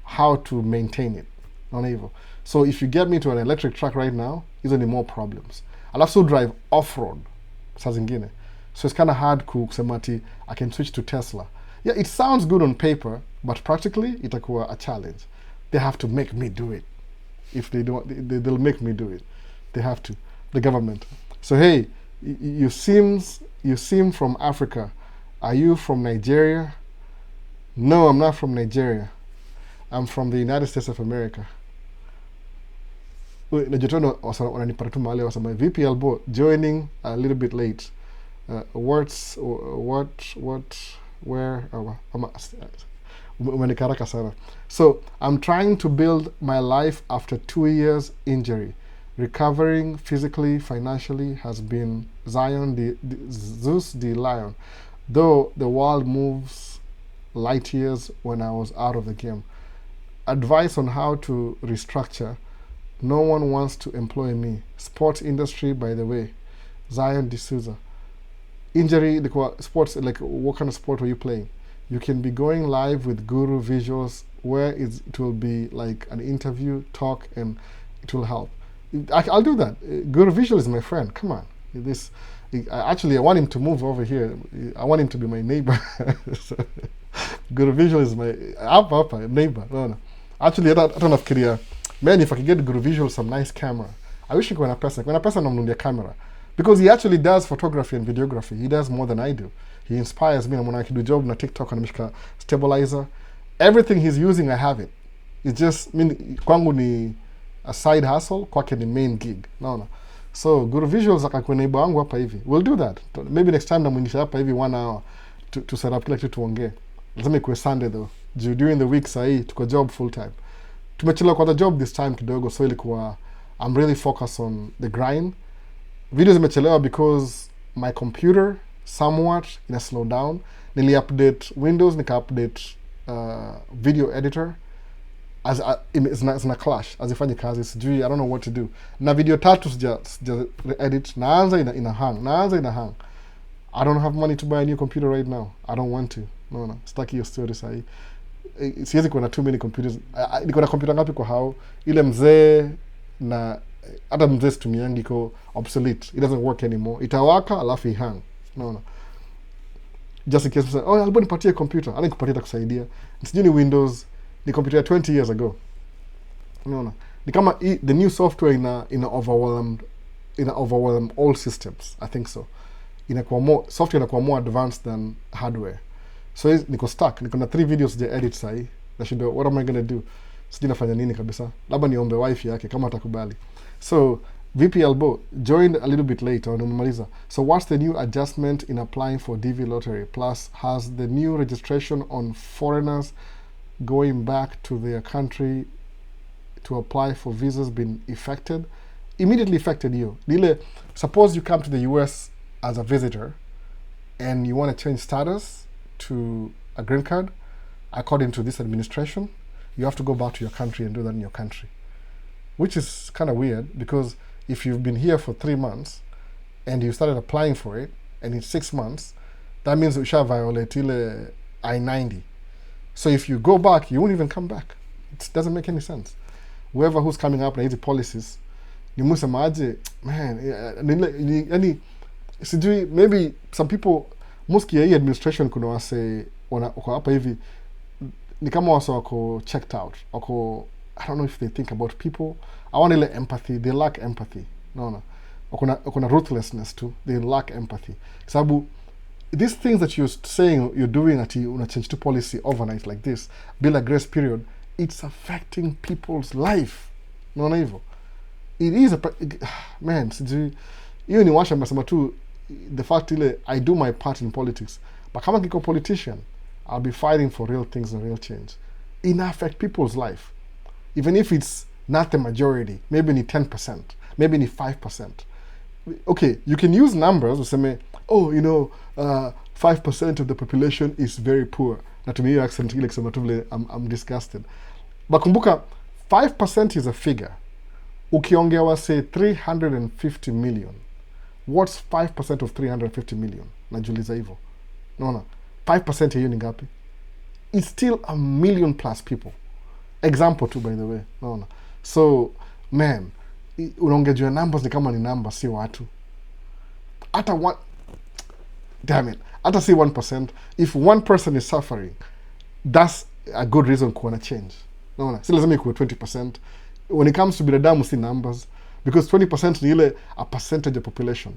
how to maintain it. Naona hivyo. So if you get me to an electric truck right now, hizo ni more problems. I'll also drive off-road saa zingine. So it's kind of hard kusema ati I can switch to Tesla. Yeah, it sounds good on paper, but practically itakuwa a challenge. They have to make me do it. If they don't, they'll make me do it. They have to. The government. So hey, you seem from Africa. Are you from Nigeria? No, I'm not from Nigeria. I'm from the United States of America. Najutona wananipata tu mahali wasema VP Albo joining a little bit late. Where umenikaraka sana. So I'm trying to build my life after 2 years injury. Recovering physically, financially has been Zeus the Lion. Though the world moves light years when I was out of the game. Advice on how to restructure. No one wants to employ me. Sports industry, by the way. Zion D'Souza. Injury, sports, like what kind of sport were you playing? You can be going live with Guru Visuals where it will be like an interview, talk, and it will help. I'll do that. Guru Visual is my friend. Come on. Actually, I want him to move over here. I want him to be my neighbor. So, Guru Visual is my neighbor. No. Actually, hata nafikiria, man, if I could get Guru Visual some nice camera. I wish kuna pesa. Kuna pesa namnunulia camera. Because he actually does photography and videography. He does more than I do. He inspires me. Namuna akidu job na TikTok anamishika stabilizer. Everything he's using, I have it. It's just, kwangu ni a side hustle, kwake ni main gig. No. So, Guru Visuals akakuwa neighbor wangu hapa hivi. We'll do that. Maybe next time namuindisha hapa hivi 1 hour to set up kila kitu tuongee. Lazima ikuwe Sunday though. During the week sahi, tuko job full time. Tumechelewa kwa the job this time kidogo, so ilikuwa, I'm really focused on the grind. Videos imechelewa because my computer somewhat ina slow down. Nili update Windows, nika update video editor. As zina clash, hazifanyi kazi, sijui, I don't know what to do. Na video 3 sija edit, naanza ina hang. I don't have money to buy a new computer right now. I don't want to. No. Sitaki hiyo story sahi. siwezi kuwa na too many computers. Niko na kompyuta ngapi kwa hao? Ile mzee na hata mzee situmiangi, iko obsolete, it doesn't work anymore. Itawaka alafu ihang, unaona. Just in case, oh, albo nipatie computer, ala nikupatie itakusaidia. Sijui ni Windows, ni computer ya 20 years ago, unaona. Ni kama the new software ina overwhelm all systems, I think so. Software inakuwa more advanced than hardware. So niko stuck, niko na 3 videos ja edit sahi. Nashinda, what am I gonna do? Sijui nafanya nini kabisa. Labda niombe wife yake kama atakubali. So VP Albo joined a little bit later on umemaliza. So what's the new adjustment in applying for DV lottery? Plus, has the new registration on foreigners going back to their country to apply for visas been affected? Immediately affected you. Suppose you come to the US as a visitor and you want to change status to a green card, according to this administration, you have to go back to your country and do that in your country. Which is kind of weird, because if you've been here for 3 months and you started applying for it and it's 6 months, that means you shall violate I-90. So if you go back, you won't even come back. It doesn't make any sense. Whoever who's coming up na hizi policies, ni musema aje, man, yani, sijui, maybe some people, muski ya hii administration kuna wase, wako hapa hivi, ni kama wase wako checked out, wako, I don't know if they think about people. I want ile empathy, they lack empathy. No. Wakona ruthlessness too, they lack empathy. Sababu, these things that you're saying, you're doing ati una change to policy overnight like this, build a grace period, it's affecting people's life. Naona hivyo. It is man, sijui, hiyo ni washa mnasema tu, the fact ile, I do my part in politics, but kama kiko politician, I'll be fighting for real things and real change. It affect people's life. Even if it's not the majority, maybe ni 10%, maybe ni 5%. Okay, you can use numbers, useme, oh, 5% of the population is very poor. Na to me, accent ile kusema tu vile, I'm disgusted. But kumbuka, 5% is a figure. Ukiongewa say 350 million. What's 5% of 350 million? Najuliza hivyo. Naona, 5% hiyo ni ngapi? It's still 1 million plus people. Example too, by the way. Naona. So, man, unaongejua numbers ni kama ni number, si watu. Damn it. Hata si 1%. If one person is suffering, that's a good reason kuona change. Naona. Si lazima ikuwe 20%. When it comes to binadamu, si numbers. Because 20% ni ile a percentage of population.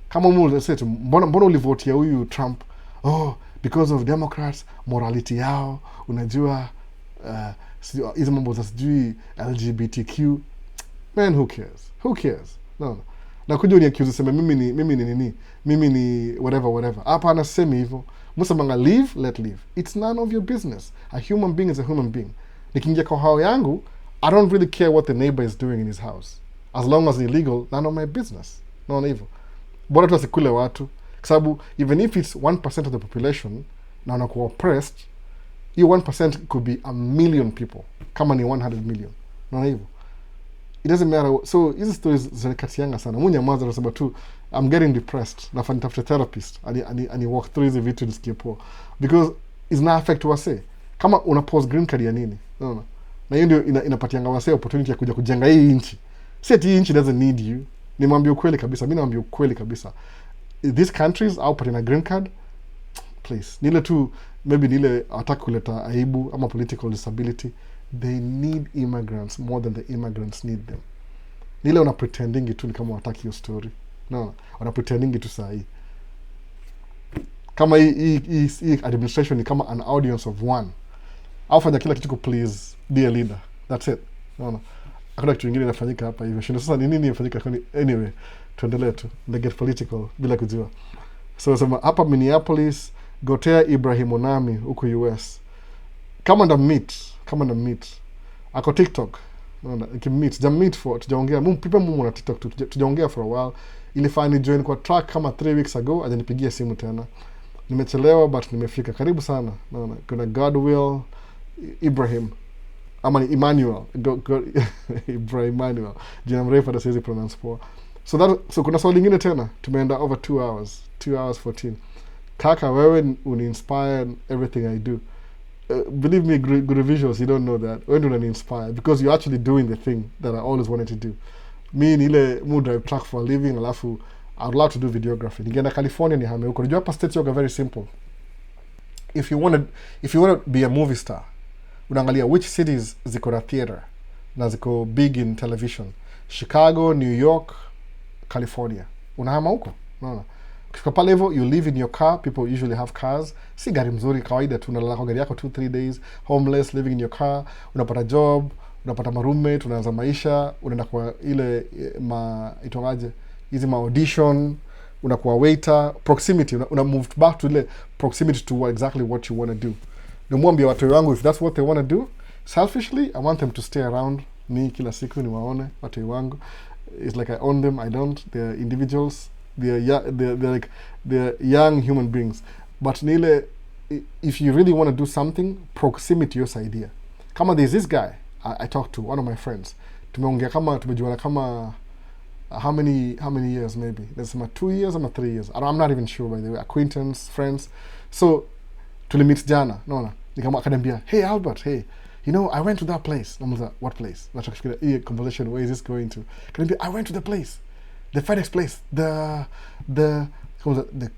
Kama mu say mbona ulivotia huyu Trump? Oh, because of Democrats, morality yao, unajua hizo mambo za sijui LGBTQ. Man, who cares? No. Na kuja accuse sema mimi ni whatever. Hapa anasema hivyo. Musamanga live, let live. It's none of your business. A human being is a human being. Nikiingia kwa hao yangu, I don't really care what the neighbor is doing in his house. As long as it's illegal, none of my business. No, hivyo. Bora tu asikule watu. Kwa sababu, even if it's 1% of the population, na wanakuwa oppressed, hiyo 1% could be 1 million people. Kama ni 100 million. No, hivyo. It doesn't matter. So, hizi stories zinakatianga sana. Munya mwanza nasema tu, I'm getting depressed. Nafaa nitafute therapist. Ani walk through hizi vitu nisikie poa. Because it's not affect wase. Kama una post green card ya nini? No. Na hiyo ndio inapatianga wase opportunity ya kuja kujenga hii nchi. Si ati hii nchi doesn't need you. Nimwambia ukweli kabisa. Mimi naambia ukweli kabisa. These countries au patina green card, please. Nile tu, maybe nile ataki kuleta aibu ama political instability. They need immigrants more than the immigrants need them. Nile una pretending tu ni kama wataki hiyo story. No, una pretending tu saa hii. Kama hii administration ni kama an audience of one. Au fanya kila kitu please be a leader. That's it. No. Hakuna kitu kingine inafanyika hapa hivyo. Shinda sasa ni nini inafanyika? Anyway, tuendelee tu. They get political bila kujua. So sema hapa Minneapolis, Gotea Ibrahim Onami huko US. Kama na meet. Ako TikTok. Tujameet for tujaongea. Mumu na TikTok tujaongea for a while. Ilifanya join kwa track kama 3 weeks ago, ajanipigia simu tena. Nimechelewa but nimefika. Karibu sana. Naona kuna Godwill Ibrahim ama ni Emmanuel. Ibrahim Emmanuel. Jina mrefu hata siwezi pronounce poa. So kuna swali lingine tena. Tumeenda over 2 hours. 2 hours 14. Kaka, wewe uni-inspire everything I do. believe me, good visuals, you don't know that. When do I inspire? Because you're actually doing the thing that I always wanted to do. Me nile mu drive truck for a living, alafu I'd love to do videography. Ningeenda California ni hame huko. Unajua hapa states yoga very simple. If you want to be a movie star, unaangalia which cities ziko na theater na ziko big in television. Chicago, New York, California. Unahama huko? Unaona? Ukifika pale hivyo, you live in your car. People usually have cars. Si gari mzuri kawaida tu, unalala kwa gari yako 2-3 days, homeless, living in your car. Unapata job, unapata roommate, unaanza maisha, unaenda kwa ile itoaje, hizi audition, unakuwa waiter, proximity, una move back to ile proximity to exactly what you want to do. Nimwambia watu wangu, if that's what they want to do, selfishly I want them to stay around me kila siku niwaone watu wangu. It's like I own them, I don't. They're individuals. They're young human beings. But nile, if you really want to do something, proximity is idea. Kama there's this guy I talked to, one of my friends. Tumejuana kama how many years maybe? There's 2 years or 3 years. I'm not even sure, by the way. Acquaintance, friends. So tulimit jana, naona. Akaniambia, hey Albert, hey, you know, I went to that place. Namuza, what place? Nataka conversation, where is this going to? Akaniambia, I went to the place. The FedEx place. The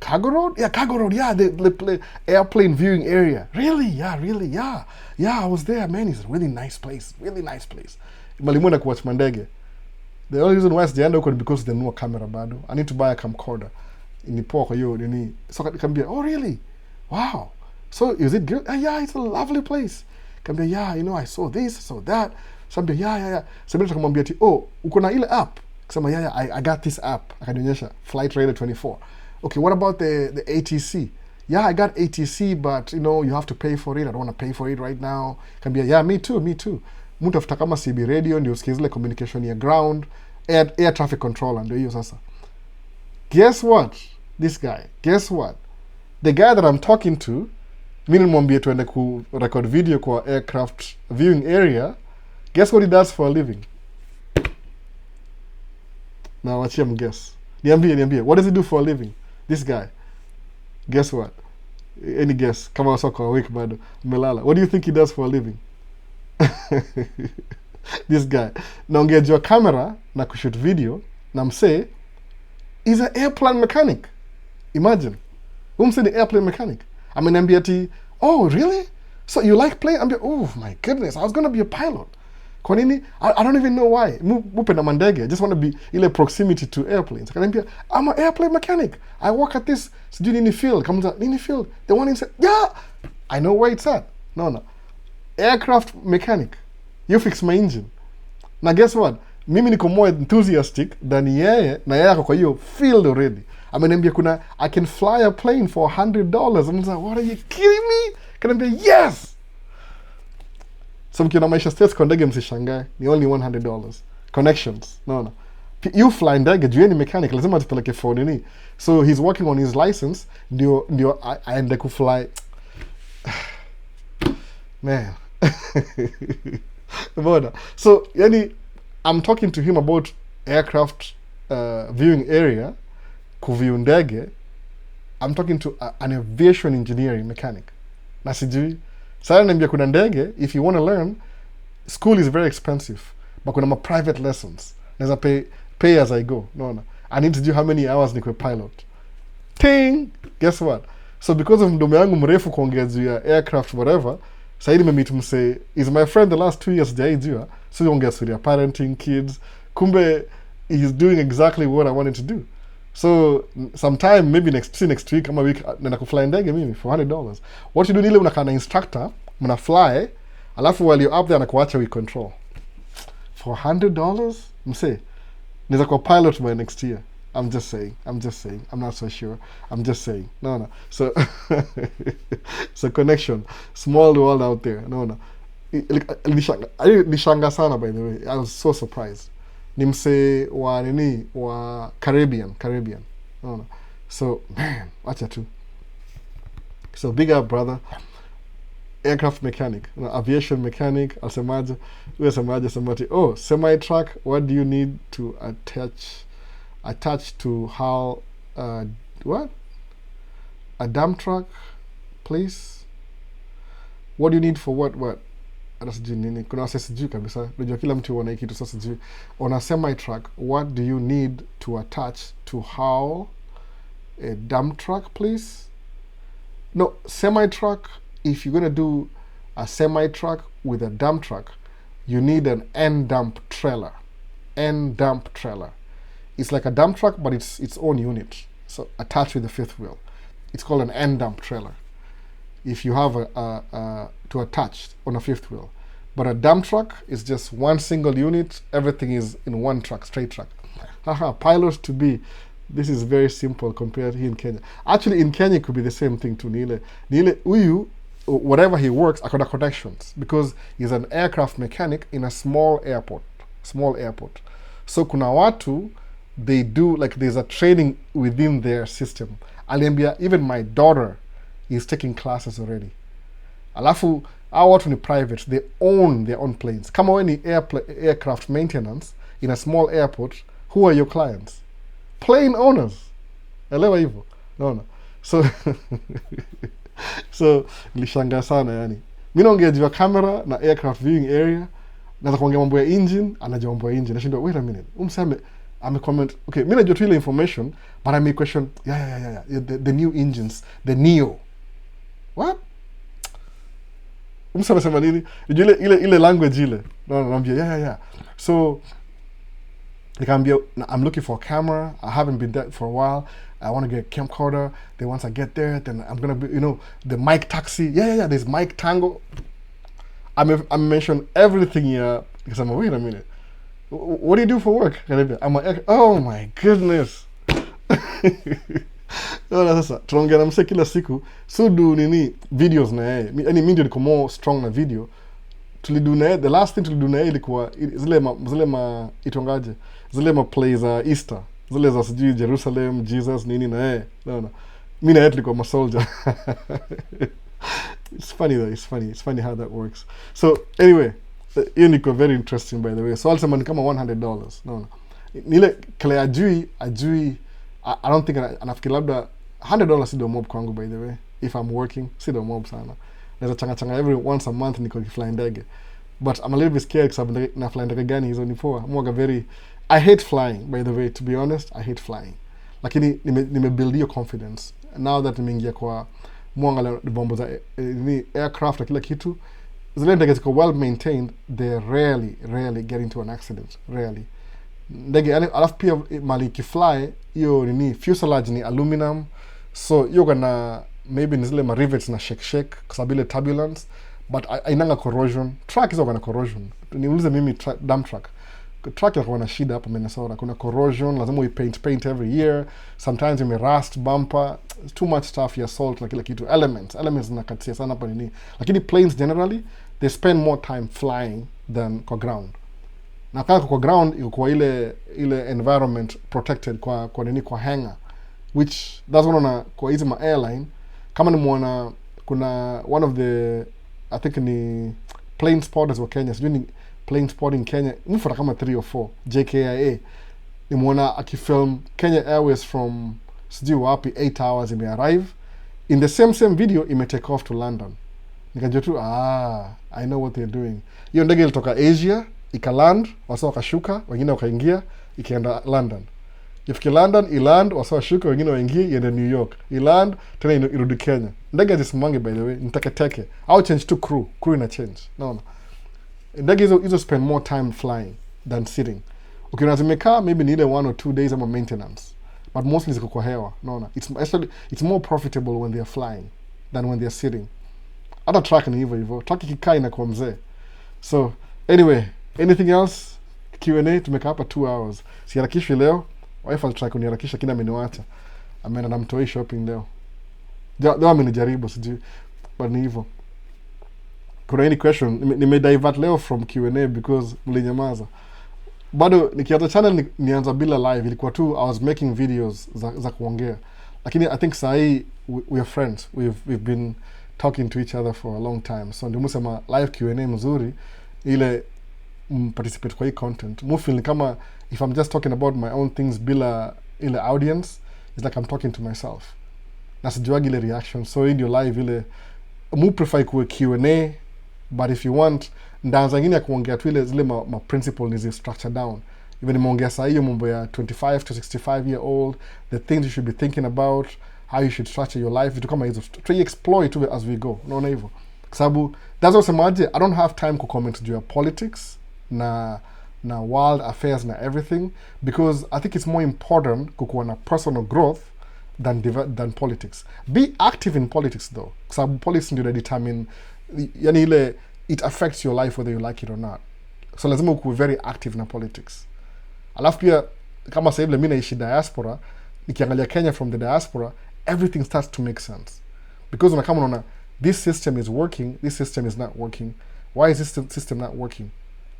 cargo road? Yeah, cargo road. Yeah, the airplane viewing area. Really? Yeah, really? Yeah. Yeah, I was there, man. It's a really nice place. Really nice place. Malimwenda kuwatch mandege. The only reason why it's the end is because the new camera bado. I need to buy a camcorder. Inipoa kwa hiyo nini. So kambia, oh really? Wow. So is it good? Yeah, it's a lovely place. Kambia, yeah, you know, I saw this, I saw that. So kambia, yeah. So mimi nikamwambia ati, oh, uko na ile app? Kasema, yeah, I got this app. Akanionyesha Flight Radar 24. Okay, what about the ATC? Yeah, I got ATC, but you know, you have to pay for it. I don't want to pay for it right now. Kambia, yeah, me too. Mtu afuta kama CB radio ndio usikie zile communication ya ground, air traffic controller ndio hiyo sasa. Guess what? This guy. Guess what? The guy that I'm talking to, mimi nimwambie tuende ku record video kwa aircraft viewing area. Guess what he does for a living? Now watch him guess. Niambie. What does he do for a living? This guy. Guess what? Any guess? Kama wasoko awake bado. Melala. What do you think he does for a living? This guy. Naongea juu camera na kushoot video na msee is an airplane mechanic. Imagine. Umse ni airplane mechanic. Ameniambia ati, oh really? So you like plane? I'm like, oh my goodness, I was going to be a pilot. Kwa nini? I don't even know why. Mupe na mandege. I just want to be ile proximity to airplanes. Akaniambia, I'm an airplane mechanic. I work at this, sijui nini field. Kamuza, nini field? The one inside. Yeah! I know where it's at. No. Aircraft mechanic. You fix my engine. Now guess what? Mimi niko more enthusiastic than yeye, na yeye ako kwa hiyo field already. Ameniambia kuna, I can fly a plane for $100. I'm like, what are you kidding me? Kaniambia, yes! So mkiona Maisha States kwa ndege msishangae, ni only $100. Connections. No. You fly ndege, juu ni mechanic, lazima atupeleke for nini. So he's working on his license, ndio aende kufly. Man. So, yani, I'm talking to him about aircraft viewing area, kuview ndege. I'm talking to an aviation engineering mechanic. Na sijui. Sasa niambia kuna ndege, if you want to learn, school is very expensive. But kuna private lessons. Naweza pay as I go. No. I need to do how many hours nikwe pilot. Ting! Guess what? So because of mdomo yangu mrefu kuongea juu ya aircraft whatever, Saidi meet mse, is my friend the last 2 years jaijua. So yongea suri ya parenting, kids. Kumbe, he's doing exactly what I wanted to do. So, sometime, maybe next week, ama week, nenda kufly ndege mimi for $100. What you do nile unakaa na instructor, mna fly, alafu while you're up there anakuacha we control. For $100? Mse, neza kwa pilot by next year. I'm just saying. I'm not so sure. I'm just saying. No. So, so connection. Small world out there. No. Nishanga sana, by the way. I was so surprised. Nimse wa Caribbean. No. So, man, watch that too. So, big up, brother. Aircraft mechanic, aviation mechanic, asemaje, oh, semi-truck, what do you need to attach to how, what? A dump truck, please? what do you need for what hata sijui nini, kuna wase sijui kabisa, unajua kila mtu wana kitu. Sasa sijui on a semi truck, what do you need to attach to haul a dump truck, please? No, semi truck, if you're gonna do a semi truck with a dump truck, you need an end dump trailer. End dump trailer. It's like a dump truck, but it's its own unit, so attached with the fifth wheel. It's called an end dump trailer if you have to attach on a fifth wheel. But a dump truck is just one single unit. Everything is in one truck, straight truck. Haha, pilots to be. This is very simple compared here in Kenya. Actually, in Kenya, it could be the same thing to Nile. Uyu, whatever he works, akona connections because he's an aircraft mechanic in a small airport. Small airport. So kuna watu, they do, like there's a training within their system. Aliambia, even my daughter is taking classes already. Alafu, our watu ni private, they own their own planes. Kama we ni aircraft maintenance in a small airport, who are your clients? Plane owners. Elewa hivyo. Naona. So nilishanga sana yani. Mimi naongea juu ya camera na aircraft viewing area. Naanza kuongea mambo ya engine, anajua mambo ya engine. Nashindwa, wait a minute. Umseme comment. Okay, mimi najua tu ile information, but I may question, yeah. The new engines, the Neo. What? Umseme sema nini? Ile language ile. No, naambia yeah. So I'm looking for a camera. I haven't been there for a while. I want to get a camcorder. Then once I get there, then I'm gonna be, the mic taxi. Yeah. There's mic tango. I mentioned everything here because I'm like, wait a minute. What do you do for work? I'm like, oh my goodness. Sasa tunaongea na mse kila siku. So do nini videos na yeye. Yaani mimi ndio niko more strong na video. Tulidu na yeye, the last thing tulidu na yeye ilikuwa zile ma itongaje. Zile ma plays Easter. Zile za sijui Jerusalem, Jesus nini na yeye. Naona. Mimi na yeye tulikuwa ma soldier. It's funny though, it's funny how that works. So anyway, hiyo niko very interesting by the way. So alisema ni kama $100. Naona. Nile kile ajui I don't think anafikiri labda $100 si do mob kwangu by the way. If I'm working, si do mob sana. Naweza changa every once a month niko fly ndege. But I'm a little bit scared because na fly ndege gani hizo ni poa. I hate flying by the way, to be honest. I hate flying. Lakini nimebuild your confidence. Now that nimeingia kwa muangalia bombo za aircraft na kila kitu, zile ndege ziko well maintained, they rarely get into an accident. Rarely. Ndege alafu pia mali ikifly hiyo nini fuselage ni aluminum, so hiyo kana maybe ni zile ma rivets na shake kwa sababu ile turbulence, but ainanga corrosion. Truck hizo kana corrosion. Niulize mimi dump truck yako na shida hapa Minnesota, kuna corrosion, lazima paint every year, sometimes you rust bumper, too much stuff ya salt na kila kitu, elements zinakatia sana hapa nini. Lakini planes generally they spend more time flying than kwa ground. Na kama kwa ground iko kwa ile environment protected kwa nini, kwa hangar, which that's one kwa hizi ma airline. Kama nimeona kuna one of the I think ni plane spotters wa Kenya, sijui ni plane spotting Kenya, mfuata kama 3 or 4 JKIA, nimeona akifilm Kenya Airways from sijui wapi 8 hours arrive in the same video take off to London. Nikajua tu I know what they're doing. Hiyo ndege ilitoka Asia ikaland, wasa wakashuka, wengine wakaingia, ikaenda London. Ifike London, iland, wasa washuka, wengine waingie, iende New York. Iland, tena irudi Kenya. Ndege zisimange by the way, niteke. I'll change to crew ina change. Naona. Ndege hizo spend more time flying than sitting. Ukiona zimekaa, maybe ni ile 1 or 2 days ama maintenance. But mostly ziko kwa hewa. Naona. It's more profitable when they are flying than when they are sitting. Hata truck ni hivyo. Truck ikikaa inakuwa mzee. So, anyway, anything else? Q&A, tumekaa hapa 2 hours. Siharakishwi leo. Wife alitry kuniharakisha kina ameniwacha. Ameenda na mtoi shopping leo. Leo amenijaribu sijui. But ni hivyo. Kuna any question? Nimedivert leo from Q&A because mlinyamaza. Bado nikianza channel nianza bila live, ilikuwa tu I was making videos za kuongea. Lakini I think sahi we are friends. We've been talking to each other for a long time. So ndio msema live Q&A mzuri ile participate kwa hii content. Mufil kama if I'm just talking about my own things bila ile audience, it's like I'm talking to myself. Na sijuagi ile reaction. So hii ndio live ile mu prefer kuwe Q&A, but if you want ndaanza ingine ya kuongea tu ile zile ma principle nizi structure down. Even nimeongea saa hiyo mambo ya 25 to 65 year old, the things you should be thinking about, how you should structure your life, vitu kama hizo to explore it as we go. Unaona hivyo? Kwa sababu that's also semaje, I don't have time to comment juu ya politics na world affairs na everything, because I think it's more important kukuwa na personal growth than politics. Be active in politics though, kwa sababu politics ndio determine, yani ile it affects your life whether you like it or not. So lazima ukuwe very active na politics. Alafu pia kama sasa hivi mimi naishi diaspora, nikiangalia Kenya from the diaspora, everything starts to make sense. Because unakama unaona this system is working, this system is not working. Why is this system not working?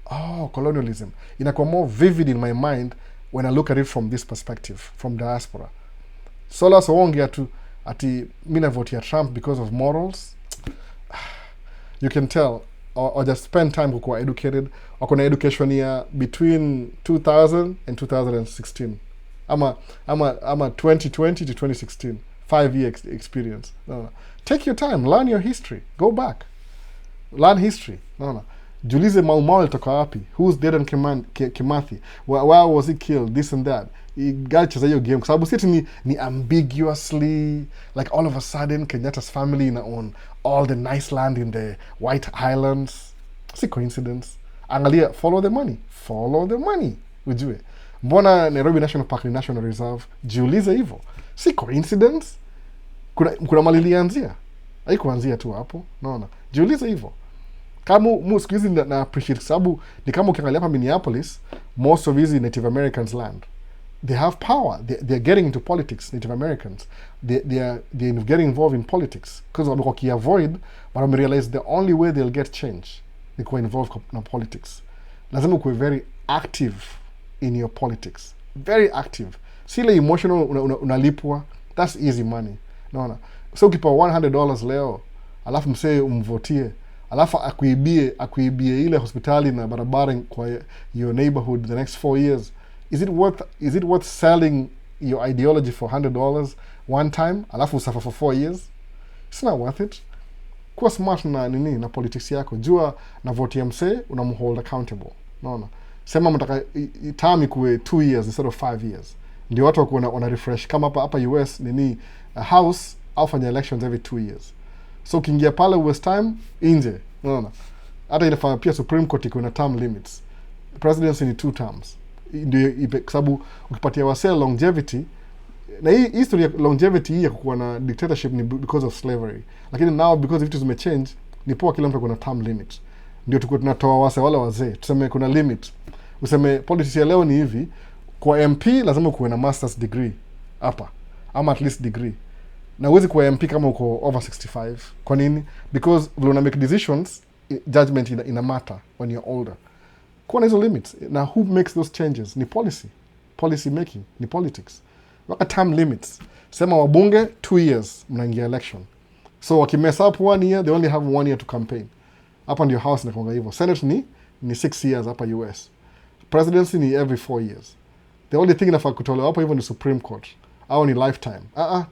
Oh, colonialism. Inakuwa more vivid in my mind when I look at it from this perspective, from diaspora. So la so wonge ati mimi navotia Trump because of morals. You can tell, or just spend time kukuwa educated. Wako na education ya between 2000 and 2016. Ama 2020 to 2016. 5-year experience. No. Take your time, learn your history. Go back. Learn history. No. Julize Mau ilitoka wapi? Who's Dedan Kimathi? Why was he killed? This and that. Cheza hiyo game. Kwa sababu sisi ni ambiguously, like all of a sudden Kenyatta's family own all the nice land in the White Highlands. Si coincidence. Angalia, follow the money. Follow the money. Ujue. Mbona Nairobi National Park ni National Reserve? Jiulize hivyo. Si coincidence. Kuna mali ilianzia. Haikuanzia tu hapo. Naona. Jiulize hivyo. Kama siku hizi na appreciate, sababu ni kama ukiangalia hapa Minneapolis, most of these Native Americans land. They have power. They're getting into politics, Native Americans. They're getting involved in politics. Because wamekuwa kiavoid, but wame realize the only way they'll get change ni kuwa involved na politics. Lazima kuwe very active in your politics. Very active. Sile emotional unalipwa, that's easy money. Naona. So ukipa $100 leo, alafu msee umvotie, alafu akuibie ile hospitali na barabara kwa your neighborhood the next 4 years, is it worth selling your ideology for $100 one time alafu usuffer for 4 years? It's not worth it. Kuwa smart na politics yako. Jua na vote ya msee unamhold accountable. Naona. Sema mtaka term ikuwe 2 years instead of 5 years. Ndio watu wako wana refresh. Kama hapa US a house au fanya elections every 2 years. So ukiingia pale West time nje, unaona. Hata inafanya pia Supreme Court iko na term limits. Presidency ni 2 terms. Ndio kwa sababu ukipatia wasee longevity, na hii history ya longevity hii ya kuwa na dictatorship ni because of slavery. Lakini now because vitu zimechange, ni poa kila mtu kuna term limit. Ndio tuko tunatoa wasee wale wazee. Tuseme kuna limit. Useme politics ya leo ni hivi, kwa MP lazima kuwe na master's degree hapa, ama at least degree. Na huwezi kuwa MP kama uko over 65. Kwa nini? Because vile una make decisions, judgment ina matter when you're older. Kuna hizo limits. Na who makes those changes? Ni policy. Policy making. Ni politics. Waka term limits. Sema wabunge, 2 years mnaingia election. So wakimess up 1 year, they only have 1 year to campaign. Hapa ndio house na konga hivyo. Senate ni 6 years hapa US. Presidency ni every 4 years. The only thing inafaa kutolewa hapo hivyo ni Supreme Court. Au ni lifetime.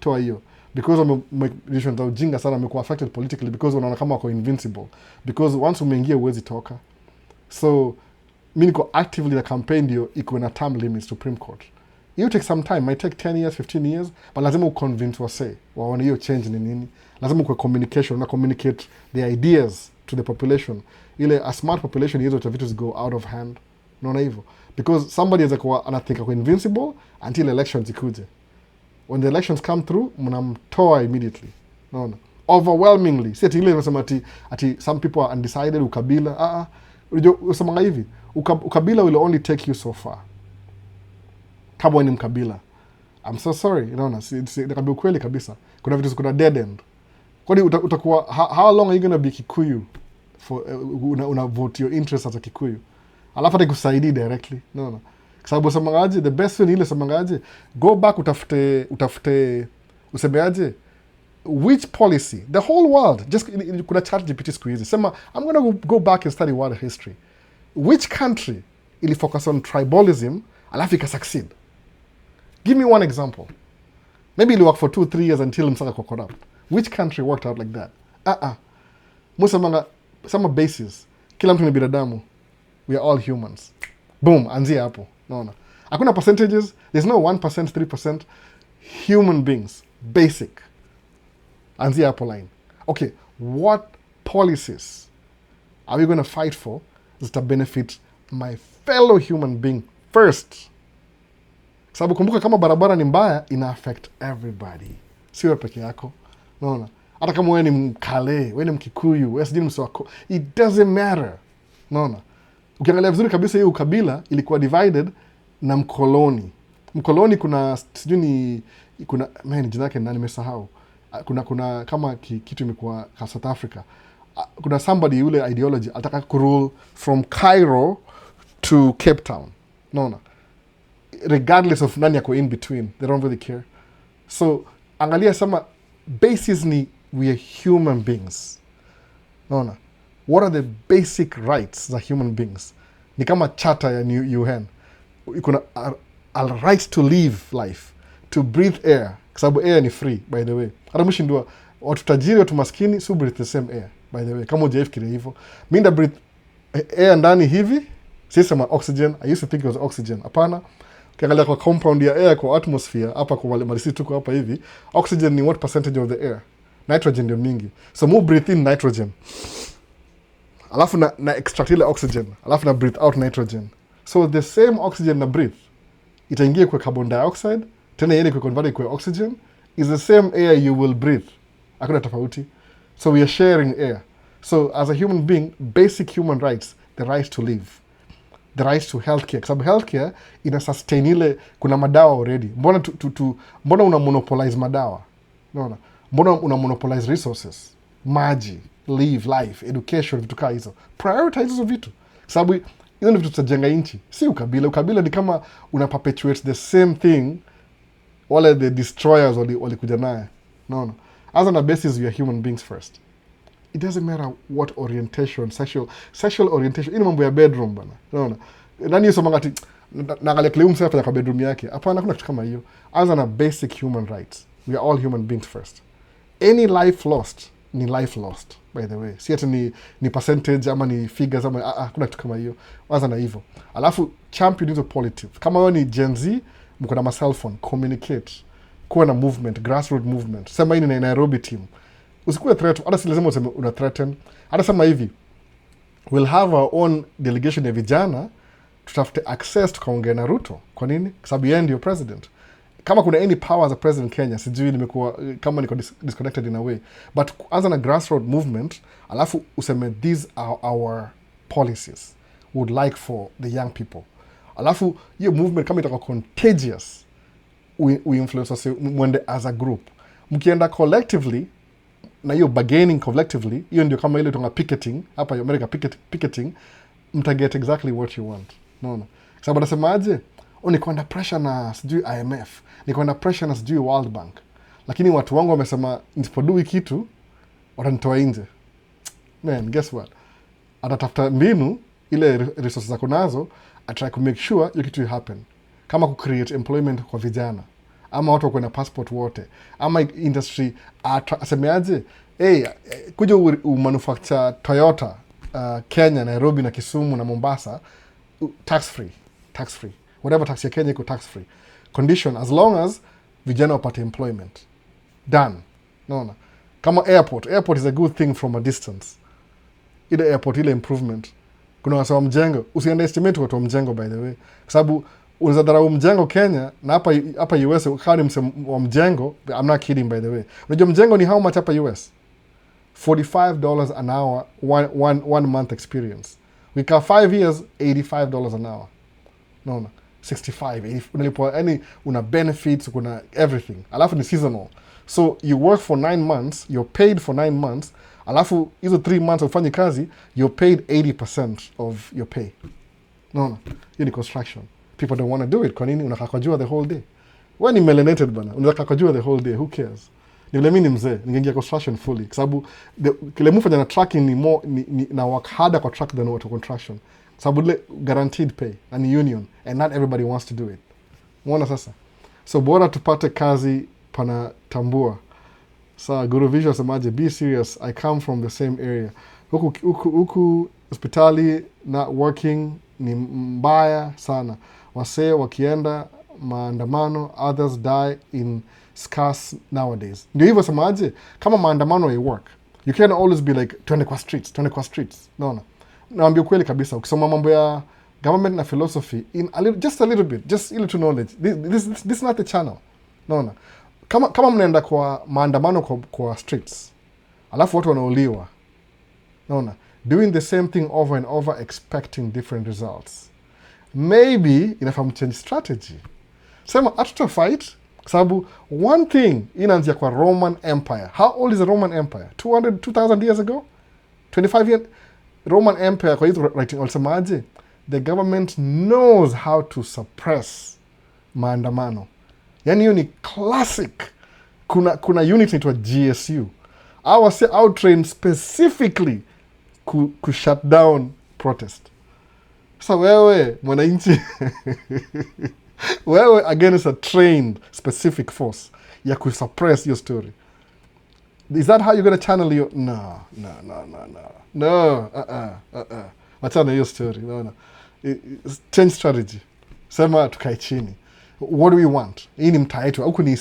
Toa hiyo. Because decision za ujinga sana wamekuwa affected politically, because wanaona kama wako invincible. Because once umeingia huwezi toka. So mimi niko actively na campaign ndio iko na term limits Supreme Court. It take some time, might take 10 years, 15 years, but lazima uconvince wase waone hiyo change ni nini. Lazima uwe communication, na communicate the ideas to the population. Ile a smart population hizo vitu go out of hand. Unaona hivyo? Because somebody is like anathink ako invincible until elections ikuje. When the elections come through, mnamtoa immediately. Unaona? Overwhelmingly. Si ati ile unasema ati some people are undecided, ukabila. Unasema hivi, ukabila will only take you so far. Kama ni mkabila. I'm so sorry, unaona, nikaambia ukweli kabisa. Kuna vitu kuna dead end. Kwani utakuwa how long are you going to be Kikuyu for una vote your interest as a Kikuyu? Alafu atakusaidii directly. No. Kwa sababu usemangaje, the best way ni ile usemangaje, go back utafute usemeaje, which policy, the whole world, just kuna chat GPT siku hizi. Sema, I'm going to go back and study world history. Which country ili focus on tribalism, alafu ika succeed? Give me one example. Maybe it'll work for 2-3 years until msaka kwa corrupt. Which country worked out like that? musemanga sama basis, kila mtu ni binadamu, we are all humans. Boom, anzia hapo. Naona hakuna percentages, there's no 1%, 3%. Human beings, basic. Anzia hapo line. Okay, what policies are we going to fight for to benefit my fellow human being first? Sababu kumbuka, kama barabara ni mbaya, ina affect everybody, siwe peke yako. Naona hata kama wewe ni Mkale, wewe ni Mkikuyu, wewe sijui Mswako, it doesn't matter. Naona ukiangalia vizuri kabisa, hiyo ukabila ilikuwa divided na mkoloni. Mkoloni kuna sijui ni kuna jina yake nani nimesahau. Kuna kama kitu imekuwa South Africa. Kuna somebody yule ideology ataka kurule from Cairo to Cape Town. Naona regardless of nani yako in between, they don't really care. So angalia sama basis ni we are human beings. Naona what are the basic rights za human beings? Ni kama charter ya UN. Kuna a right to live life, to breathe air, kwa sababu air ni free, by the way. Hata mshindwa watu tajiri, watu maskini so breathe the same air, by the way. Kama hujaifikiria hivyo, mimi breathe air ndani hivi, sisi sema oxygen. I used to think it was oxygen. Hapana. Ukiangalia kwa compound ya air, kwa atmosphere hapa, kwa malisi tuko hapa hivi, oxygen ni what percentage of the air? Nitrogen ndio mingi. So mu breathe in nitrogen, alafu na extract ile oxygen, alafu na breathe out nitrogen. So the same oxygen na breathe itaingia kwa carbon dioxide, tena yeye kwa convert kwa oxygen, is the same air you will breathe. Hakuna tofauti. So we are sharing air. So as a human being, basic human rights, the right to live, the right to healthcare. Kwa sababu healthcare ina sustain ile, kuna madawa already. Mbona una monopolize madawa? Unaona? Mbona una monopolize resources? Maji, life, education, vitu kama hizo. Prioritize hizo vitu. Kwa sababu hizo ni vitu tutajenga nchi. Si ukabila. Ukabila ni kama una perpetuate the same thing wale the destroyers walikuja naye. No. As on a basis, we are human beings first. It doesn't matter what orientation, sexual orientation. Ini mambo ya bedroom bana. No. Nani yosoma ngati naangalia kile mse afanya kwa bedroom yake. Hapana, kuna kitu kama hiyo. As on a basic human rights, we are all human beings first. Any life lost ni life lost, by the way. Si ati ni percentage ama ni figures ama kuna kitu kama hiyo. Waza na hivyo. Alafu champion hizo politics. Kama wewe ni Gen Z, mko na cell phone, communicate. Kuwa na movement, grassroots movement. Sema hii ni Nairobi team. Usikuwe threat, hata si lazima useme una threaten. Hata sema hivi, we'll have our own delegation ya vijana, tutafute access tukaongea na Ruto. Kwa nini? Kwa sababu yeye ndio president. Kama kuna any power as a president Kenya, sijui nimekuwa kama niko disconnected in a way. But anza na grassroots movement, alafu useme these are our policies would like for the young people. Alafu hiyo movement kama itakuwa contagious, we influence us mwende as a group. Mkienda collectively na hiyo bargaining collectively, hiyo ndio kama ile tunga picketing hapa ya America, picketing, mtaget exactly what you want. Naona sababu nasemaje, niko under pressure na sijui IMF, niko under pressure na sijui World Bank, lakini watu wangu wamesema nisipodui kitu watanitoa nje. Man, guess what, atatafuta mbinu ile resources zako nazo, atry to make sure hiyo kitu happen. Kama ku create employment kwa vijana, ama watu wako na passport wote, ama industry asemeaje, kuja umanufacture Toyota Kenya, Nairobi na Kisumu na Mombasa, tax free, whatever tax ya Kenya iko tax free condition, as long as vijana wapate employment. Done. Naona kama airport is a good thing from a distance. Ile airport ile improvement, kuna watu wa mjengo, usiunderestimate watu wa mjengo, by the way, kwa sababu unaweza dharau mjengo Kenya na hapa US kama ni msemo wa mjengo. I'm not kidding, by the way. Unajua mjengo ni how much hapa US? $45 an hour, one month experience. We got 5 years, $85 an hour. No, 65, 80, unalipwa, yani una benefits, kuna everything. Alafu ni seasonal. So you work for 9 months, you're paid for 9 months. Alafu hizo 3 months ufanye kazi, you're paid 80% of your pay. No. Hiyo ni construction. People don't want to do it. Kwa nini? Unakaa kwa jua the whole day. Wewe ni melanated bana. Unakaa kwa jua the whole day. Who cares? Ni vile mimi ni mzee, ningeingia construction fully. Kwa sababu kile mfanya na tracking ni more na work harder kwa track than auto construction. Kwa sababu ile guaranteed pay and union, and not everybody wants to do it. Unaona sasa? So bora tupate kazi pana tambua. Sawa, Guru Visual semaje, be serious, I come from the same area. Huku hospitali not working ni mbaya sana. Wasee wakienda maandamano, others die in scarce nowadays. Ndio hivyo semaje, kama maandamano ya work, you can't always be like twende kwa streets. No. Naambia kweli kabisa, ukisoma mambo ya government na philosophy in just a little bit, just a little knowledge. This is not the channel. No. Kama mnaenda kwa maandamano kwa streets, alafu watu wanauliwa, naona doing the same thing over and over expecting different results, maybe inafaa mchange strategy. Sema hatuta fight kwa sababu one thing inaanzia kwa Roman Empire. How old is the Roman Empire? 2000 years ago, 25 years. Roman Empire, kwa hiyo writing walisemaje, the government knows how to suppress maandamano. Yani hiyo ni classic. Kuna unit inaitwa GSU. I was trained specifically ku shut down protest. Sasa wewe mwananchi wewe against a trained specific force ya ku suppress your story. Is that how you're going to channel your... No. Wachana your story. No. Change strategy. Sema tukae chini. What do we want? Hii ni mtaa yetu. Huku ni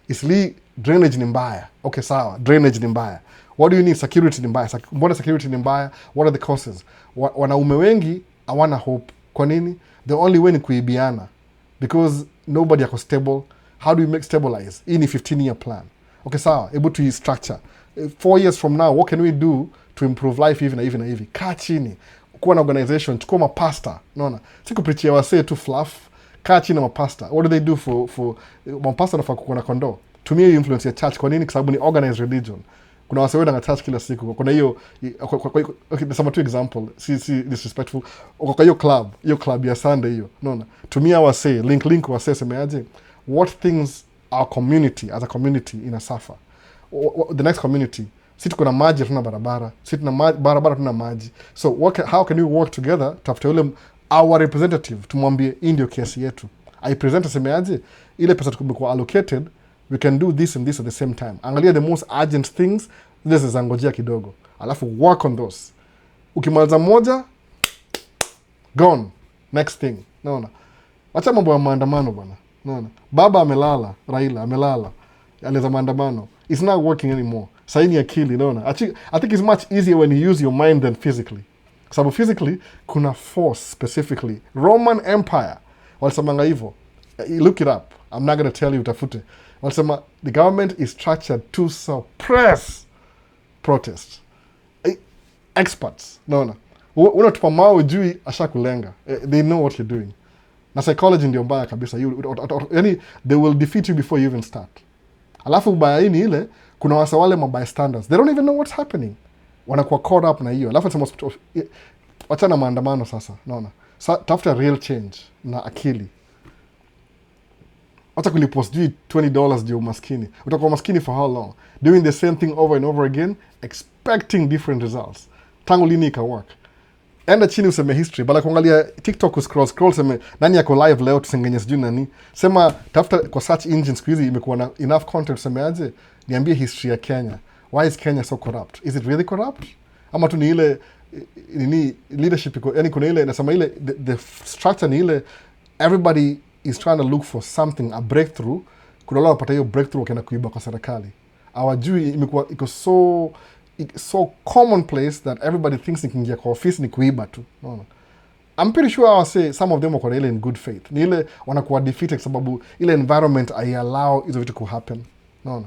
Isli drainage ni mbaya. Okay, sawa. Drainage ni mbaya. What do you need? Security ni mbaya. Mbona security ni mbaya? What are the causes? Wanaume wengi hawana hope. Kwa nini? The only way ni kuibiana. Because nobody ako stable. How do we make stabilize? Hii ni 15-year plan. Okay, sawa. Able to structure. 4 years from now, what can we do to improve life hivi na hivi? Kaa chini. Kuwa na organization. Chukua mapasta. Naona. Siku preachia wasee tu fluff. Kaa chini na mapasta. What do they do for mapasta nafaa kukuwa na kondoo? Tumia hiyo influence ya church. Kwa nini? Kwa sababu ni organized religion. Kuna wasee wenda church kila siku. Kuna hiyo, okay, nasema tu example. Si disrespectful. Kwa hiyo club ya Sunday hiyo. Naona. Tumia wasee. Link wasee semeaje. What things our community, as a community, ina suffer. The next community. Si tuko na maji, tuna barabara. Si tuna barabara, tuna maji. So how can we work together tafute ule our representative, tumwambie hii ndio kiasi yetu. I present asemeaje, ile pesa tukubikuwa allocated, we can do this and this at the same time. Angalia the most urgent things, this is angojea kidogo. Alafu work on those. Ukimaliza moja, gone. Next thing. Naona. Wacha mambo ya maandamano bwana. Naona. Baba amelala, Raila amelala. Alianza maandamano. It's not working anymore. Saini akili, naona. I think it's much easier when you use your mind than physically. Kwa sababu physically, kuna force specifically. Roman Empire. Walisemanga hivyo. Look it up. I'm not going to tell you, utafute. Walisema, the government is structured to suppress protest. Experts. Naona. Unatupa mawe ujui asha kulenga. They know what you're doing. Na psychology ndio mbaya kabisa. Yani, they will defeat you before you even start. Alafu ubaya hii ni ile, kuna wasa wale mabystanders. They don't even know what's happening. Wanakuwa caught up na hiyo. Alafu wachana maandamano sasa. Naona. Tafuta real change na akili. Wacha kulipost juu $20 juu umaskini. Utakuwa maskini for how long? Doing the same thing over and over again, expecting different results. Tangu lini ika work? Enda chini useme history. Bala kuangalia TikTok scroll seme nani yako live leo tusengenye sijui nani. Sema tafuta kwa search engine siku hizi imekuwa na enough content semeaje? Niambie history ya Kenya. Why is Kenya so corrupt? Is it really corrupt? Ama tu ni ile nini leadership iko, yani kuna ile nasema ile the structure ni ile everybody is trying to look for something, a breakthrough. Kuna wale wanapata hiyo breakthrough wakienda kuiba kwa serikali. Hawajui imekuwa iko so commonplace that everybody thinks nikiingia kwa office ni kuiba tu. Unaona? I'm pretty sure I say some of them wako ile in good faith. Ni ile wanakuwa defeated sababu ile environment I allow hizo vitu ku happen. Unaona?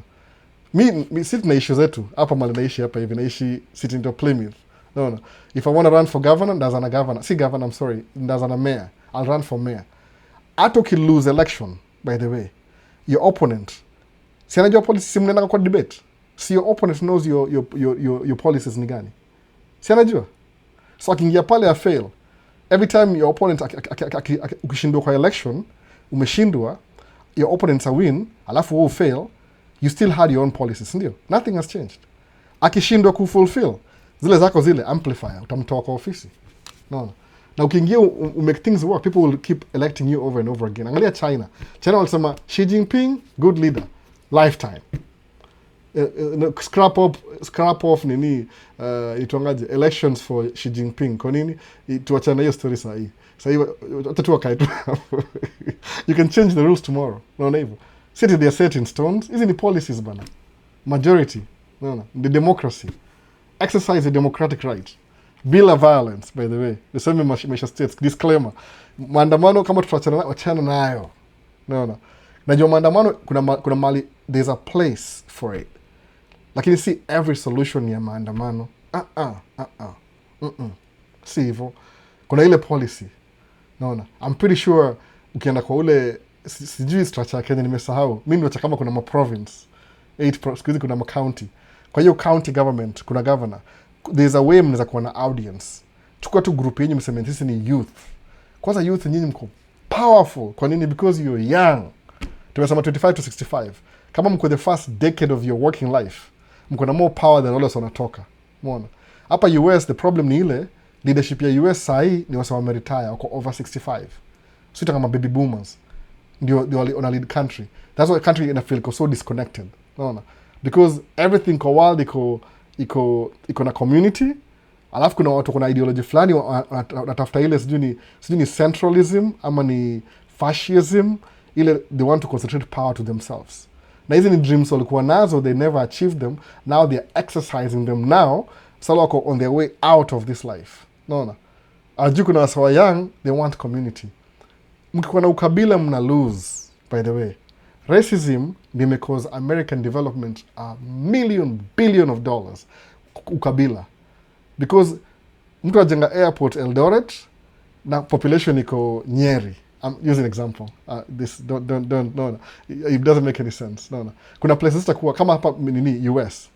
Mi sit na issue zetu. Hapa mali naishi hapa hivi naishi sitting to Plymouth. Unaona? If I want to run for governor, ndazana governor. Si governor, I'm sorry. Ndazana mayor. I'll run for mayor. Hata lose election, by the way. Your opponent. Si anajua policy si mnaenda kwa debate. Si your opponent knows your policies ni gani. Si anajua. So akiingia pale a fail. Every time your opponent ukishindwa kwa election, umeshindwa, your opponents are win, alafu wewe fail, you still had your own policies, ndio? Nothing has changed. Akishindwa kufulfill zile zako zile amplifier, utamtoa kwa ofisi. No. Na ukiingia make things work, people will keep electing you over and over again. Angalia China. China walisema Xi Jinping, good leader, lifetime. scrap off nini ituangaje elections for Xi Jinping. Kwa nini tuachana hiyo story sahii hata tu wakae tu hapo. You can change the rules tomorrow, unaona hivyo, si ati they are set in stones. Hizi ni policies bana, majority, unaona, the democracy, exercise the democratic right, bila violence. By the way, the same Maisha states, disclaimer, maandamano kama tutachana nayo, unaona. Najua maandamano kuna mali there's a place for it, lakini si every solution ya maandamano. Si hivyo. Kuna ile policy, naona. I'm pretty sure ukienda kwa ule sijui structure ya Kenya nimesahau. Mimi niwacha kama kuna province 8 siku hizi kuna county. Kwa hiyo county government kuna governor. There's a way mnaweza kuwa na audience. Chukua tu group yenyu mseme sisi ni youth. Kwanza youth nyinyi mko powerful. Kwa nini? Because you're young. Tumesema 25 to 65. Kama mko the first decade of your working life, mko na more power than others wanatoka. Umeona? Hapa US the problem ni ile leadership ya US sahi ni wasa wameretire wako over 65. Sio kama baby boomers. Ndio wana lead country. That's why the country ina feel so disconnected. Unaona? Because everything kwa world iko na community. Alafu kuna watu kuna ideology fulani wanatafuta ile sijui ni centralism ama ni fascism, ile they want to concentrate power to themselves. Na hizi ni dreams walikuwa nazo, they never achieved them. Now they are exercising them now. So wako on their way out of this life. Naona? Ajui kuna wasawa young, they want community. Mkikuwa na ukabila mna lose, by the way. Racism may cause American development billion of dollars. Ukabila. Because mtu ajenga airport Eldoret na population iko Nyeri. I'm using an example. This don't no. It doesn't make any sense. No. Kuna places takuwa kama hapa nini US.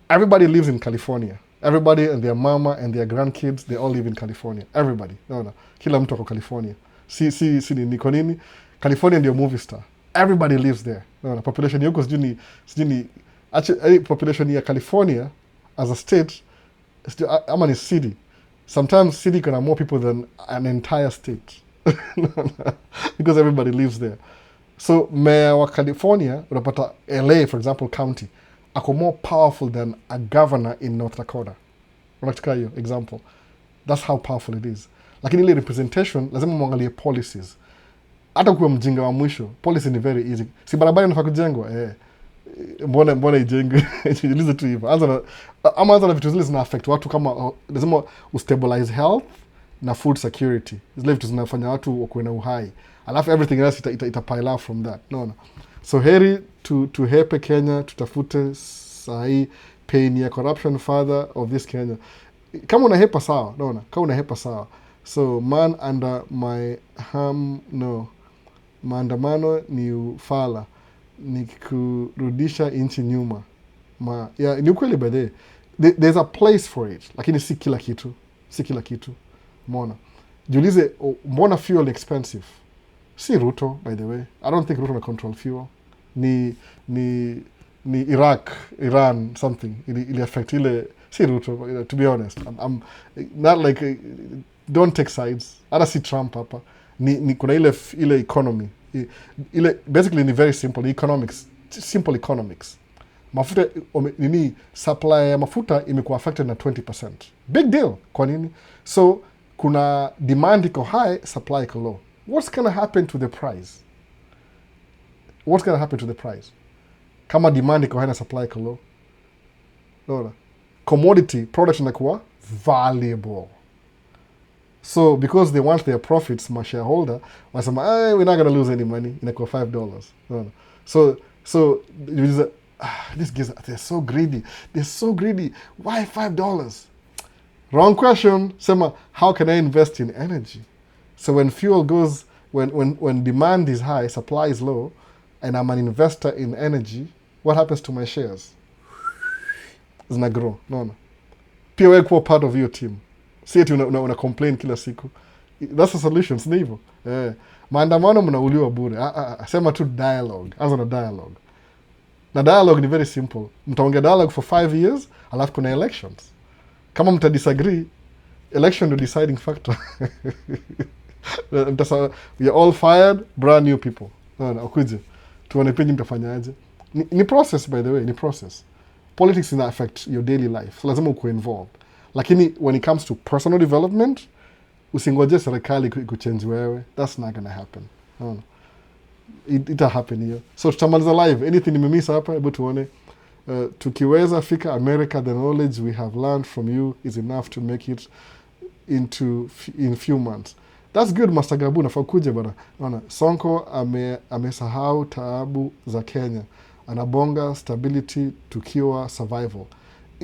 Everybody lives in California. Everybody and their mama and their grandkids, they all live in California. Everybody. No. Kila mtu ako California. Si ni kwa nini? California ndio movie star. Everybody lives there. No. Population yako sijui ni actually population ya California as a state ama ni city. Sometimes city can have more people than an entire state. Because everybody lives there. So mayor wa California, unapata LA for example county, ako more powerful than a governor in North Dakota. Unataka hiyo example. That's how powerful it is. Lakini ile representation lazima muangalie policies. Hata kuwa mjinga wa mwisho, policy ni very easy. Si barabara inafaa kujengwa, mbona ijengwe? Jiulize tu hivyo. Anza na vitu zile zina affect watu, kama lazima ustabilize health na food security. Zile vitu zinafanya watu wakuwe na uhai. Alafu everything else ita pile up from that. No. So heri tuhepe Kenya, tutafute sahi pain ya corruption father of this Kenya. Kama unahepa sawa, naona. Kama unahepa sawa. So man under my no. Maandamano ni ufala. Ni kurudisha inchi nyuma. Ni ukweli by there's a place for it. Lakini si kila kitu. Mbona? Jiulize, mbona fuel expensive? Si Ruto, by the way. I don't think Ruto na control fuel. Ni Iraq, Iran, something. Ili affect ile, si Ruto, to be honest. I'm not like, don't take sides. Hata si Trump hapa. Ni kuna ile economy. Basically ni very simple economics. Simple economics. Mafuta, supply ya mafuta imekuwa affected na 20%. Big deal. Kwa nini? So, kuna demand iko high, supply iko low. What's going to happen to the price? Kama demand iko high na supply iko low. No. Commodity, product inakuwa valuable. So, because they want their profits, my shareholder, wasema, we're not going to lose any money. Inakuwa $5. No. So these guys, they're so greedy. Why $5? Wrong question. Sema, how can I invest in energy? So when fuel goes, when demand is high, supply is low, and I'm an investor in energy, what happens to my shares? Zina grow. No. Pia wewe kuwa part of your team. Si eti una complain kila siku. That's the solution, si hivyo? Maandamano mnauliwa bure. Sema tu dialogue. Anza na dialogue. Na dialogue ni very simple. Mtaongea dialogue for 5 years, alafu kuna elections. Kama mta disagree, election the deciding factor. You're all fired, brand new people. Ukuje. Tuone penye mtafanyaje. Ni process, by the way, ni process. Politics ina affect your daily life, so lazima uko involved. Lakini when it comes to personal development, usingoje serikali kuchange wewe. That's not gonna happen. No. Ita happen hiyo. So tutamaliza live. Anything nimemiss hapa, hebu tuone. Tukiweza fika America, the knowledge we have learned from you is enough to make it in few months. That's good, Master Gabu, nafaa kuja bana. Naona Sonko amesahau taabu za Kenya. Anabonga stability tukiwa survival.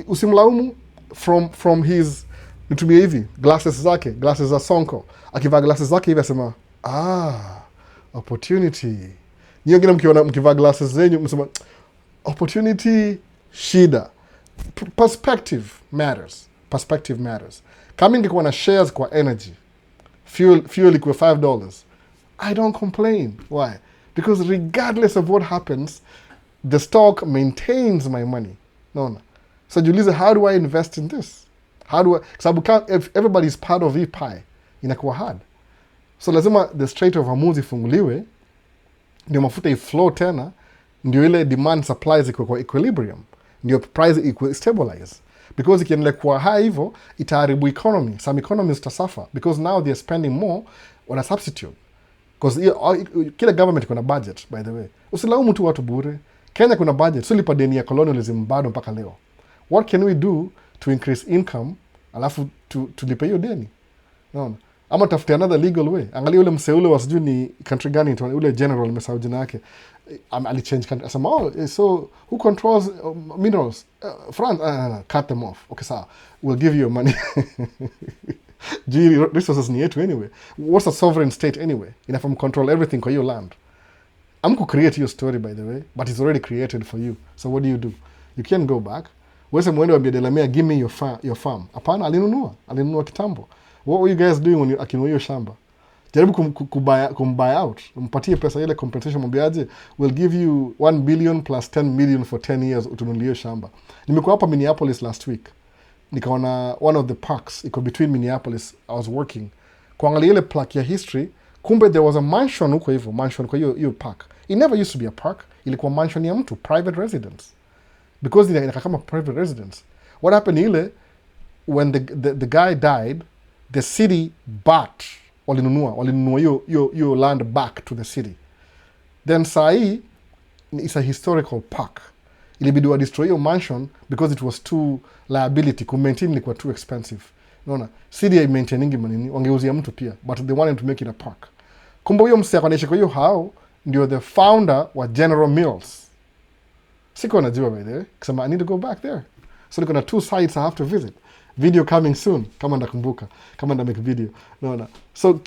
Usimlaumu from his, nitumie hivi, glasses za Sonko. Akivaa glasses zake hivi asema, opportunity. Niyo ngine mkivaa glasses zenyu msema, opportunity, shida. Perspective matters. Kama ingekuwa na shares kwa energy, fuel ikuwe $5, I don't complain. Why? Because regardless of what happens, the stock maintains my money. No. So jiulize, how do I invest in this? Sababu if everybody is part of the pie, inakuwa hard. So lazima the Strait of Hormuz ifunguliwe, ndio mafuta iflow tena, ndio ile demand supplies iko kwa equilibrium, ndio price stabilize. Because ikiendelea kuwa high hivyo, itaharibu economy. Some economies suffer because now they're spending more on a substitute. Because kila government kuna budget, by the way. Usilaumu tu watu bure. Kenya kuna budget. Sulipa deni ya colonialism bado mpaka leo. What can we do to increase income alafu tulipe hiyo deni? No. Ama tafute another legal way. Angalia ule mseule wa sijui ni country gani, ule general nimesahau jina yake. Alichange country. Asema, so who controls minerals? France. Cut them off. Okay, sir. We'll give you your money. Resources ni yetu anyway. What's a sovereign state anyway? Enough control everything kwa hiyo land. I'm going to create your story, by the way, but it's already created for you. So what do? You can't go back. Wese mwende wambia Delamere, give me your farm. Apana, alinunua kitambo. What were you guys doing when akinunua hiyo shamba? Jaribu kumbuy out. Mpatie pesa ile compensation, mwambiaje, we'll give you 1 billion plus 10 million for 10 years utunulie hiyo shamba. Nimekuwa hapa Minneapolis last week. Nikaona one of the parks, iko between Minneapolis, I was working. Kuangalia ile plaque ya history, kumbe there was a mansion huko hivyo, mansion kwa hiyo park. It never used to be a park. Ilikuwa mansion ya mtu, private residence. Because inakaa kama private residence. What happened ile, when the guy died, the city bought, walinunua hiyo land back to the city. Then sahi, it's a historical park. Ilibidi wa destroy hiyo mansion because it was too liability. Kumaintain ilikuwa too expensive. Unaona, city ya maintainingi manini, wangeuzia mtu pia, but they wanted to make it a park. Kumbe huyo msee akanaishi kwa hiyo hao, ndio the founder wa General Mills. Siko najua by the way, kusema I need to go back there. So niko na 2 sites I have to visit. Video coming soon, kama ndakumbuka, kama nda make video. Unaona. So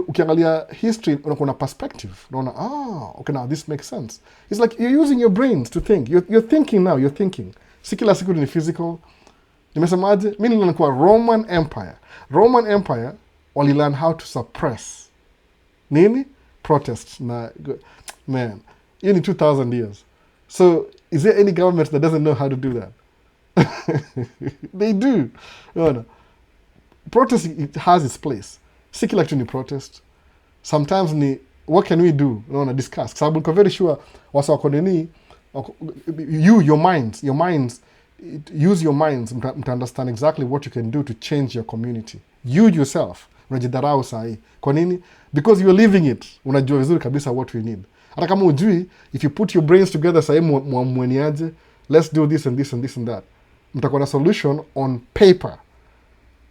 ukiangalia history unakuwa na perspective. Unaona, okay, now this makes sense. It's like you're using your brains to think. You're thinking now, you're thinking. Si kila siku ni physical. Nimesemaje? Mimi nilikuwa Roman Empire wali learn how to suppress. Nini? Protest. Man, hiyo ni 2000 years. So, is there any government that doesn't know how to do that? They do. No. Protest, it has its place. Si kila kitu ni protest. Sometimes ni, what can we do? No, discuss. Sababu niko very sure, wasa wako nini, your minds, use your minds to understand exactly what you can do to change your community. You yourself, unajidharau sahi. Kwa nini? Because you're living it. Unajua vizuri kabisa what we need. Hata kama ujui, if you put your brains together sahi mwamweniaje, let's do this and this and this and that. Mtakuwa na solution on paper.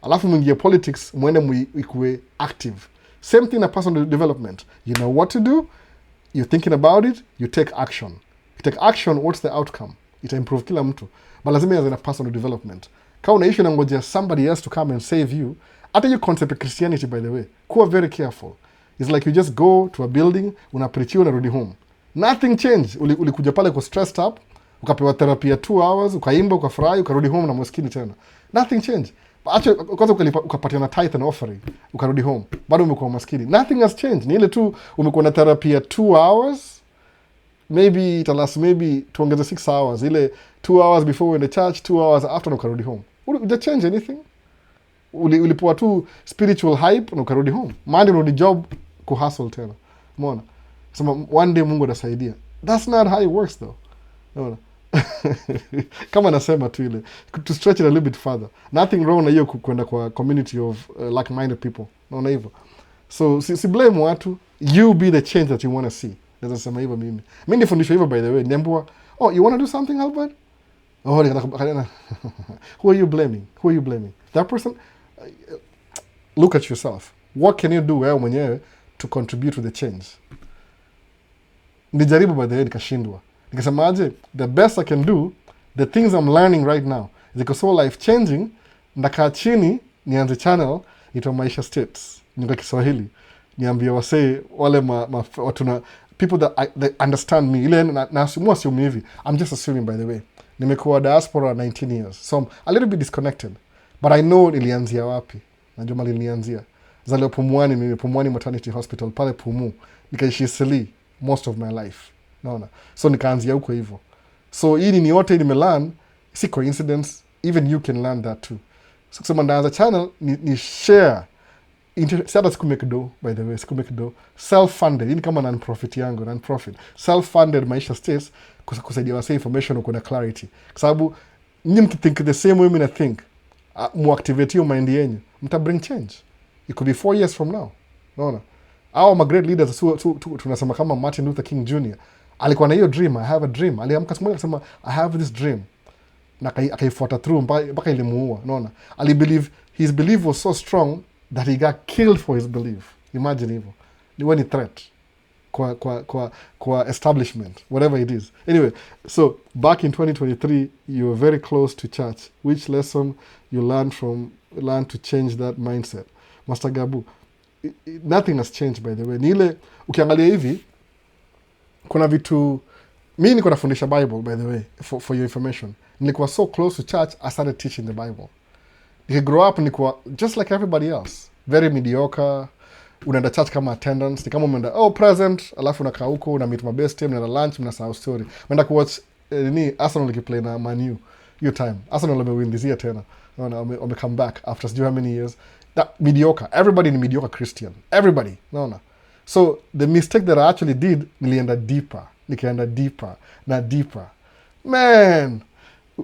Alafu mwingie politics, mwende ikuwe active. Same thing na personal development. You know what to do, you're thinking about it, you take action. You take action, what's the outcome? Ita improve kila mtu. But lazima yaze na personal development. Kama unaishi na ngojea somebody else to come and save you, hata hiyo concept of Christianity, by the way, kuwa very careful. It's like you just go to a building, unapreach, unarudi home. Nothing changed. Ulikuja pale kwa stressed up, ukapewa therapy ya 2 hours, ukaimba, ukafurahi, ukarudi home na maskini tena. Nothing changed. Acha kwanza ukapatia na tithe and offering, ukarudi home. Bado umekuwa maskini. Nothing has changed. Ni ile tu umekuwa na therapy ya 2 hours. Maybe it lasts tuongeze 6 hours. Ile 2 hours before we're in the church, 2 hours after ukarudi home. Did change anything? Ulipoa tu spiritual hype na ukarudi home. Monday unarudi job kuhustle tena. Umeona? Sema one day Mungu atasaidia. That's not how it works though. No. Kama nasema tu ile to stretch it a little bit further, nothing wrong na hiyo kwenda kwa community of like-minded people, naona hivyo. So si blame watu, you be the change that you want to see. Naweza sema hivyo mimi nifundishwa hivyo, by the way, niambiwa, oh, you want to do something, Albert? Oh, who are you blaming? That person. Look at yourself. What can you do wewe mwenyewe to contribute to the change? Nijaribu, by the way, nikashindwa. Nikasema aje, the best I can do, the things I'm learning right now, ziko so life changing, ndakaa chini nianze channel ito Maisha States, kwa Kiswahili, niambie wasee wale watu na people that understand me. Ile na assume hivi, I'm just assuming, by the way, nimekuwa diaspora 19 years, so I'm a little bit disconnected, but I know nilianzia wapi. Najua mali nilianzia zalio Pumwani Maternity Hospital pale Pumu, nikaishi Seli most of my life, naona. So nikaanzia huko hivyo. So hii ni yote nimelearn, si coincidence, even you can learn that too. So kusema ndaanza channel ni share. Si hata sikumake do, by the way, sikumake do. Self-funded, hii ni kama non-profit yangu, non-profit. Self-funded Maisha States, kusaidia wase information uko na clarity. Kwa sababu nyinyi mkithink the same way mimi think, muactivate your mind yenyu, mta bring change. It could be 4 years from now. Naona. Our my great leaders tunasema kama Martin Luther King Jr. alikuwa na hiyo dream, I have a dream. Aliamka siku moja akasema I have this dream. Na akaifuata through mpaka ilimuua, unaona. His belief was so strong that he got killed for his belief. Imagine hivyo. Ni one threat kwa establishment, whatever it is. Anyway, so back in 2023, you were very close to church. Which lesson you learned to change that mindset? Master Gabu, nothing has changed, by the way. Ni ile ukiangalia hivi kuna vitu mimi niko nafundisha Bible, by the way, for your information. Nilikuwa so close to church, I started teaching the Bible. Nika grow up nilikuwa just like everybody else, very mediocre. Unaenda church kama attendance, ni kama umeenda present, alafu unakaa huko una meet my best team, mnaenda lunch, mnasahau story. Unaenda kuwatch Arsenal ikiplay na Man U. Your time. Arsenal wamewin this year tena. Wame come back after how many years. That mediocre. Everybody in mediocre Christian. Everybody. No. So the mistake that I actually did, nikaenda deeper. Man,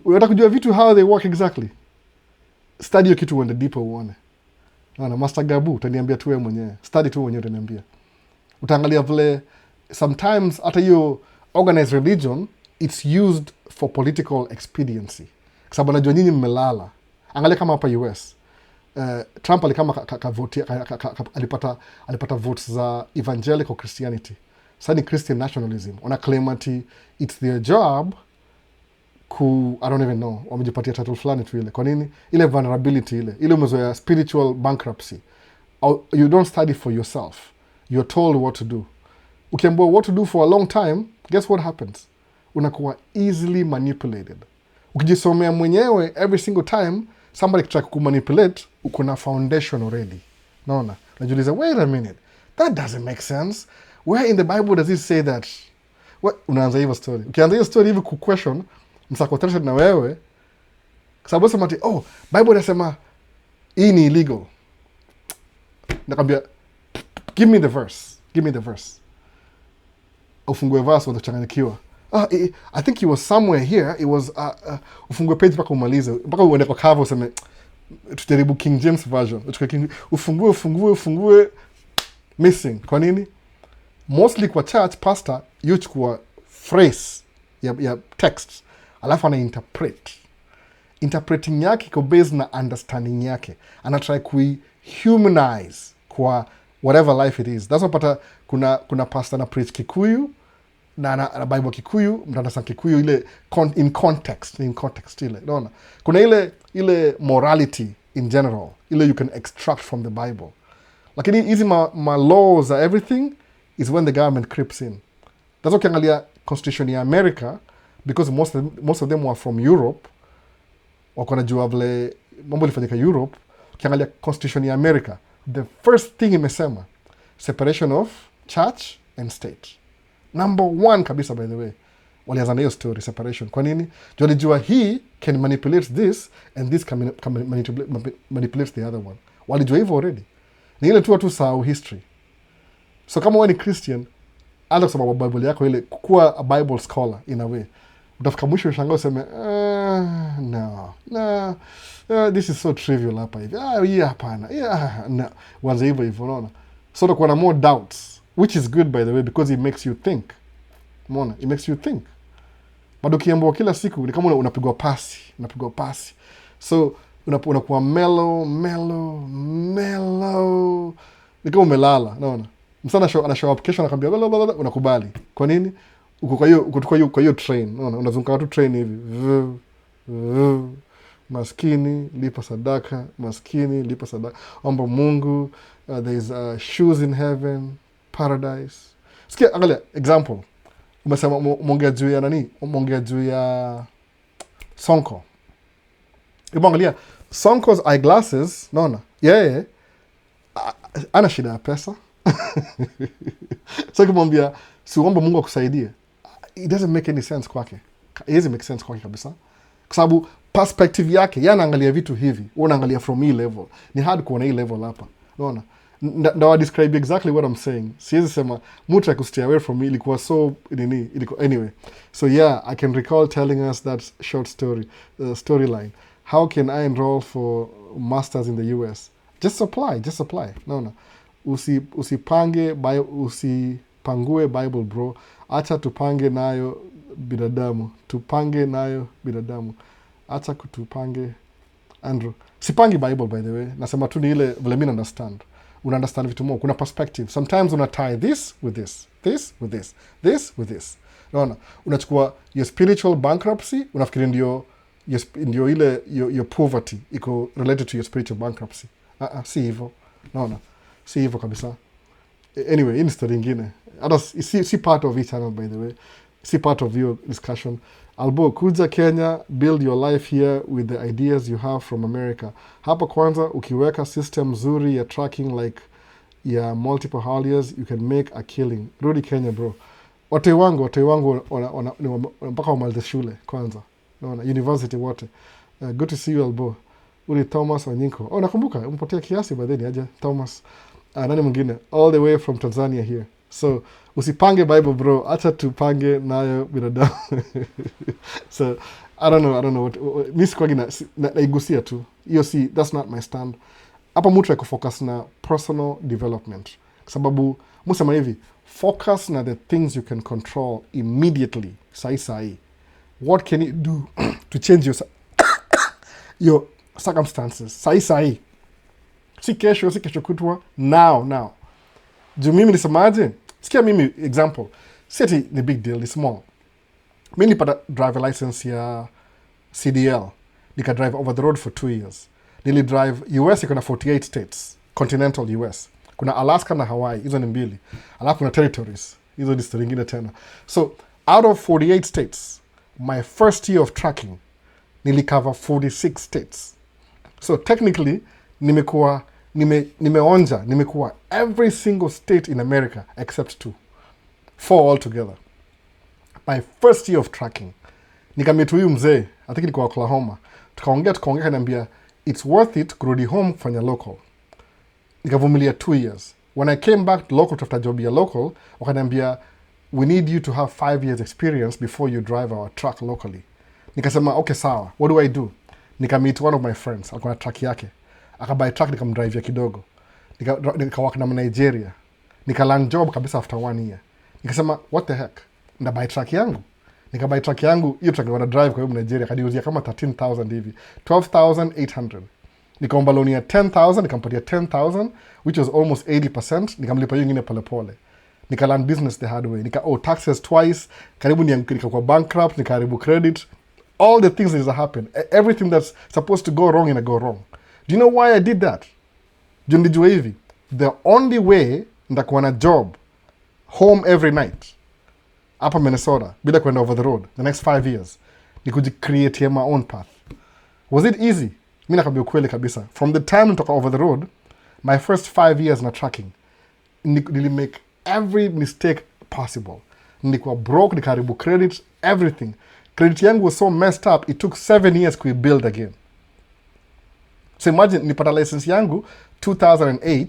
unataka kujua vitu how they work exactly. Study kitu uende deeper uone. Naona Master Gabu utaniambia tu wewe mwenyewe. Study tu mwenyewe utaniambia. Utaangalia vile sometimes hata hiyo organized religion it's used for political expediency. Kwa sababu najua nyinyi mmelala. Angalia kama hapa US. Trump alipata votes za evangelical Christianity. Sasa ni Christian nationalism. Ona claim ati it's their job I don't even know, wamejipatia title fulani tu ile. Kwa nini? Ile vulnerability ile umezoea spiritual bankruptcy. You don't study for yourself. You're told what to do. Ukiambiwa what to do for a long time, guess what happens? Unakuwa easily manipulated. Ukijisomea mwenyewe every single time somebody try kumanipulate, uko na foundation already. Naona? Najiuliza, wait a minute. That doesn't make sense. Where in the Bible does it say that? What? Unaanza hiyo story. Ukianza hiyo story hivi ku-question, msakotresha na wewe, kwa sababu sema ati, Bible inasema hii ni illegal. Nakwambia, give me the verse. Ufungue verse utachanganyikiwa. I think it was somewhere here. It was ufungue page mpaka umalize. Mpaka uende kwa cover useme tujaribu King James version. Ufungue missing. Kwa nini? Mostly kwa church pastor yuchukua phrase ya text alafu ana interpreting yake iko based na understanding yake, ana try humanize kwa whatever life it is. That's why pata kuna pastor na preach Kikuyu na Bible Kikuyu, mtandasa Kikuyu ile in context ile. Unaona? Kuna ile morality in general, ile you can extract from the Bible. Lakini hizi ma laws are everything is when the government creeps in. That's why ukiangalia constitution ya America, because most of them were from Europe, wako najua vile mambo ilifanyika Europe. Ukiangalia constitution ya America, the first thing imesema separation of church and state. Number 1 kabisa, by the way, walianza na hiyo story separation. Kwa nini? Walijua he can manipulate this and this can manipulate the other one. Walijua hivyo already. Ni ile tu watu sahau history. So kama wewe ni Christian, anza kusoma Bible yako ile, kuwa a Bible scholar in a way. Utafika mwisho ushangaa useme no, this is so trivial hapa hivi, hii hapana, no, wanza hivyo unaona. So utakuwa na more doubts, which is good by the way, because it makes you think. Umeona, it makes you think. Bado ukiambiwa kila siku ni kama unapigwa pasi. So unakuwa mellow, ni kama umelala, unaona. Msana ana show up kesho anakuambia unakubali. Kwa nini? Uko kwa hiyo train, unaona, unazunguka watu train hivi. Maskini lipa sadaka, omba Mungu, there is shoes in heaven, paradise. Sikia, angalia example. Umesema umeongea juu ya nani? Umeongea juu ya Sonko. Angalia Sonko's eyeglasses, naona yeye ana shida ya pesa. So kumwambia siombe Mungu akusaidie, it doesn't make any sense kwake. It doesn't make sense kwake kabisa, kwa sababu perspective yake yeye anaangalia vitu hivi, wewe unaangalia from hii level. Ni hard kuona hii level hapa, unaona. Now I describe exactly what I'm saying. Siwezi sema mtu akustay away from me ilikuwa so nini, ilikuwa anyway. So yeah, I can recall telling us that short storyline. How can I enroll for masters in the US? Just apply. No. Usipangue Bible bro. Acha tupange nayo binadamu. Acha kutupange Andrew. Sipangi Bible by the way. Nasema tu ni ile vile mimi understand. Una-understand vitu more. Kuna perspective. Sometimes una tie this with this. This with this. This with this. Unaona? Unachukua your spiritual bankruptcy, unafikiri ndio ile your poverty iko related to your spiritual bankruptcy. Si hivyo. Unaona? Si hivyo kabisa. Anyway, hii ni story nyingine. Hata si part of each channel by the way. Si part of your discussion. Albo, kuja Kenya, build your life here with the ideas you have from America. Hapa kwanza, ukiweka system zuri ya tracking like ya multiple hauliers, you can make a killing. Rudi Kenya bro. Watoi wangu mpaka wamalize shule kwanza. Naona, university wote. Good to see you Albo. Uli Thomas Wanyinko. Nakumbuka, umepotea kiasi by then aje Thomas. Nani mwingine? All the way from Tanzania here. So, usipange Bible bro, acha tupange nayo binadamu. So, I don't know what mimi sikwagi naigusia tu. Hiyo that's not my stand. Hapa mtu akufocus na personal development. Kwa sababu msema hivi, focus na the things you can control immediately. Sai. What can you do to change your circumstances? Sai. Si kesho kutwa, now. Juu mimi nisemaje? Sikia mimi example. City ni big deal, ni small. Mimi nilipata driver license ya CDL. Nika drive over the road for 2 years. Nili drive US iko na 48 states, continental US. Kuna Alaska na Hawaii, hizo ni mbili. Alafu kuna territories, hizo ni story nyingine tena. So, out of 48 states, my first year of tracking, nilicover 46 states. So, technically, nimekuwa every single state in America except 2. 4 altogether. My first year of tracking. Nikamit huyu mzee, I think ilikuwa Oklahoma. Tukaongea kaniambia, it's worth it kurudi home kufanya local. Nikavumilia 2 years. When I came back local to after job ya local, wakaniambia, we need you to have 5 years experience before you drive our truck locally. Nikasema, okay sawa, what do I do? Nikamit one of my friends, alikuwa na truck yake. Akabuy truck nikamdrive ya kidogo. Nikawaka na Nigeria. Nikaland job kabisa after 1 year. Nikasema, what the heck? Ndabuy truck yangu. Nikabuy truck yangu, hiyo truck wana drive kwa hiyo Nigeria. Kaniuzia kama 13,000 hivi. 12,800. Nikaomba loan ya 10,000, nikampatia 10,000, which was almost 80%. Nikamlipa hiyo ingine polepole. Nikaland business the hard way. Taxes twice. Karibu nikakuwa bankrupt, nikaharibu credit. All the things that happen. Everything that's supposed to go wrong go wrong. Do you know why I did that? Nilijua hivi, the only way ndakuwa na job home every night hapa Minnesota bila kwenda over the road the next 5 years ni kujicreate my own path. Was it easy? Mimi nakwambia ukweli kabisa. From the time nitoka over the road, my first 5 years na tracking, nili make every mistake possible. Nilikuwa broke, nikaharibu credit, everything. Credit yangu was so messed up, it took 7 years to build again. So imagine, nipata license yangu 2008,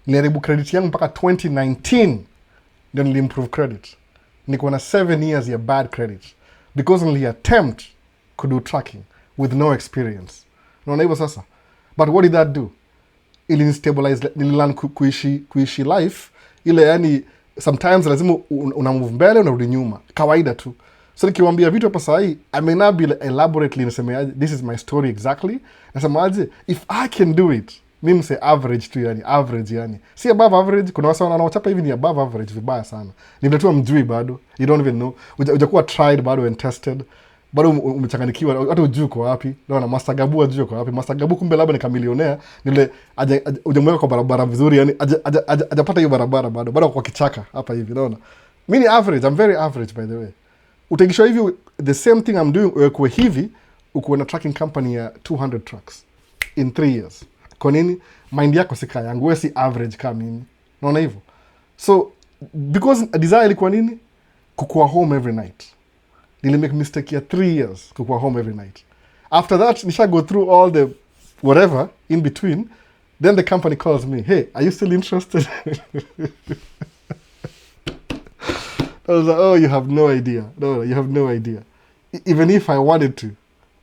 niliharibu credit yangu mpaka 2019 ndio nilimprove credit. Niko na 7 years ya bad credit because niliattempt kudo tracking with no experience. Unaona hivyo sasa? But what did that do? Ilinstabilize, nililearn kuishi life ile, yani sometimes lazima una move mbele unarudi nyuma, kawaida tu. So nikiwaambia vitu hapa saa hii, I may not be elaborately nasemeaje, this is my story exactly. Nasemaje, if I can do it, mimi say average tu, yani average, yani si above average. Kuna wasa wanaochapa hivi ni above average vibaya sana, ni mtu mjui bado, you don't even know, hujakuwa tried bado and tested, bado umechanganikiwa, hata ujui uko wapi. Naona Master Gabu ajui uko wapi. Master Gabu kumbe labda ni kamilionea, nile hujamweka kwa barabara vizuri, yani hajapata hiyo barabara bado kwa kichaka hapa hivi. Naona mimi ni average, I'm very average by the way. Utakishwa hivi the same thing I'm doing kwa hivi, uko na tracking company ya 200 trucks in 3 years. Kwa nini? Mind yako sika yangu, wewe si average kama mimi. Unaona hivyo? So because desire ilikuwa nini? Kukua home every night. Nili make mistake ya 3 years kukua home every night. After that, nisha go through all the whatever in between. Then the company calls me, hey, are you still interested? I was like, oh, you have no idea. No, you have no idea. Even if I wanted to,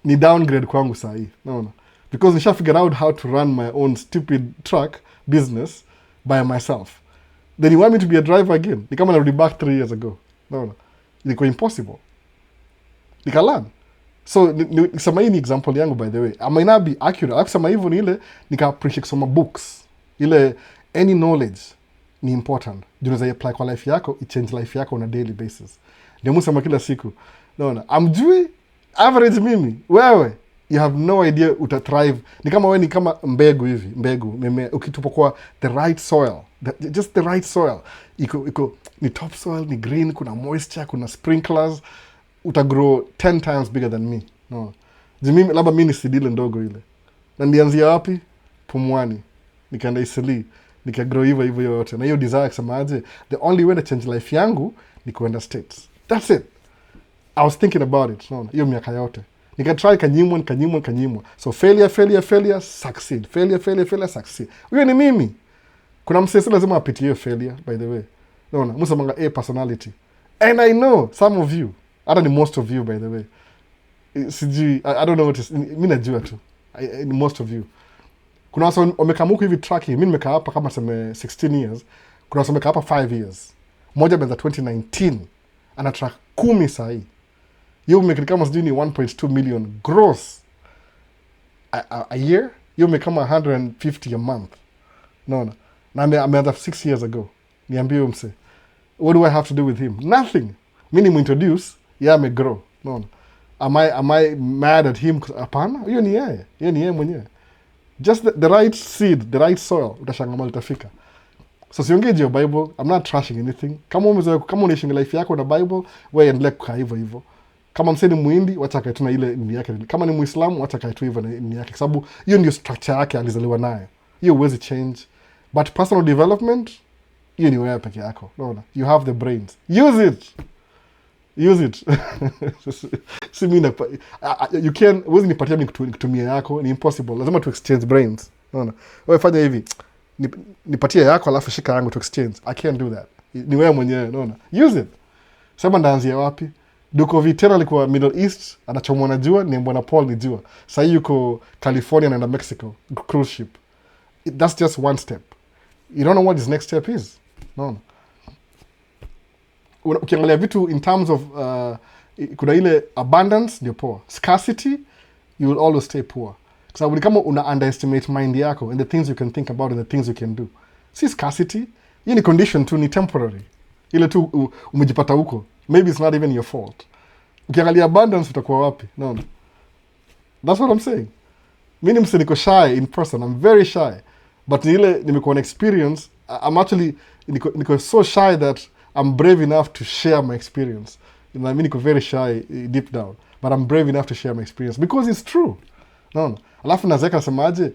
ni downgrade kwangu sahi. No. Because nisha figure out how to run my own stupid truck business by myself. Then you want me to be a driver again? Ni kama narudi back 3 years ago. No. Ilikuwa impossible. Nikalan. So nisema hii ni example yangu by the way. I might not be accurate. Akisema hivyo ni ile nika appreciate kusoma books. Ile any knowledge ni important. Unaweza apply kwa life yako, it change life yako on a daily basis. Ndio msema kila siku. Naona amjui average mimi. Wewe you have no idea uta thrive. Ni kama wewe ni kama mbegu hivi, ukitupa kwa the right soil. Just the right soil. Iko ni top soil, ni green, kuna moisture, kuna sprinklers, utagrow 10 times bigger than me. No. Mimi labda mimi ni sidile ndogo ile. Na ndianzia wapi? Pumwani. Nikaenda Isili. Nikagrow hivyo yote. Na hiyo desire kusemaje, the only way to change life yangu ni kuenda States. That's it. I was thinking about it. No. Hiyo miaka yote. Nikatry kanyimwa. So failure, succeed. Failure, succeed. Huyo ni mimi. Kuna msesi lazima apitie hiyo failure, by the way. Unaona, msemanga personality. And I know some of you, hata ni most of you by the way. Sijui, I don't know what is, mimi najua tu. Most of you. Kuna wasa wamekamuku hivi tracking, mimi nimekaa hapa kama seme 16 years. Kuna wasa wamekaa hapa 5 years. Mmoja ameanza 2019, ana track 10 sahi. Hiyo umekiri kama sijui ni 1.2 million gross a year. Hiyo umekama 150 a month. Naona. Na ameanza 6 years ago. Niambie mse, what do I have to do with him? Nothing. Mimi nimintroduce, yeah, ame grow. Naona. Am I mad at him? Hapana. Hiyo ni yeye mwenyewe. Just the right seed, the right soil, utashangaa litafika. So siongee juu ya Bible, I'm not trashing anything. Kama unaishi life yako na Bible, wewe endelea kukaa hivyo. Kama mseni Muhindi, wacha kae tu na ile dini yake. Kama ni Muislamu, wacha kae tu hivyo na dini yake, sababu hiyo ndio structure yake alizaliwa nayo. Hiyo huwezi change. But personal development, hiyo ni wewe peke yako. Unaona? You have the brains. Use it. Si mimi you can, huwezi nipatia mimi kutumia yako, ni impossible. Lazima tu exchange brains. Unaona? Wewe fanya hivi. Nipatie yako alafu shika yangu to exchange. I can't do that. Ni wewe mwenyewe, unaona? Use it. Sema ndaanzia wapi? Duko Vitera alikuwa Middle East, anachomwa na jua, ni Bwana Paul ni jua. Sasa yuko California na Mexico, cruise ship. That's just one step. You don't know what his next step is. No. Ukiangalia vitu in terms of kuna ile abundance ndio poor. Scarcity, you will always stay poor. Kwa sababu ni kama una underestimate mind yako and the things you can think about and the things you can do. Si scarcity, hii ni condition tu, ni temporary. Ile tu umejipata huko. Maybe it's not even your fault. Ukiangalia abundance utakuwa wapi? No. That's what I'm saying. Mimi niko shy in person. I'm very shy. But ile nimekuwa na experience, I'm actually niko so shy that I'm brave enough to share my experience. Mimi niko very shy deep down, but I'm brave enough to share my experience because it's true. No. Alafu nazeka nasemaje,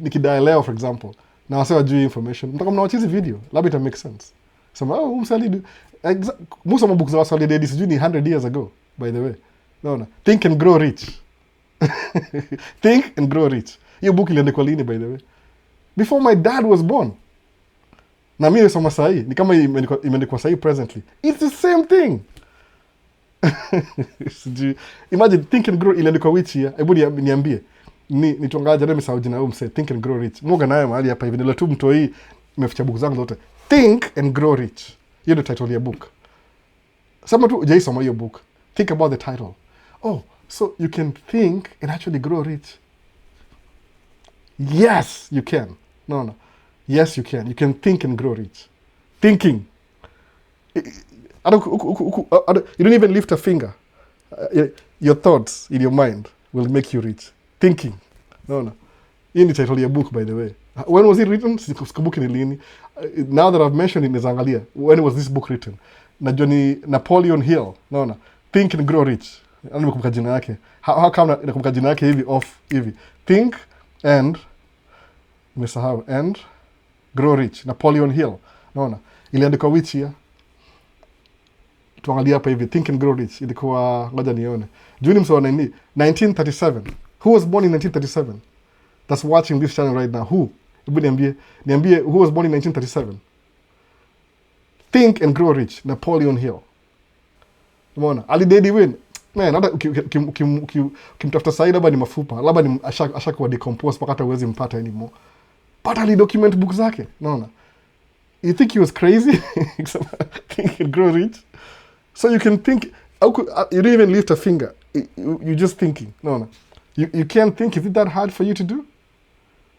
nikidai leo for example, na wase wajui information. Mtaka mnawacha hizi video, labda ita make sense. Sema, msali musa mabooks za wasali dedi sijui ni 100 years ago, by the way. No. Think and Grow Rich. Think and Grow Rich. Hiyo book iliandikwa lini by the way? Before my dad was born. Na mimi nimesoma sahi, ni kama imeandikwa sahi presently. It's the same thing. Sijui. Imagine Think and Grow iliandikwa which year? Hebu niambie. Ni tuangaje ndio nimesahau jina mse Think and Grow Rich. Mwoga nayo mahali hapa hivi ndio tu mtu hii nimeficha book zangu zote. Think and Grow Rich. Hiyo ndio title ya book. Sema tu hujaisoma hiyo book. Think about the title. Oh, so you can think and actually grow rich. Yes, you can. No. Yes, you can. You can think and grow rich. Thinking. You don't even lift a finger. Your thoughts in your mind will make you rich. Thinking. No. Hii ni title ya book, by the way. When was it written? Sikumbuki ni lini. Now that I've mentioned it, nizangalia. When was this book written? Najua ni Napoleon Hill. No. Think and Grow Rich. Nimekumbuka jina yake. How come nakumbuka jina yake hivi off hivi? Think and nimesahau and Grow Rich. Napoleon Hill. Naona. Iliandikwa which year? Tuangalia hapa hivi. Think and Grow Rich. Ilikuwa ngoja nione. Juni msawa 1937. Who was born in 1937? That's watching this channel right now. Who? Hebu niambie who was born in 1937? Think and Grow Rich. Napoleon Hill. Umeona? Ali Dedi win. Man, hata ukimtafuta sahi labda ni mafupa, labda ni ashakuwa decompose mpaka hata huwezi mpata anymore. But ali document book zake. Unaona? You think he was crazy? Think and Grow Rich. So you can think, you don't even lift a finger. You're just thinking. No. You can't think. Is it that hard for you to do?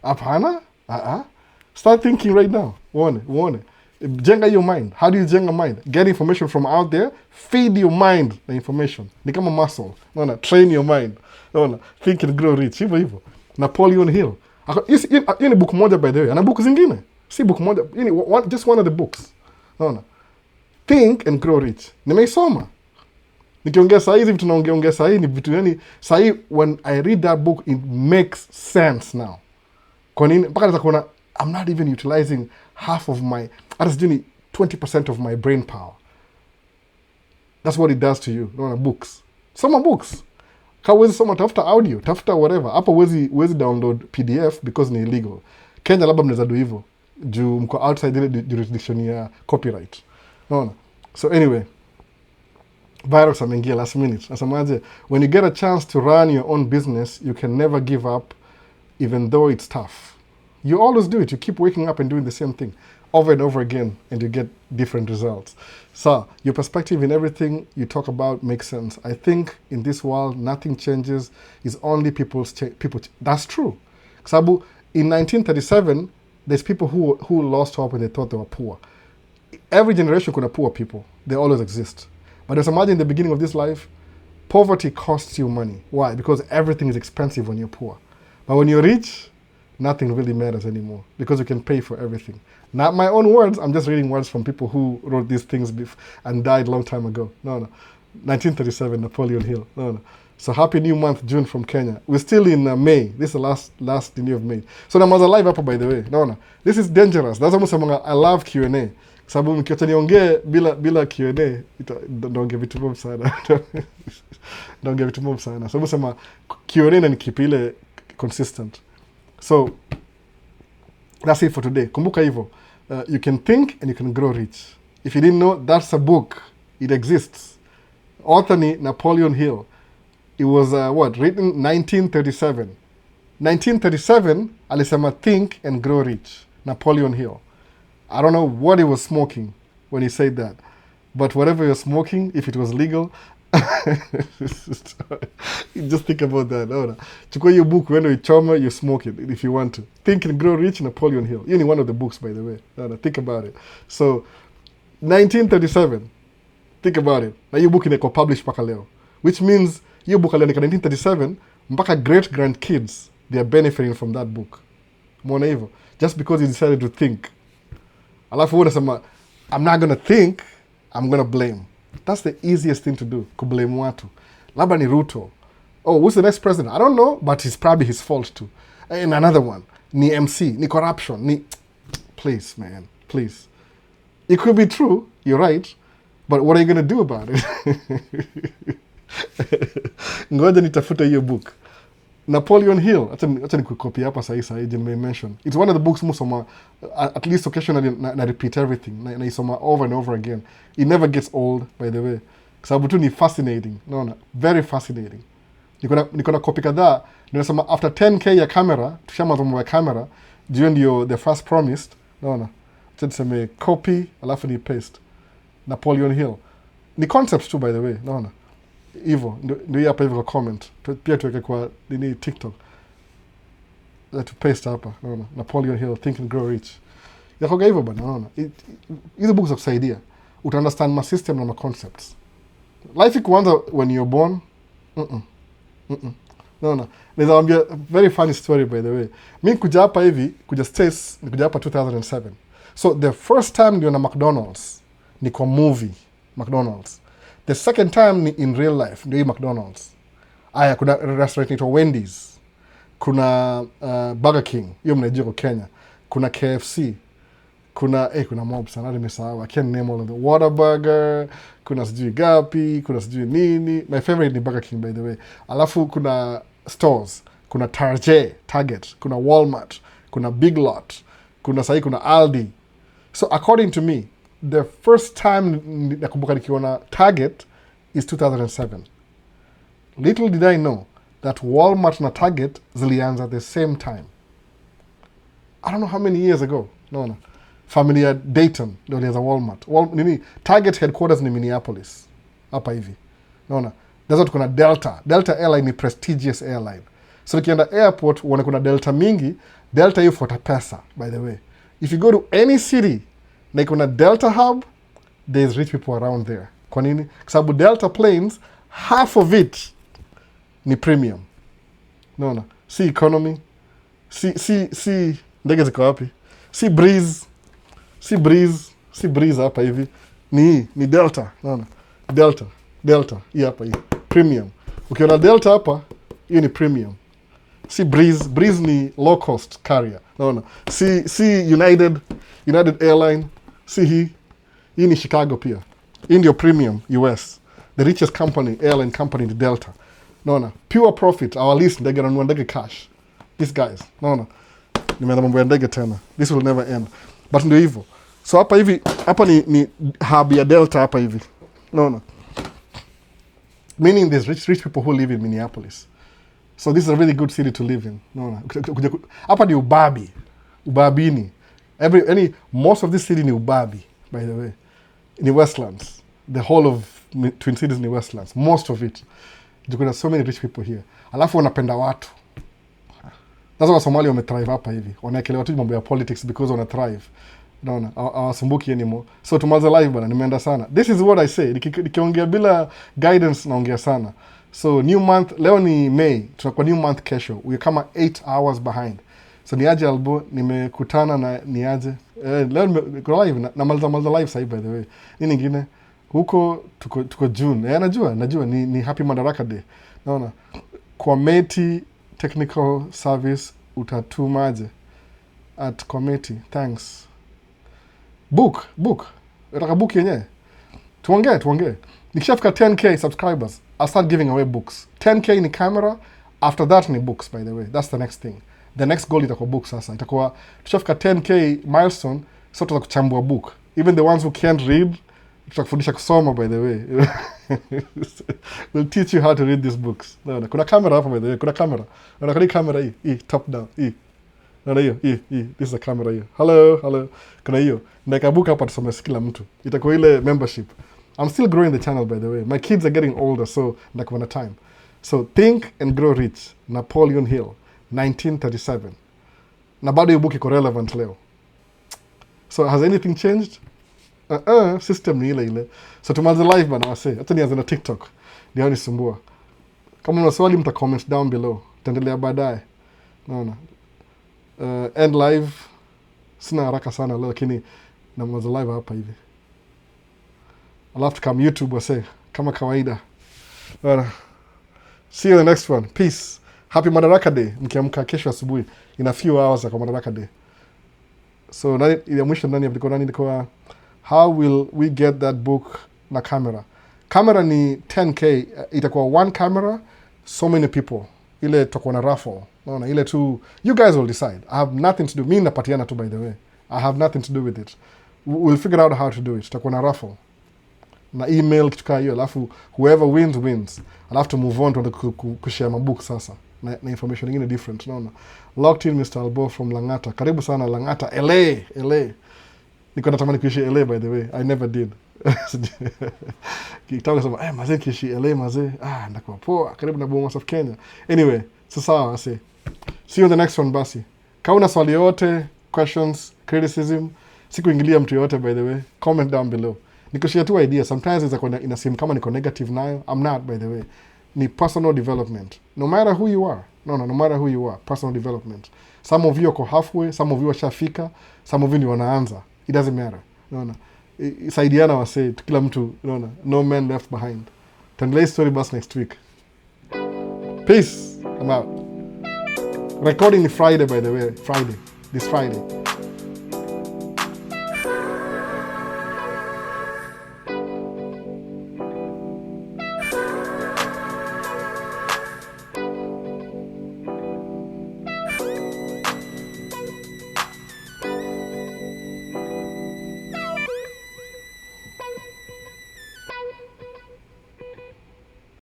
Hapana? Start thinking right now. Uone. Jenga your mind. How do you jenga mind? Get information from out there. Feed your mind the information. Ni kama muscle. Unaona? Train your mind. Unaona? Think and Grow Rich. Hivyo. Napoleon Hill. Hii ni book moja, by the way. Ana book zingine. Si book moja. Just one of the books. Unaona? Think and Grow Rich. Nimeisoma. Nikiongea saa hizi vitu naongea saa hii ni vitu yani saa hii when I read that book it makes sense now. Kwa nini? Mpaka nataka kuona I'm not even utilizing half of my, hata sijui 20% of my brain power. That's what it does to you. Unaona books. Soma books. Kama huwezi soma tafuta audio, tafuta whatever. Hapa huwezi download PDF because ni illegal. Kenya labda mnaweza do hivyo. Juu mko outside ile jurisdiction ya copyright. Unaona? So anyway, Virus ameingia last minute. Nasemaje, when you get a chance to run your own business, you can never give up even though it's tough. You always do it. You keep waking up and doing the same thing over and over again and you get different results. So, your perspective in everything you talk about makes sense. I think in this world, nothing changes. It's only people. That's true. Sabu, in 1937, there's people who lost hope and they thought they were poor. Every generation kuna poor people. They always exist. But just imagine in the beginning of this life, poverty costs you money. Why? Because everything is expensive when you're poor. But when you're rich, nothing really matters anymore because you can pay for everything. Not my own words. I'm just reading words from people who wrote these things and died a long time ago. No. 1937, Napoleon Hill. No. So happy new month, June from Kenya. We're still in May. This is the last day of May. So I'm alive up, by the way. No. This is dangerous. That's almost something I love Q&A. Sababu mkiacha niongee bila Q&A ndaongea vitu mob sana. Ndaongea vitu mob sana. Sababu sema Q&A na nikipa ile consistent. So that's it for today. Kumbuka hivyo. You can think and you can grow rich. If you didn't know, that's a book. It exists. Author ni Napoleon Hill. It was written 1937. 1937 alisema think and grow rich. Napoleon Hill. I don't know what he was smoking when he said that. But whatever you're smoking, if it was legal, just think about that. No. Chukua your book, when you choma, you smoke it if you want to. Think and Grow Rich, Napoleon Hill. You're in one of the books, by the way. No. Think about it. So, 1937, think about it. Na your book inakuwa published mpaka leo. Which means, your book aliandika 1937, mpaka great-grandkids, they are benefiting from that book. Mwona hivyo. Just because you decided to think. Alafu unasema, I'm not going to think, I'm going to blame. That's the easiest thing to do, kublame watu. Labda ni Ruto. Oh, who's the next president? I don't know, but it's probably his fault too. And another one, ni MC, ni corruption, ni... Please, man, please. It could be true, you're right, but what are you going to do about it? Ngoja nitafuta hiyo book. Napoleon Hill, acha nikucopy hapa sahi mention. It's one of the books musoma at least occasionally na repeat everything. Na isoma over and over again. It never gets old, by the way. Sababu tu ni fascinating. Naona, very fascinating. Niko na copy kadhaa, ninasema after 10k ya camera, tushama mambo ya camera, juu ndio the first promised. Naona. Acha niseme copy alafu ni paste. Napoleon Hill. Ni concepts too, by the way. Naona. Hivyo ndio hapa hivyo kwa comment pia tuweke kwa nini TikTok to paste hapa, unaona, Napoleon Hill, Think and Grow Rich. Yako hivyo bana, unaona, hizo books za kusaidia uta understand ma system na ma concepts. Life ikuanza when you're born. Unaona, ninawaambia very funny story, by the way. Mimi kuja hapa hivi, kuja States, nikuja hapa 2007. So the first time ndio na McDonald's ni kwa movie McDonald's. The second time ni in real life, ndio hii McDonald's. Aya, kuna restaurant inaitwa Wendy's. Kuna Burger King, hiyo mnajua kwa Kenya. Kuna KFC. Kuna mob sana, nimesahau. I can't name all of them. Whataburger, kuna sijui gapi, kuna sijui nini. My favorite ni Burger King, by the way. Alafu kuna stores. Kuna Target, kuna Walmart, kuna Big Lot, kuna sahi kuna Aldi. So according to me, the first time nakumbuka nikiona Target is 2007. Little did I know that Walmart na Target zilianza at the same time. I don't know how many years ago. No. Family ya Dayton ndio ilianza Walmart. Target headquarters ni Minneapolis. Hapa hivi. Naona. That's what kuna Delta. Delta Airline ni prestigious airline. So ukienda airport uone kuna Delta mingi, Delta hiyo fuata pesa, by the way. If you go to any city na kuna Delta hub, there's rich people around there. Kwa nini? Kwa sababu Delta planes, half of it ni premium. Naona. Si economy. Si ndege ziko wapi? Si breeze hapa hivi. Ni Delta. Naona. Delta. Hii hapa hii. Premium. Ukiona Delta hapa, hiyo ni premium. Si breeze ni low cost carrier. Naona. Si United Airline. Si hii ni Chicago pia. Hii ndio premium US. The richest airline company ni Delta. Naona. Pure profit, our least ndege nanunua ndege cash. These guys. Naona. Nimeanza mambo ya ndege tena. This will never end. But ndio hivyo. So hapa hivi, hapa ni hub ya Delta hapa hivi. Naona. Meaning there's rich people who live in Minneapolis. So this is a really good city to live in. Naona. Hapa ni Ubabini. Most of this city ni Ubabi, by the way. In the Westlands. The whole of Twin Cities in the Westlands. Most of it. There are so many rich people here. Alafu wanapenda watu. That's why Somalia wametrive hapa hivi. Wanaekelewa tu mambo ya politics because wana thrive. Naona, hawasumbuki anymore. So tumaze live bana, nimeenda sana. This is what I say. Nikiongea bila guidance naongea sana. So new month, leo ni May. Tunakuwa new month kesho. We kama 8 hours behind. So niaje Albo, nimekutana na niaje. Leo niko live na malza live sasa, by the way. Nini nyingine? Huko tuko June. Najua ni Happy Madaraka Day. Naona. Kwa Meti Technical Service utatumaje at committee. Thanks. Book. Nataka book yenyewe. Tuongee. Nikishafika 10k subscribers, I'll start giving away books. 10k ni camera, after that ni books, by the way. That's the next thing. The next goal itakuwa books sasa. Itakuwa tushafika 10k milestone, so tutakuchambua book. Even the ones who can't read, tutakufundisha kusoma, by the way. We'll teach you how to read these books. Naona kuna camera hapa, by the way. Kuna camera. Naona camera hii, top down, hii. Naona hiyo. This is a camera hiyo. Hello. Kuna hiyo. Ndeka book hapa tusome kila mtu. Itakuwa ile membership. I'm still growing the channel, by the way. My kids are getting older, so ndakuwa na time. So Think and Grow Rich, Napoleon Hill, 1937. Na bado hiyo book iko relevant leo. So has anything changed? System ni ile. So tumaze live bana wase. Hata nianze na TikTok. Ndio nisumbua. Kama una swali mta comment down below. Taendelea baadaye. Naona. End live. Sina haraka sana leo, lakini namaze live hapa hivi. I'll have to come YouTube wase. Kama kawaida. See you in the next one. Peace. Happy Madaraka Day. Mkiamka kesho asubuhi. In a few hours kwa Madaraka Day. So ya mwisho nani ilikuwa how will we get that book na camera? Camera ni 10k, itakuwa one camera, so many people. ile tutakuwa na raffle, unaona, ile tu you guys will decide. I have nothing to do, mimi napatiana tu, by the way, I have nothing to do with it. We'll figure out how to do it. Tutakuwa na raffle na email kitu kaa hiyo, alafu whoever wins, alafu to move on to kushare mabook sasa na information nyingine different, unaona. Locked in Mr. Albo from Langata, karibu sana Langata, LA. Niko natamani kuishi LA, by the way, I never did. Kitaka sema mazee kiishi LA mazee, ndakuwa poa, karibu na Bomas of Kenya. Anyway, sawa ase. See you in the next one basi. Kama una swali yote, questions, criticism, sikuingilia mtu yote, by the way, comment down below. Nikushare tu idea, sometimes ina seem kama niko negative nayo. I'm not, by the way. Ni personal development. No matter who you are. No matter who you are, personal development. Some of you are halfway, some of you washafika, some of you ni wanaanza. It doesn't matter. Unaona. Saidiana wase, kila mtu, unaona. No man left behind. Tuendelee story bus next week. Peace. I'm out. Recording is Friday, by the way. This Friday.